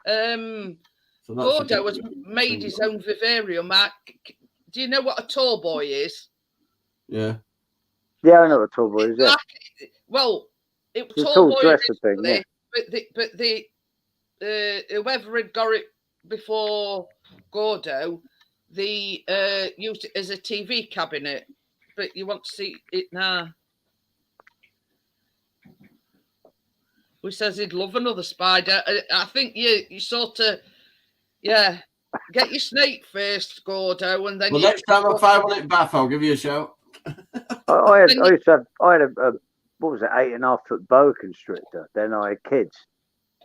Bordeaux has made his own vivarium. Do you know what a tall boy is? Yeah. Yeah, I know what a tall boy is. Yeah. Well, it was a tall dresser thing, yeah. But whoever had got it before Gordo, they used it as a TV cabinet. But you want to see it now. Who says he'd love another spider? I think you sort of, yeah, get your snake first, Gordo, and then. Well, next time I find one at Bath, I'll give you a shout. I had a what was it, 8.5 foot boa constrictor. Then I had kids.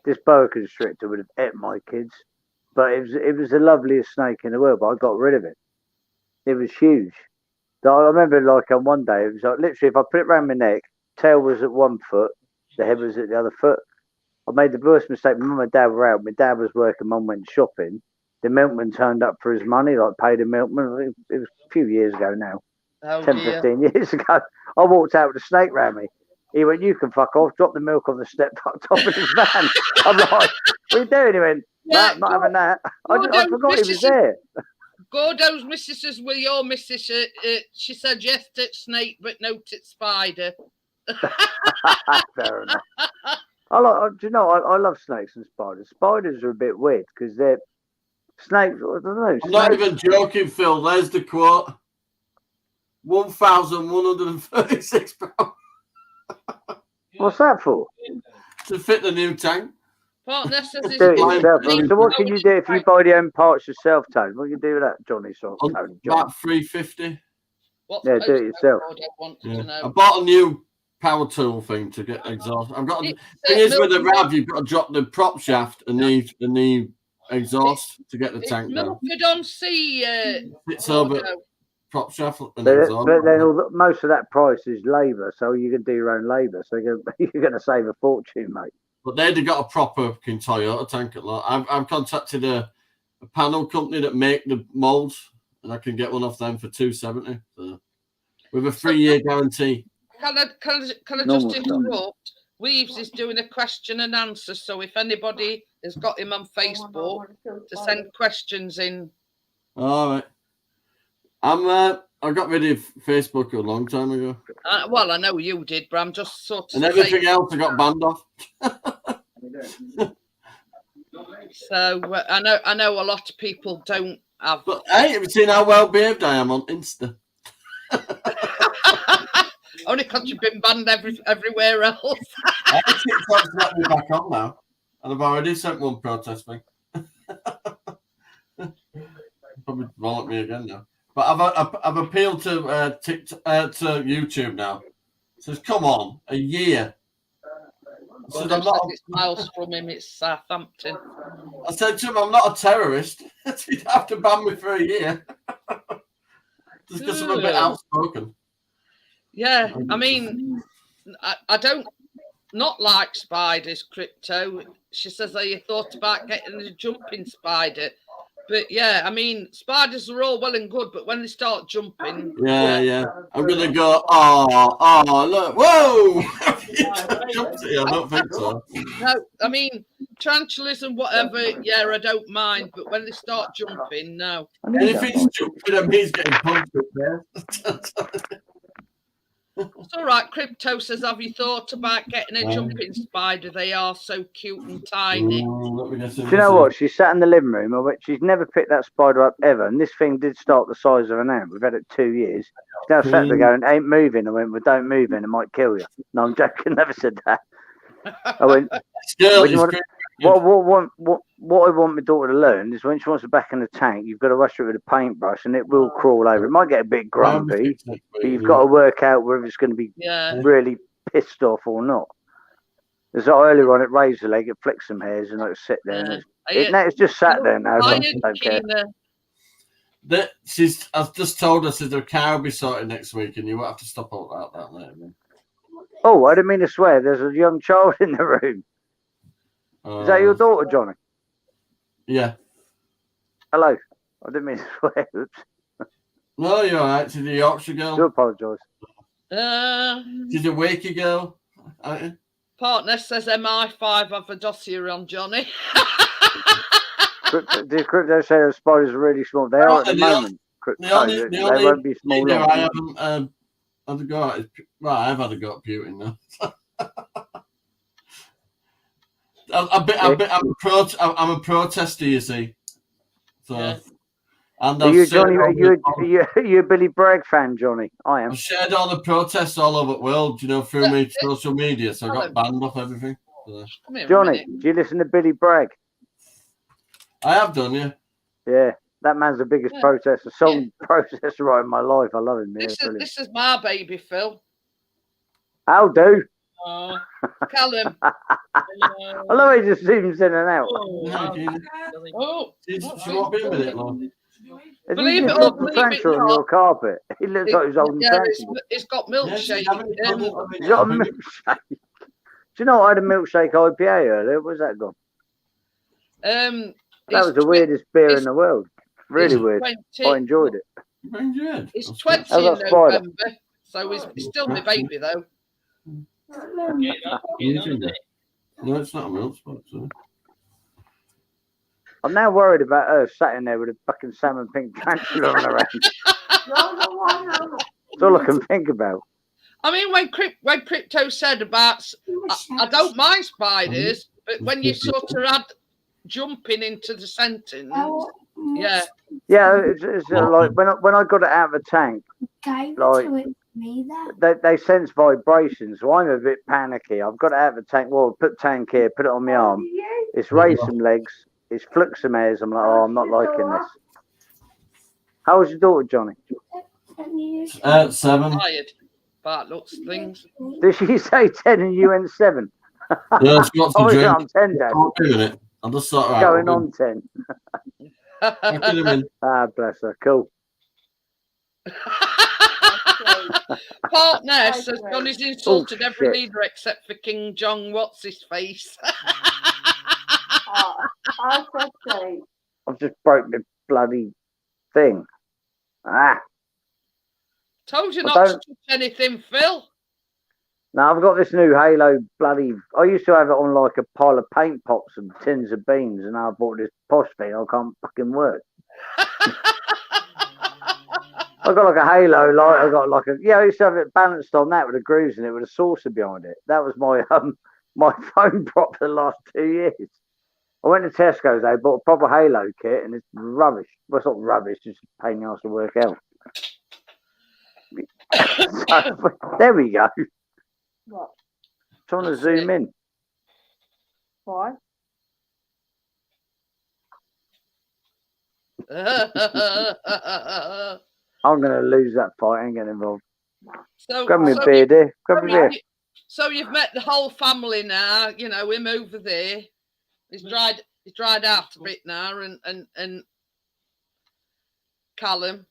This boa constrictor would have ate my kids, but it was the loveliest snake in the world. But I got rid of it. It was huge. I remember, like, on one day, it was like literally if I put it around my neck, tail was at one foot, the head was at the other foot. I made the worst mistake. Mum and Dad were out. My dad was working. Mum went shopping. The milkman turned up for his money, like paid a milkman. It was a few years ago now. 15 years ago. I walked out with a snake around me. He went, you can fuck off. Dropped the milk on the step, fucked off in his van. I'm like, what are you doing? He went, no, not having that. I forgot he was there. Gordo's missus says, will your missus? She said yes to snake, but no to spider. Fair enough. Do you know, I love snakes and spiders. Spiders are a bit weird because they're snakes. I don't know. I'm not even joking, Phil. There's the quote. £1,136. What's that for? To fit the new tank. Partner says so what can you do if you buy the own parts yourself, Tony? What can you do with that, Johnny? About 350. What's Yeah, do it yourself. postcode I want Yeah. to I know. bought a new power tool thing to get exhaust. I've got. The thing is, with the Rav, you've got to drop the prop shaft and the exhaust to get the tank down. Milford-on-Sea. It's over prop shaft and But exhaust. then most of that price is labour, so you can do your own labour. So you're going to save a fortune, mate. But they've got a proper Toyota tank at lot. I've contacted a panel company that make the molds, and I can get one off them for $270. So, with a 3-year guarantee. Can I Normal just interrupt? Weaves is doing a question and answer, so if anybody has got him on Facebook to send questions in. All right. I got rid of Facebook a long time ago. Well, I know you did, but I'm just sort of. And everything else I got banned off. So I know a lot of people don't have. But hey, have you seen how well behaved I am on Insta? Only because you've been banned everywhere else. TikTok's let me back on now, and I've already sent one protest thing. Probably roll at me again now. But I've appealed to to YouTube now. It says, come on, a year. I said, I'm not. It's miles from him. It's Southampton. I said to him, I'm not a terrorist. You'd have to ban me for a year. Just because I'm a bit outspoken. Yeah, I mean, I don't not like spiders, Crypto. She says, have you thought about getting a jumping spider? But yeah, I mean, spiders are all well and good, but when they start jumping... Yeah. I'm going to go, oh, look, whoa! I don't think so. No, I mean, tarantulas and whatever, yeah, I don't mind, but when they start jumping, no. And if he's jumping, I mean, he's getting punched up there. It's all right. Crypto says, have you thought about getting a jumping spider? They are so cute and tiny. Do you know what? She sat in the living room. I went, she's never picked that spider up ever. And this thing did start the size of an ant. We've had it 2 years. She's now sat there going, ain't moving. I went, well, don't move in. It might kill you. No, I'm joking. Never said that. I went, what I want my daughter to learn is when she wants it back in the tank, you've got to rush her with a paintbrush and it will crawl over. It might get a bit grumpy, but you've got to work out whether it's going to be really pissed off or not. There's like earlier on, it raised the leg, it flicked some hairs, and it sit there. And it's just sat there now. So I don't care. I've just told her that the car will be sorted next week, and you won't have to stop all that later. Oh, I didn't mean to swear. There's a young child in the room. Is that your daughter, Johnny? Yeah. Hello. I didn't mean to swear. Oops. No, you're all right. She's a Yorkshire girl. I do apologise. She's a wakey girl. Partner says MI5 have a dossier on Johnny. Did Crypto say the spiders are really small? They are at the moment. They won't be small. I haven't had a go at. Well, I've had a go at Putin now. I'm a protester, you see. So, and are you, Johnny? Are you a Billy Bragg fan, Johnny? I am. I've shared all the protests all over the world, through my social media, so I got banned off everything. So. Johnny, do you listen to Billy Bragg? I have done, yeah. Yeah, that man's the biggest protester, protester right in my life. I love him. This is my baby, Phil. How do? Callum. I love how he just zooms in and out. She won't be a minute long. Believe it or believe it on your carpet. He looks like he's holding it's got milkshake. He's got a milkshake. Do you know I had a milkshake IPA earlier? Where's that gone? That was the weirdest beer in the world. Really weird. 20. I enjoyed it. It's 20 in November, so it's still my baby though. No, it's not a milk spot. So. I'm now worried about her sat in there with a fucking salmon pink tarantula on her hand. That's all I can think about. I mean, when Crypto said about, I don't mind spiders, but when you sort of add jumping into the sentence, yeah, it's like when I got it out of the tank, like. They sense vibrations, so I'm a bit panicky. I've got it out of the tank. Well, put tank here, put it on my arm. It's raised some legs. It's flicked some hairs. I'm like, I'm not liking this. How was your daughter, Johnny? 10 years. 7. Tired. Bart looks things. Did she say 10 and you went 7? Yeah, she's got some Oh, yeah, drink. I'm 10, Dad. Wait a minute. I'll just sort her out. Going on 10. Back in a minute. Ah, bless her. Cool. Partner says Johnny's insulted Oh, every shit. leader except for King John. What's his face? I said so. I've just broke my bloody thing. Ah. Told you I not to don't- touch anything, Phil. Now I've got this new Halo bloody. I used to have it on like a pile of paint pots and tins of beans, and now I bought this posh thing. I can't fucking work. I got like a Halo light. I got like a I used to have it balanced on that with the grooves in it with a saucer behind it. That was my my phone prop for the last 2 years. I went to Tesco's. They bought a proper Halo kit, and it's rubbish. Well, it's not rubbish. It's just a pain in the ass to work out. So, there we go. What? Trying to zoom in. Why? I'm going to lose that fight. I ain't getting involved. so, Grab me a so beer, you- dear. Grab me a beer. so you've met the whole family now. You know him over there. He's dried out a bit now, and Callum.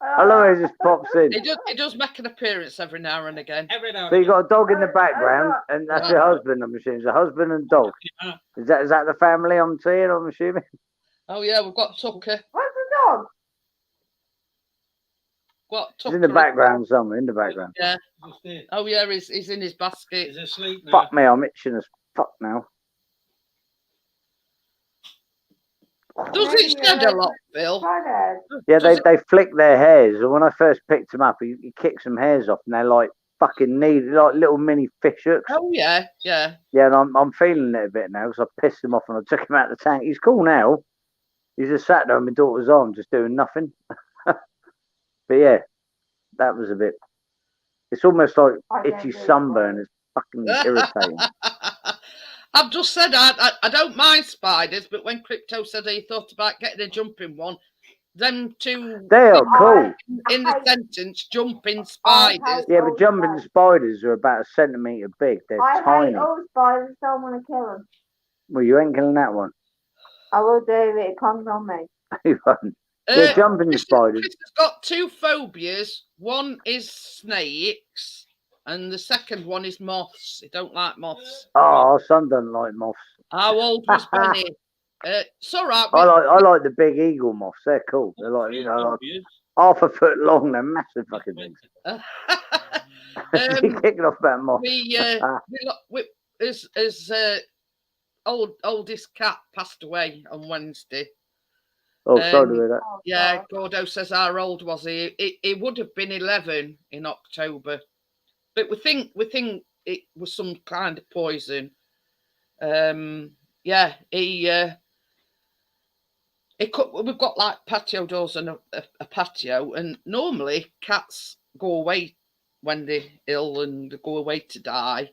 I love how he just pops in. He does make an appearance every now and again. Every now So and you got a dog in the background, and that's your husband, I'm assuming. It's a husband and dog. Yeah. Is that the family I'm seeing, I'm assuming? Oh yeah, we've got Tucker. What's the dog? Got He's Tucker in the background somewhere, in the background. Yeah. Just there. Oh yeah, he's in his basket. He's asleep now. Fuck me, I'm itching as fuck now. Does it shed a lot, Phil? Friday. Yeah, Does they flick their hairs. And when I first picked him up, he kicked some hairs off, and they're like fucking like little mini fish hooks. Oh yeah, yeah. Yeah, and I'm feeling it a bit now because I pissed him off and I took him out of the tank. He's cool now. He's just sat there on my daughter's arm, just doing nothing. But yeah, that was a bit. It's almost like I don't itchy do it. sunburn. It's fucking irritating. I've just said I don't mind spiders, but when Crypto said he thought about getting a jumping one, them two They are cool. in the sentence, jumping I spiders. hate Yeah, all but jumping spiders. spiders are about a centimetre big. They're I tiny. hate all spiders. Don't want to kill them. Well, you ain't killing that one. I will do if it comes on me. You won't. Yeah, jumping Chris spiders. has got two phobias. One is snakes, and the second one is moths. He don't like moths. Oh, our son doesn't like moths. How old was Benny? It's all right. I like the big eagle moths. They're cool. They're like like half a foot long. They're massive fucking things. You're kicking off about moths. His oldest cat passed away on Wednesday. Oh, sorry to hear that. Oh, Yeah, God. Gordo says how old was he? He would have been 11 in October, but we think it was some kind of poison. Yeah, we've got like patio doors and a patio, and normally cats go away when they're ill and they go away to die,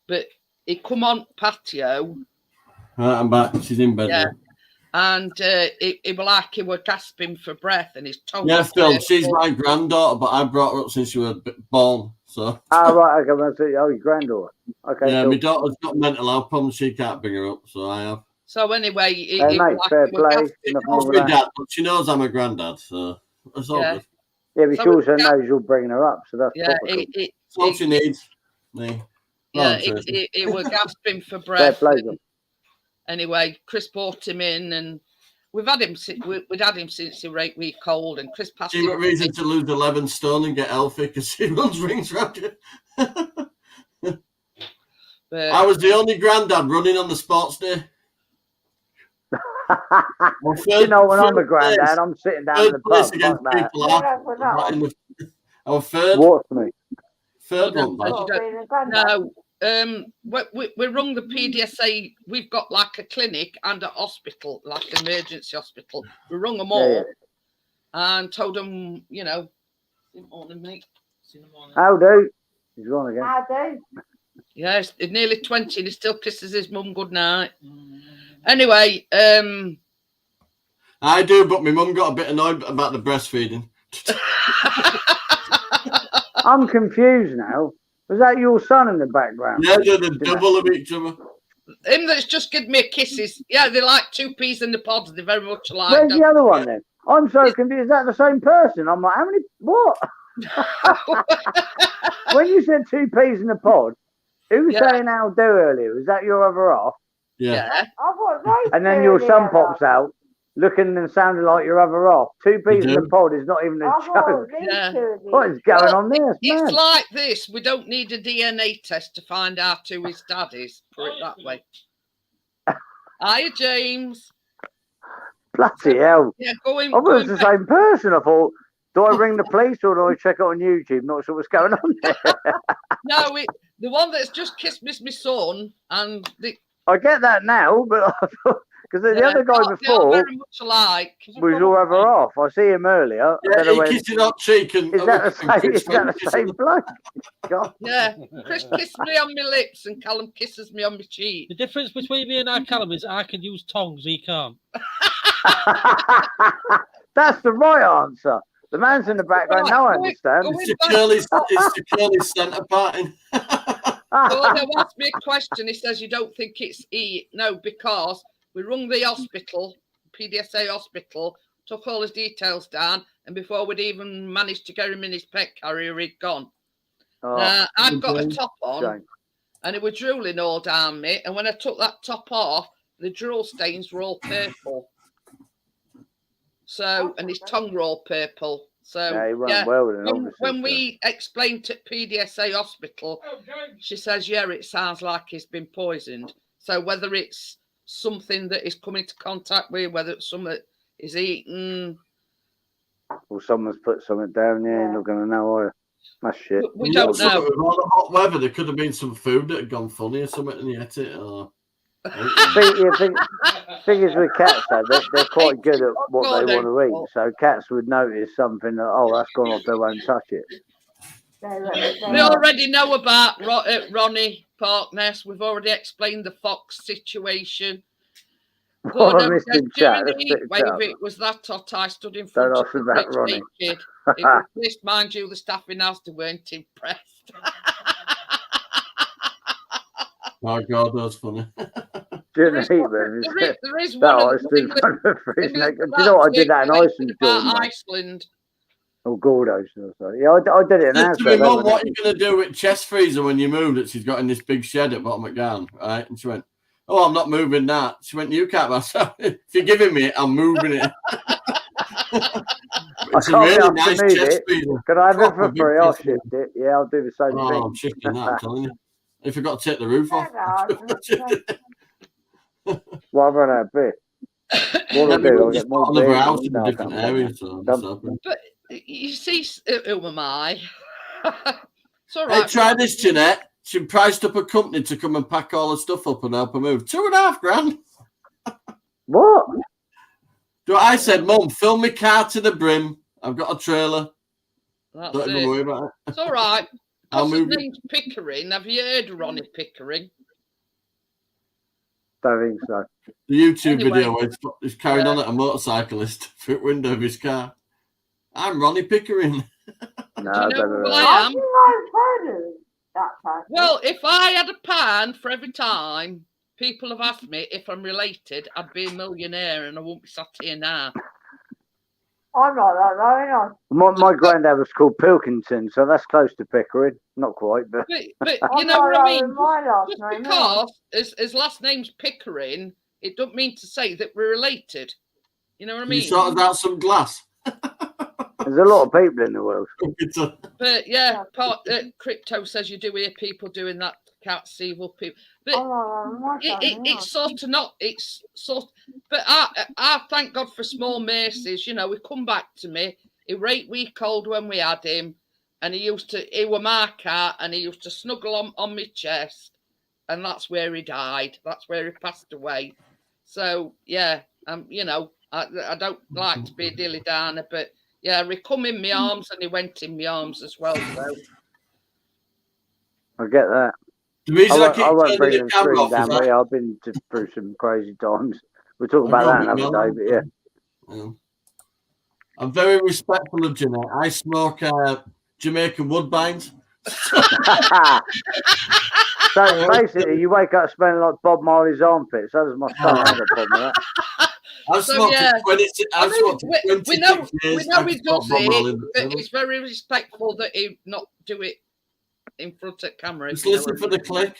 but he come on patio. Right, I'm back. She's in bed. Yeah. now. And it was like he were gasping for breath, and his tongue. Yeah, was Phil, there. she's my granddaughter, but I brought her up since she was born. So Ah, right. Okay, well, oh, your granddaughter. Okay. yeah, cool. my daughter's got mental health problems. She can't bring her up, so I have. So anyway, Hey, it mate, was fair like he were play. gasping. Nothing Knows wrong my with that. dad, but she knows I'm a granddad, so that's all Yeah. good. Yeah, but So she also yeah. knows you're bringing her up, so that's Yeah, proper cool. it That's all she needs. Me. yeah, Oh, Tracy. it were gasping for Fair breath. play, and John. anyway, Chris brought him in, and we'd had him since he was 8 weeks old, and Chris passed She it got on reason me. to lose 11 stone and get healthy because she runs rings round you. But I was the only granddad running on the sports day. Well, You know, when I'm a third granddad, place- I'm sitting down in the Third place pub. against Fuck that. people Yeah, are. that's what that Right in was. our third What's me? one, don't- lad. What, don't- being a granddad? no, we rung the PDSA. We've got like a clinic and a hospital, like an emergency hospital. We rung them all Yeah, and told them, you know, good morning, mate. How do? He's gone again. I do. Yes, he's nearly 20 and he still kisses his mum good night. Anyway, I do, but my mum got a bit annoyed about the breastfeeding. I'm confused now. Was that your son in the background? Yeah, they're the double of each other. Him that's just given me kisses. Yeah, they like 2 peas in the pod. They're very much alike. Where's the other one then? I'm so confused. Is that the same person? I'm like, how many? What? When you said 2 peas in the pod, who was saying how do earlier? Was that your other half? Yeah. I thought they And then your son earlier. pops out, looking and sounding like your other half. 2 peas in the pod is not even a I thought joke. these Yeah. two are the- What is going on there? It's It's mad. like this. We don't need a DNA test to find out who his dad is. Put it that way. Hiya, James. Bloody hell. Yeah, going. I thought it was going the back. same person. I thought, do I ring the police or do I check it on YouTube? Not sure what's going on there. No, the one that's just kissed me, my son, and the I get that now, but because the other guy they are before very much alike. was your other half. I see him earlier. Yeah, Then I he went, kissed it on cheek and is that the same? Is that the same bloke? God. Yeah, Chris kissed me on my lips, and Callum kisses me on my cheek. The difference between me and our Callum is I can use tongues, he can't. That's the right answer. The man's in the background. No, I understand. It's the curly centre parting. So they asked me a question. He says, "You don't think it's E?" No, because we rung the hospital, PDSA hospital, took all his details down, and before we'd even managed to get him in his pet carrier, he'd gone. Oh, I've got a top on, shame. and it was drooling all down me. And when I took that top off, the drool stains were all purple. So, and his tongue were all purple. So, Yeah, he went well with it, obviously, when so. we explained to PDSA hospital, she says, yeah, it sounds like he's been poisoned. So whether it's something that he's come into contact with, whether it's something that he's eaten. Well, someone's put something down there. You're not going to know, are you? That's shit. We don't know. With all the hot weather, there could have been some food that had gone funny or something and he ate it. Or... Thing is with cats, though, they're quite good at what they want to eat. So cats would notice something that, oh, that's gone off, they won't touch it. We already know about Ronnie Parkness. We've already explained the fox situation. Well, I Gordon missed says, in chat. during the Let's heat pick wave, chat. it was that hot. I stood in front Don't of ask the about rich Ronnie. naked. It was this, mind you, the staff in Asda weren't impressed. Oh, God, that's funny. During There the is heat one- wave, there is that one I of stood the in front of the fridge English- naked. Do you know what? I did that in Iceland, about Jordan. Iceland. Or Gordos. Or so. Yeah, I did it in Said to me, Asda. Mum, what are you going to do with chest freezer when you move that she's got in this big shed at Bottom McGowan, right? And she went, oh, I'm not moving that. She went, you can't. I said, if you're giving me it, I'm moving it. It's a can't be really asked to nice move chest it. freezer. Can I have it Proper for big free? I'll chest freezer. shift it. Yeah, I'll do the same Oh, thing. I'm shifting that, I'm telling you. If I got to take the roof off. Well, I've run out of beer. What I'll do, I'll get more another beer. house in No, a I different can't area. do So I'm Done. just hoping. But you see, who am I? It's all Hey, right. try this, Jeanette. She priced up a company to come and pack all her stuff up and help her move. $2.5 grand. What? So I said, Mum, fill my car to the brim. I've got a trailer. That's Don't even it. worry about it. It's all right. I'll Because his move it. name's Pickering. Have you heard of Ronnie Pickering? Don't think so. The YouTube Anyway. video where he's carrying on at a motorcyclist through the window of his car. I'm Ronnie Pickering. No, Do you I know don't who know. I am? That person. Well, if I had a pound for every time people have asked me if I'm related, I'd be a millionaire and I wouldn't be sat here now. I'm not that though, My granddad was called Pilkington, so that's close to Pickering. Not quite, but But I'm you know not what I that mean? with my last Just name, because his last name's Pickering, it doesn't mean to say that we're related. You know what I You mean? sorted out some glass. there's a lot of people in the world. But yeah, Crypto says you do hear people doing that. Can't see evil people. But I'm not that with my family, it's sort of not. It's sort. But I thank God for small mercies. You know, he come back to me. He was 8 weeks old when we had him, and he were my cat, and he used to snuggle on my chest, and that's where he died. That's where he passed away. So yeah, you know, I don't like to be a dilly downer, but yeah, he come in my arms and he went in my arms as well. So I get that. The reason I keep I won't turning bring the them camera screen off down, is but that yeah, I've been through some crazy times. We'll talk about that another day, but yeah. I'm very respectful of Jeanette. I smoke Jamaican Woodbines. So basically, you wake up smelling like Bob Marley's armpit. So does my son. I have a problem with that. I've So, smoked yeah. it 26, I've smoked it 26 we know years. he I've does smoked Bob Marley it, in the but film. he's very respectful that he not do it in front of camera. Just if you know listen what for I the mean. click.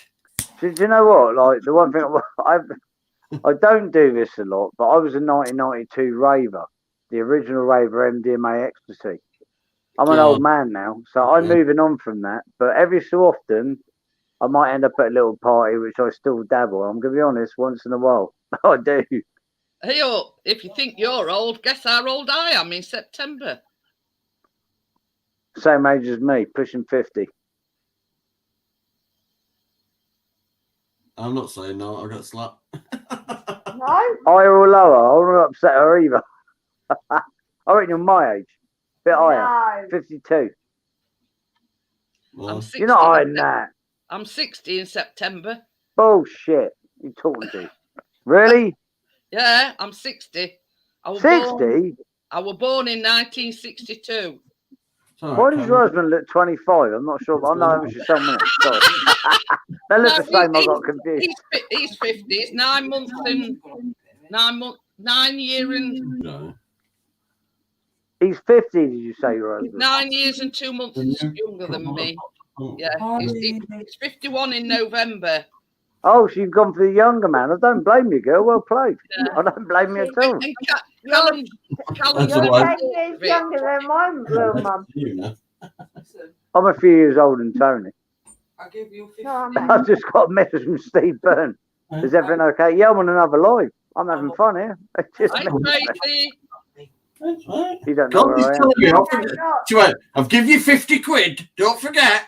Do you know what? Like the one thing I don't do this a lot, but I was a 1992 raver, the original raver MDMA ecstasy. I'm an old man now, so I'm moving on from that. But every so often, I might end up at a little party, which I still dabble. I'm gonna be honest, once in a while, I do. Hey, if you think you're old, guess how old I am in September. Same age as me, pushing 50. I'm not saying no. I got slapped. No? Higher or lower? I won't upset her either. I reckon you're my age. Bit higher. No. 52. Well, I'm 60. You're not higher than that. I'm 60 in September. Bullshit. You talking to? Really? Yeah, I'm 60. I was 60? I was born in 1962. it's all Why right, does Karen. your husband look 25? I'm not sure. I know it was your son, wasn't it? Sorry. They look the same. I got confused. He's 50. It's 9 months and 9 year and No. He's 50, did you say, your husband? 9 years and 2 months younger than me. Yeah, he's 51 in November. Oh, so you've gone for the younger man. I don't blame you, girl. Well played. Yeah. I don't blame you at all. And Callum, That's You're all right. 10 years younger than my real mum. You know. I'm a few years older than Tony. I'll give you 50. No, I'm I've just got a message from Steve Byrne. Is everything okay? Yeah, I'm on another live. I'm having fun here. It's just hi me. Tracy. That's right. You don't know God, where he's I am. telling me off. I'm not. Joanne, I've given you 50 quid. Don't forget.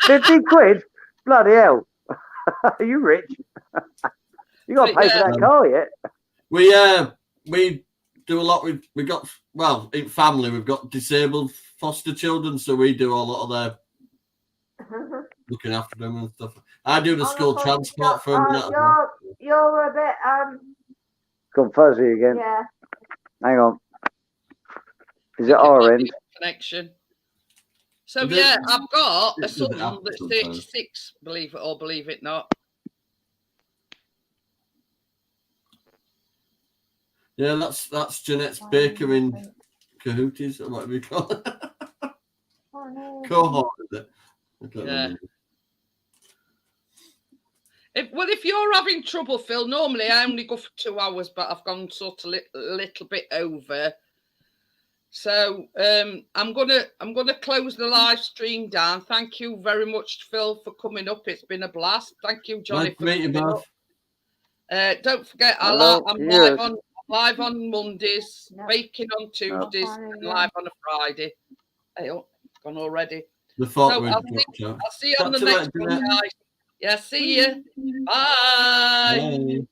50 quid? Bloody hell. Are you rich? You got to pay for that car yet? We do a lot with, in family, we've got disabled foster children, so we do a lot of their looking after them and stuff. I do the school transport for them. You're a bit, Gone fuzzy again. yeah. Hang on. Is it our end? Connection. So Is it- yeah, I've got a it's son an app that's sometimes. 36, believe it or believe it not. Yeah, that's Jeanette's baker in Cahooties, or whatever you call it. Oh, no. Cohort, is it? I can't Yeah. remember. If you're having trouble, Phil, normally I only go for 2 hours, but I've gone sort of little bit over. So I'm gonna close the live stream down. Thank you very much, Phil, for coming up. It's been a blast. Thank you, Johnny, Nice to for meet you coming both. up. Don't forget, Hello, I'm yes. live on Mondays, No. baking on Tuesdays, Fine, and yeah. live on a Friday. Hey, oh, gone already. The thought So we'd I'll dropped out. I'll see you on the Catch you next later, one, Jeanette. guys. Yeah, see you. Bye. Bye.